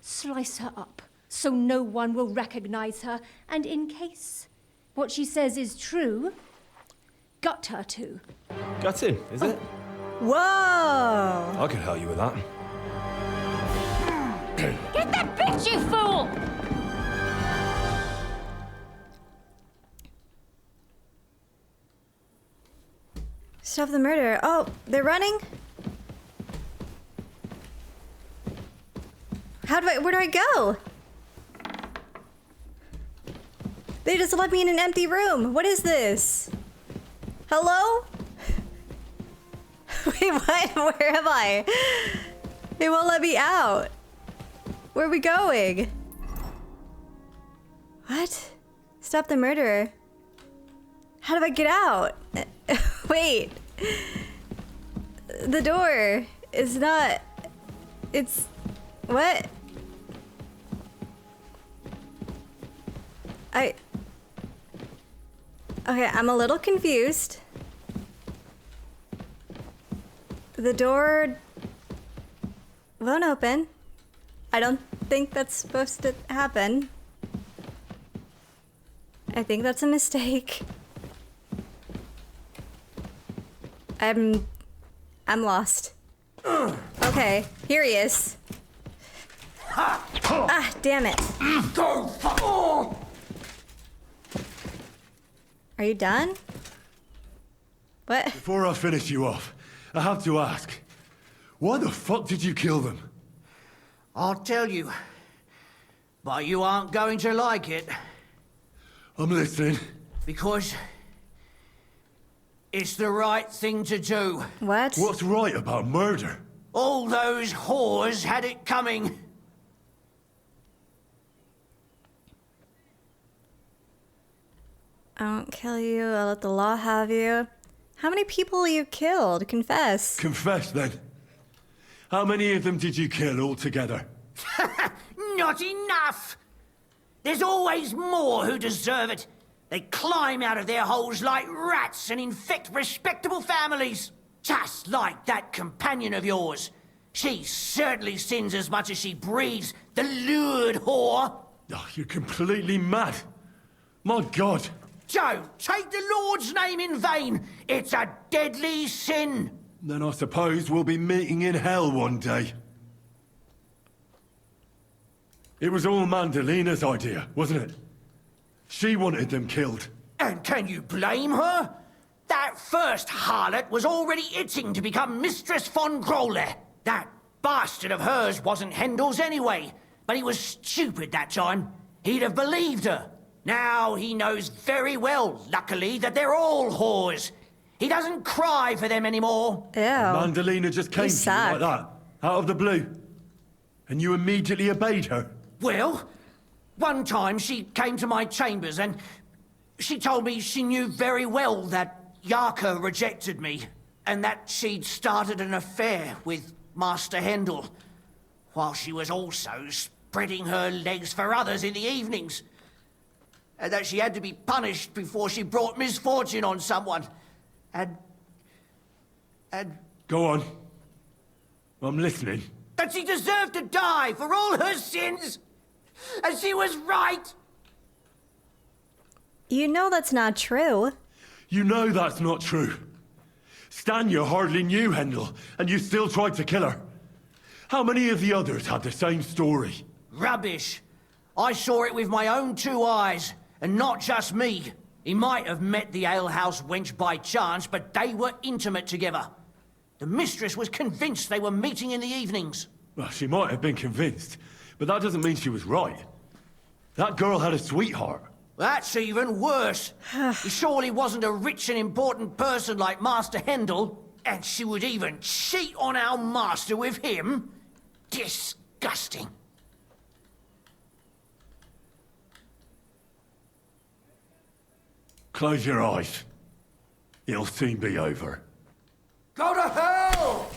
Slice her up so no one will recognize her, and in case what she says is true, gut her too. Gutting, is it? Whoa! I can help you with that. Get that bitch, you fool! Stop the murder. Oh, they're running? Where do I go? They just left me in an empty room. What is this? Hello? Wait, what? Where am I? They won't let me out. Where are we going? What? Stop the murderer. How do I get out? Wait. The door is not... It's... What? Okay, I'm a little confused. The door won't open. I don't think that's supposed to happen. I think that's a mistake. I'm lost. Okay, here he is. Ah, damn it. Are you done? What? Before I finish you off, I have to ask, why the fuck did you kill them? I'll tell you, but you aren't going to like it. I'm listening. Because it's the right thing to do. What? What's right about murder? All those whores had it coming. I won't kill you. I'll let the law have you. How many people you killed? Confess. Confess, then. How many of them did you kill altogether? Not enough! There's always more who deserve it. They climb out of their holes like rats and infect respectable families. Just like that companion of yours. She certainly sins as much as she breeds, the lured whore. Oh, you're completely mad. My God. Don't take the Lord's name in vain. It's a deadly sin. Then I suppose we'll be meeting in hell one day. It was all Mandalina's idea, wasn't it? She wanted them killed. And can you blame her? That first harlot was already itching to become Mistress von Grole. That bastard of hers wasn't Hendel's anyway, but he was stupid that time. He'd have believed her. Now he knows very well, luckily, that they're all whores. He doesn't cry for them anymore. Ew. Mandalina just came to you like that, out of the blue. And you immediately obeyed her. Well, one time she came to my chambers and she told me she knew very well that Yarka rejected me and that she'd started an affair with Master Hendel, while she was also spreading her legs for others in the evenings. And that she had to be punished before she brought misfortune on someone. And... Go on. I'm listening. That she deserved to die for all her sins! And she was right! You know that's not true. You know that's not true. Stanya hardly knew Hendel, and you still tried to kill her. How many of the others had the same story? Rubbish. I saw it with my own two eyes, and not just me. He might have met the alehouse wench by chance, but they were intimate together. The mistress was convinced they were meeting in the evenings. Well, she might have been convinced, but that doesn't mean she was right. That girl had a sweetheart. That's even worse. He surely wasn't a rich and important person like Master Hendel, and she would even cheat on our master with him? Disgusting. Close your eyes. It'll soon be over. Go to hell!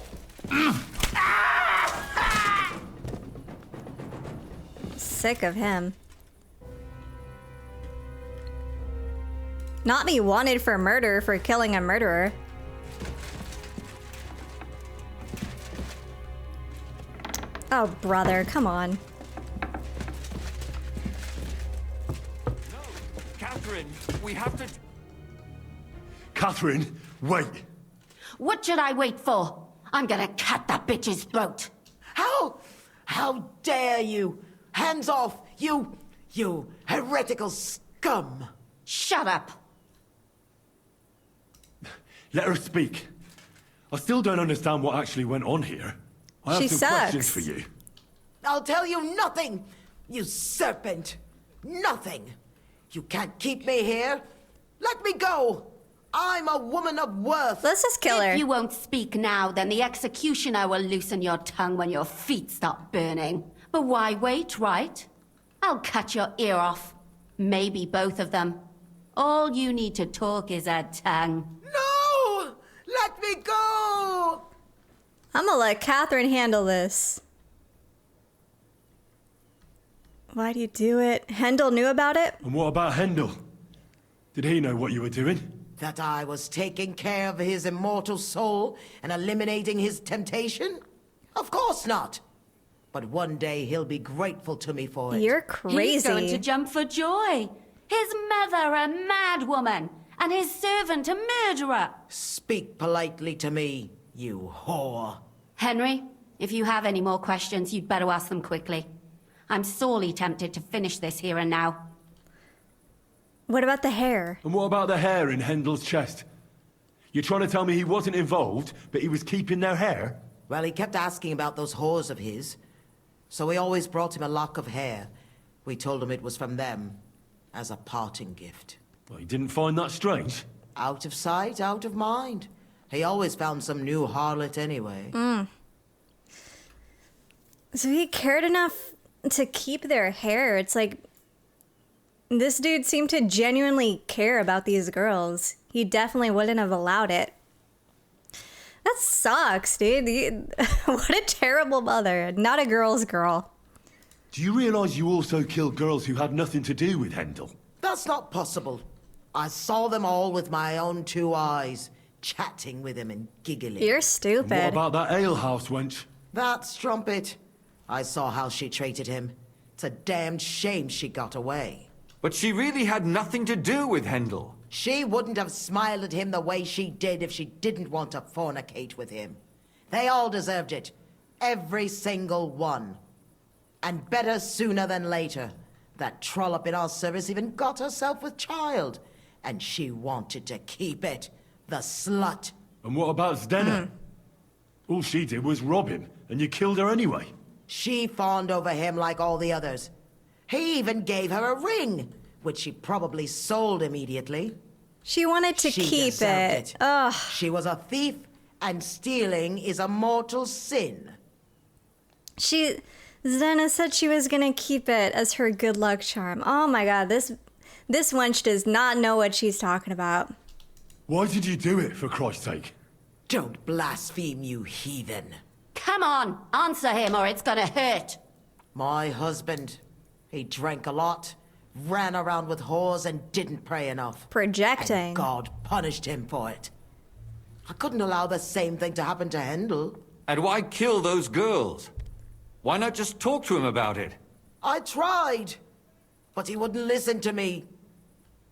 Sick of him. Not be wanted for murder for killing a murderer. Oh, brother, come on. Catherine, we have to... Catherine, wait. What should I wait for? I'm gonna cut that bitch's throat. How dare you? Hands off, you heretical scum. Shut up. Let her speak. I still don't understand what actually went on here. I have some questions for you. I'll tell you nothing, you serpent. Nothing. You can't keep me here. Let me go. I'm a woman of worth. Let's just kill her. If you won't speak now, then the executioner will loosen your tongue when your feet stop burning. But why wait, right? I'll cut your ear off. Maybe both of them. All you need to talk is a tongue. No! Let me go! I'm gonna let Catherine handle this. Why do you do it? Hendel knew about it? And what about Hendel? Did he know what you were doing? That I was taking care of his immortal soul and eliminating his temptation? Of course not. But one day he'll be grateful to me for it. You're crazy. He's going to jump for joy. His mother a mad woman, and his servant a murderer. Speak politely to me, you whore. Henry, if you have any more questions, you'd better ask them quickly. I'm sorely tempted to finish this here and now. What about the hair? And what about the hair in Hendel's chest? You're trying to tell me he wasn't involved, but he was keeping their hair? Well, he kept asking about those whores of his. So we always brought him a lock of hair. We told him it was from them, as a parting gift. Well, he didn't find that strange? Out of sight, out of mind. He always found some new harlot anyway. So he cared enough to keep their hair. It's like, this dude seemed to genuinely care about these girls. He definitely wouldn't have allowed it. That sucks, dude. What a terrible mother. Not a girl's girl. Do you realize you also killed girls who had nothing to do with Hendel? That's not possible. I saw them all with my own two eyes, chatting with him and giggling. You're stupid. And what about that alehouse wench? That strumpet. I saw how she treated him. It's a damned shame she got away. But she really had nothing to do with Hendel. She wouldn't have smiled at him the way she did if she didn't want to fornicate with him. They all deserved it. Every single one. And better sooner than later. That trollop in our service even got herself with child. And she wanted to keep it. The slut. And what about Zdena? All she did was rob him, and you killed her anyway. She fawned over him like all the others. He even gave her a ring, which she probably sold immediately. She wanted to keep deserved it. Ugh. She was a thief, and stealing is a mortal sin. Zdena said she was gonna keep it as her good luck charm. Oh my god, this wench does not know what she's talking about. Why did you do it, for Christ's sake? Don't blaspheme, you heathen. Come on, answer him or it's gonna hurt. My husband, he drank a lot, ran around with whores, and didn't pray enough. Projecting. And God punished him for it. I couldn't allow the same thing to happen to Hendel. And why kill those girls? Why not just talk to him about it? I tried, but he wouldn't listen to me.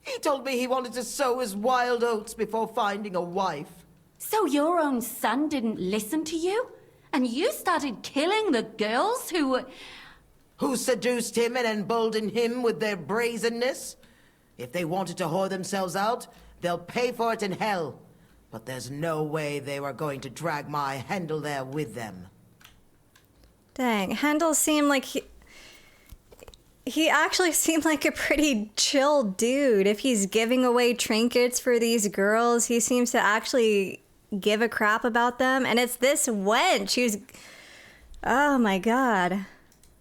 He told me he wanted to sow his wild oats before finding a wife. So your own son didn't listen to you? And you started killing the girls who seduced him and emboldened him with their brazenness? If they wanted to whore themselves out, they'll pay for it in hell. But there's no way they were going to drag my Hendel there with them. Dang, Hendel seemed like he actually seemed like a pretty chill dude. If he's giving away trinkets for these girls, he seems to actually give a crap about them. And it's this wench who's... Oh my god.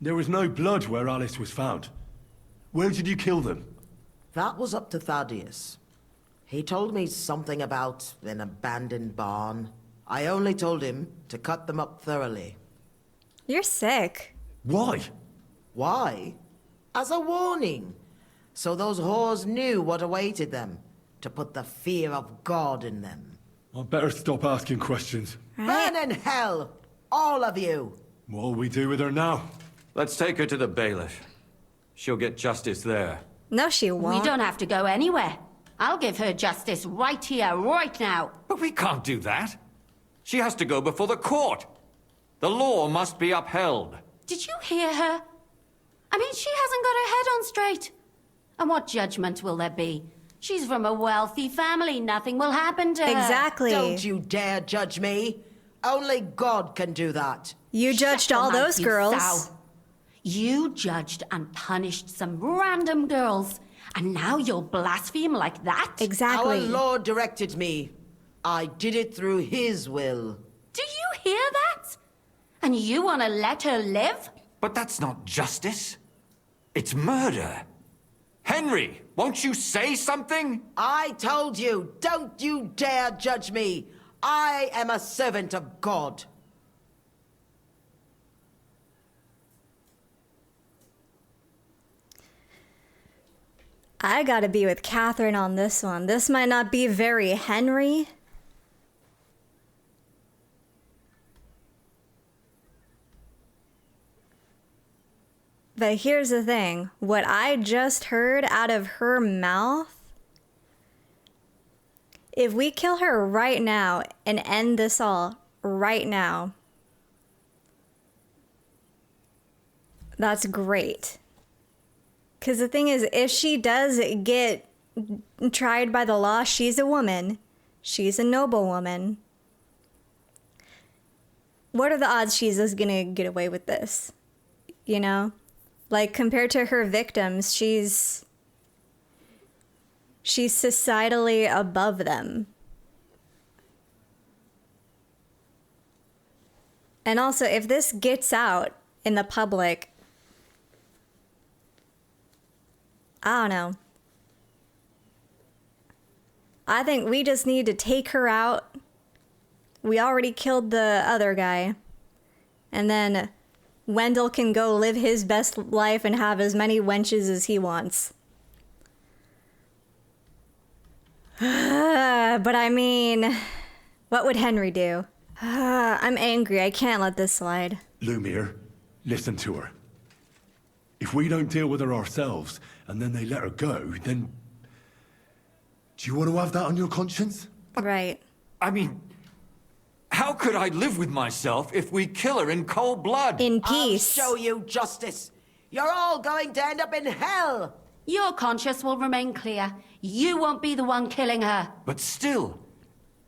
There was no blood where Alice was found. Where did you kill them? That was up to Thaddeus. He told me something about an abandoned barn. I only told him to cut them up thoroughly. You're sick. Why? Why? As a warning. So those whores knew what awaited them. To put the fear of God in them. I'd better stop asking questions. Burn in hell! All of you! What'll we do with her now? Let's take her to the bailiff. She'll get justice there. No, she won't. We don't have to go anywhere. I'll give her justice right here, right now. But we can't do that. She has to go before the court. The law must be upheld. Did you hear her? I mean, she hasn't got her head on straight. And what judgment will there be? She's from a wealthy family. Nothing will happen to her. Exactly. Don't you dare judge me. Only God can do that. You judged all those girls. You judged and punished some random girls. And now you'll blaspheme like that? Exactly. Our Lord directed me. I did it through His will. Do you hear that? And you want to let her live? But that's not justice. It's murder. Henry, won't you say something? I told you, don't you dare judge me. I am a servant of God. I gotta be with Catherine on this one. This might not be very Henry. But here's the thing. What I just heard out of her mouth, if we kill her right now and end this all right now, that's great. Because the thing is, if she does get tried by the law, she's a woman. She's a noble woman. What are the odds she's just gonna get away with this? You know? Like, compared to her victims, she's societally above them. And also, if this gets out in the public, I don't know. I think we just need to take her out. We already killed the other guy. And then Wendell can go live his best life and have as many wenches as he wants. But I mean, what would Henry do? I'm angry. I can't let this slide. Lumiere, listen to her. If we don't deal with her ourselves, and then they let her go, then... Do you want to have that on your conscience? Right. I mean, how could I live with myself if we kill her in cold blood? In peace. I'll show you justice. You're all going to end up in hell. Your conscience will remain clear. You won't be the one killing her. But still,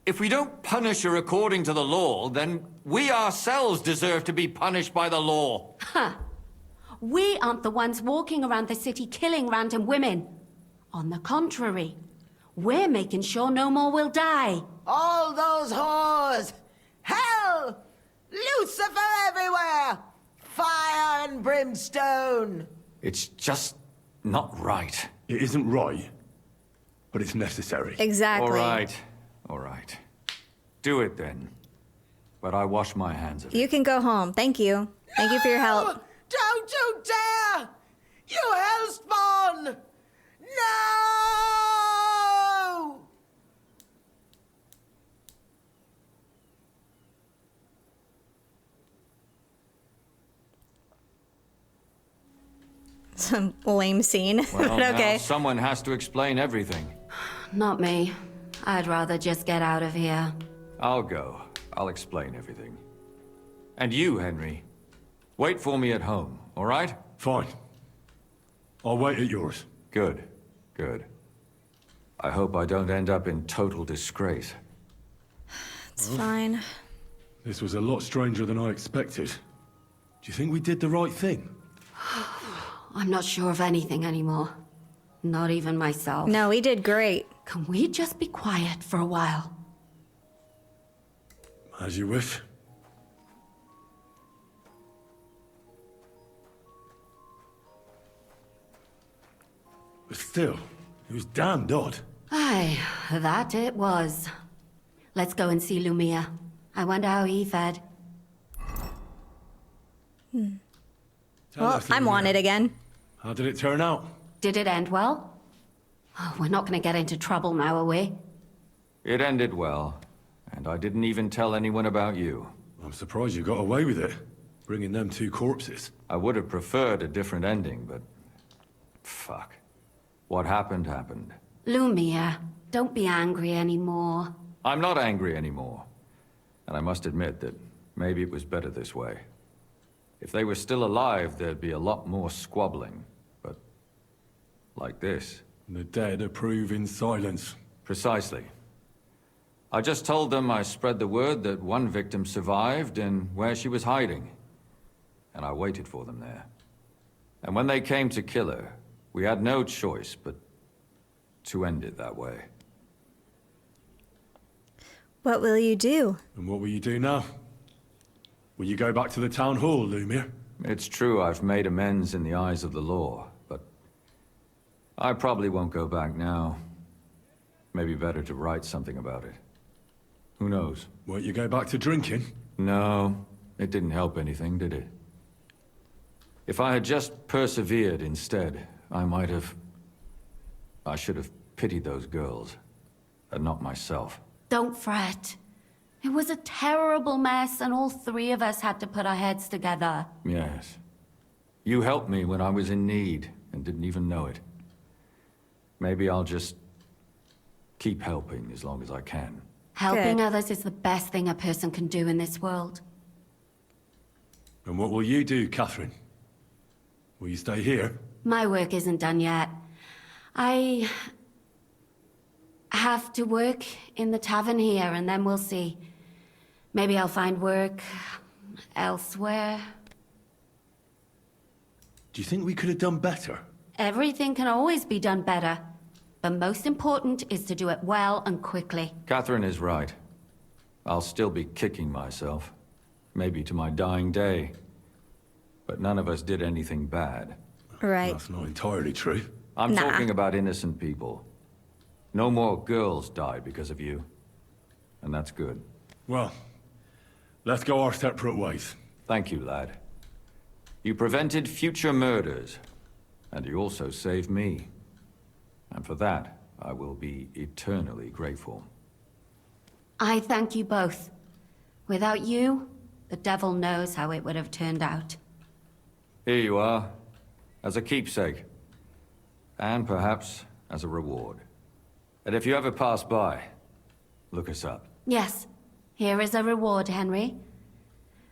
if we don't punish her according to the law, then we ourselves deserve to be punished by the law. Huh. We aren't the ones walking around the city killing random women. On the contrary, we're making sure no more will die. All those whores! Hell! Lucifer everywhere! Fire and brimstone! It's just not right. It isn't right, but it's necessary. Exactly. All right. Do it then. But I wash my hands of it. You can go home. Thank you. Thank you for your help. Don't you dare! You hellspawn! No! Some lame scene, Well, but okay. now someone has to explain everything. Not me. I'd rather just get out of here. I'll go. I'll explain everything. And you, Henry, wait for me at home, all right? Fine. I'll wait at yours. Good. Good. I hope I don't end up in total disgrace. It's fine. This was a lot stranger than I expected. Do you think we did the right thing? I'm not sure of anything anymore. Not even myself. No, we did great. Can we just be quiet for a while? As you wish. But still, it was damned odd. Aye, that it was. Let's go and see Lumia. I wonder how he fared. Well, I'm wanted again. How did it turn out? Did it end well? Oh, we're not going to get into trouble now, are we? It ended well, and I didn't even tell anyone about you. I'm surprised you got away with it, bringing them 2 corpses. I would have preferred a different ending, but... fuck. What happened, happened. Lumia, don't be angry anymore. I'm not angry anymore. And I must admit that maybe it was better this way. If they were still alive, there'd be a lot more squabbling. But... like this. The dead approve in silence. Precisely. I just told them I spread the word that one victim survived and where she was hiding. And I waited for them there. And when they came to kill her, we had no choice but to end it that way. What will you do? And what will you do now? Will you go back to the town hall, Lumia? It's true I've made amends in the eyes of the law, but I probably won't go back now. Maybe better to write something about it. Who knows? Won't you go back to drinking? No, it didn't help anything, did it? If I had just persevered instead, I should have pitied those girls, and not myself. Don't fret. It was a terrible mess, and all 3 of us had to put our heads together. Yes. You helped me when I was in need, and didn't even know it. Maybe I'll just keep helping as long as I can. Helping others is the best thing a person can do in this world. And what will you do, Catherine? Will you stay here? My work isn't done yet. I have to work in the tavern here, and then we'll see. Maybe I'll find work elsewhere. Do you think we could have done better? Everything can always be done better. The most important is to do it well and quickly. Catherine is right. I'll still be kicking myself. Maybe to my dying day. But none of us did anything bad. Right. That's not entirely true. I'm talking about innocent people. No more girls died because of you. And that's good. Well, let's go our separate ways. Thank you, lad. You prevented future murders. And you also saved me. And for that, I will be eternally grateful. I thank you both. Without you, the devil knows how it would have turned out. Here you are, as a keepsake. And perhaps as a reward. And if you ever pass by, look us up. Yes, here is a reward, Henry.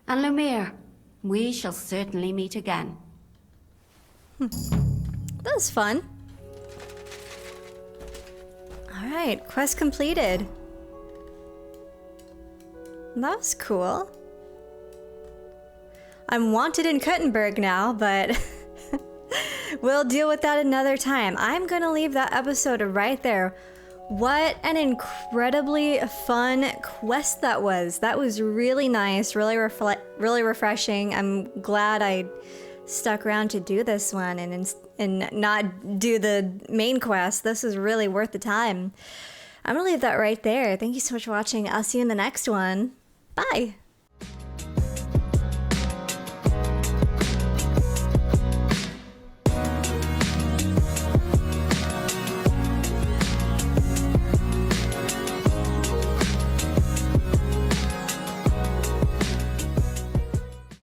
And Lumiere, we shall certainly meet again. That was fun. Alright, quest completed. That was cool. I'm wanted in Kuttenberg now, but we'll deal with that another time. I'm gonna leave that episode right there. What an incredibly fun quest that was. That was really nice, really refreshing. I'm glad I stuck around to do this one and not do the main quest. This is really worth the time. I'm gonna leave that right there. Thank you so much for watching. I'll see you in the next one. Bye.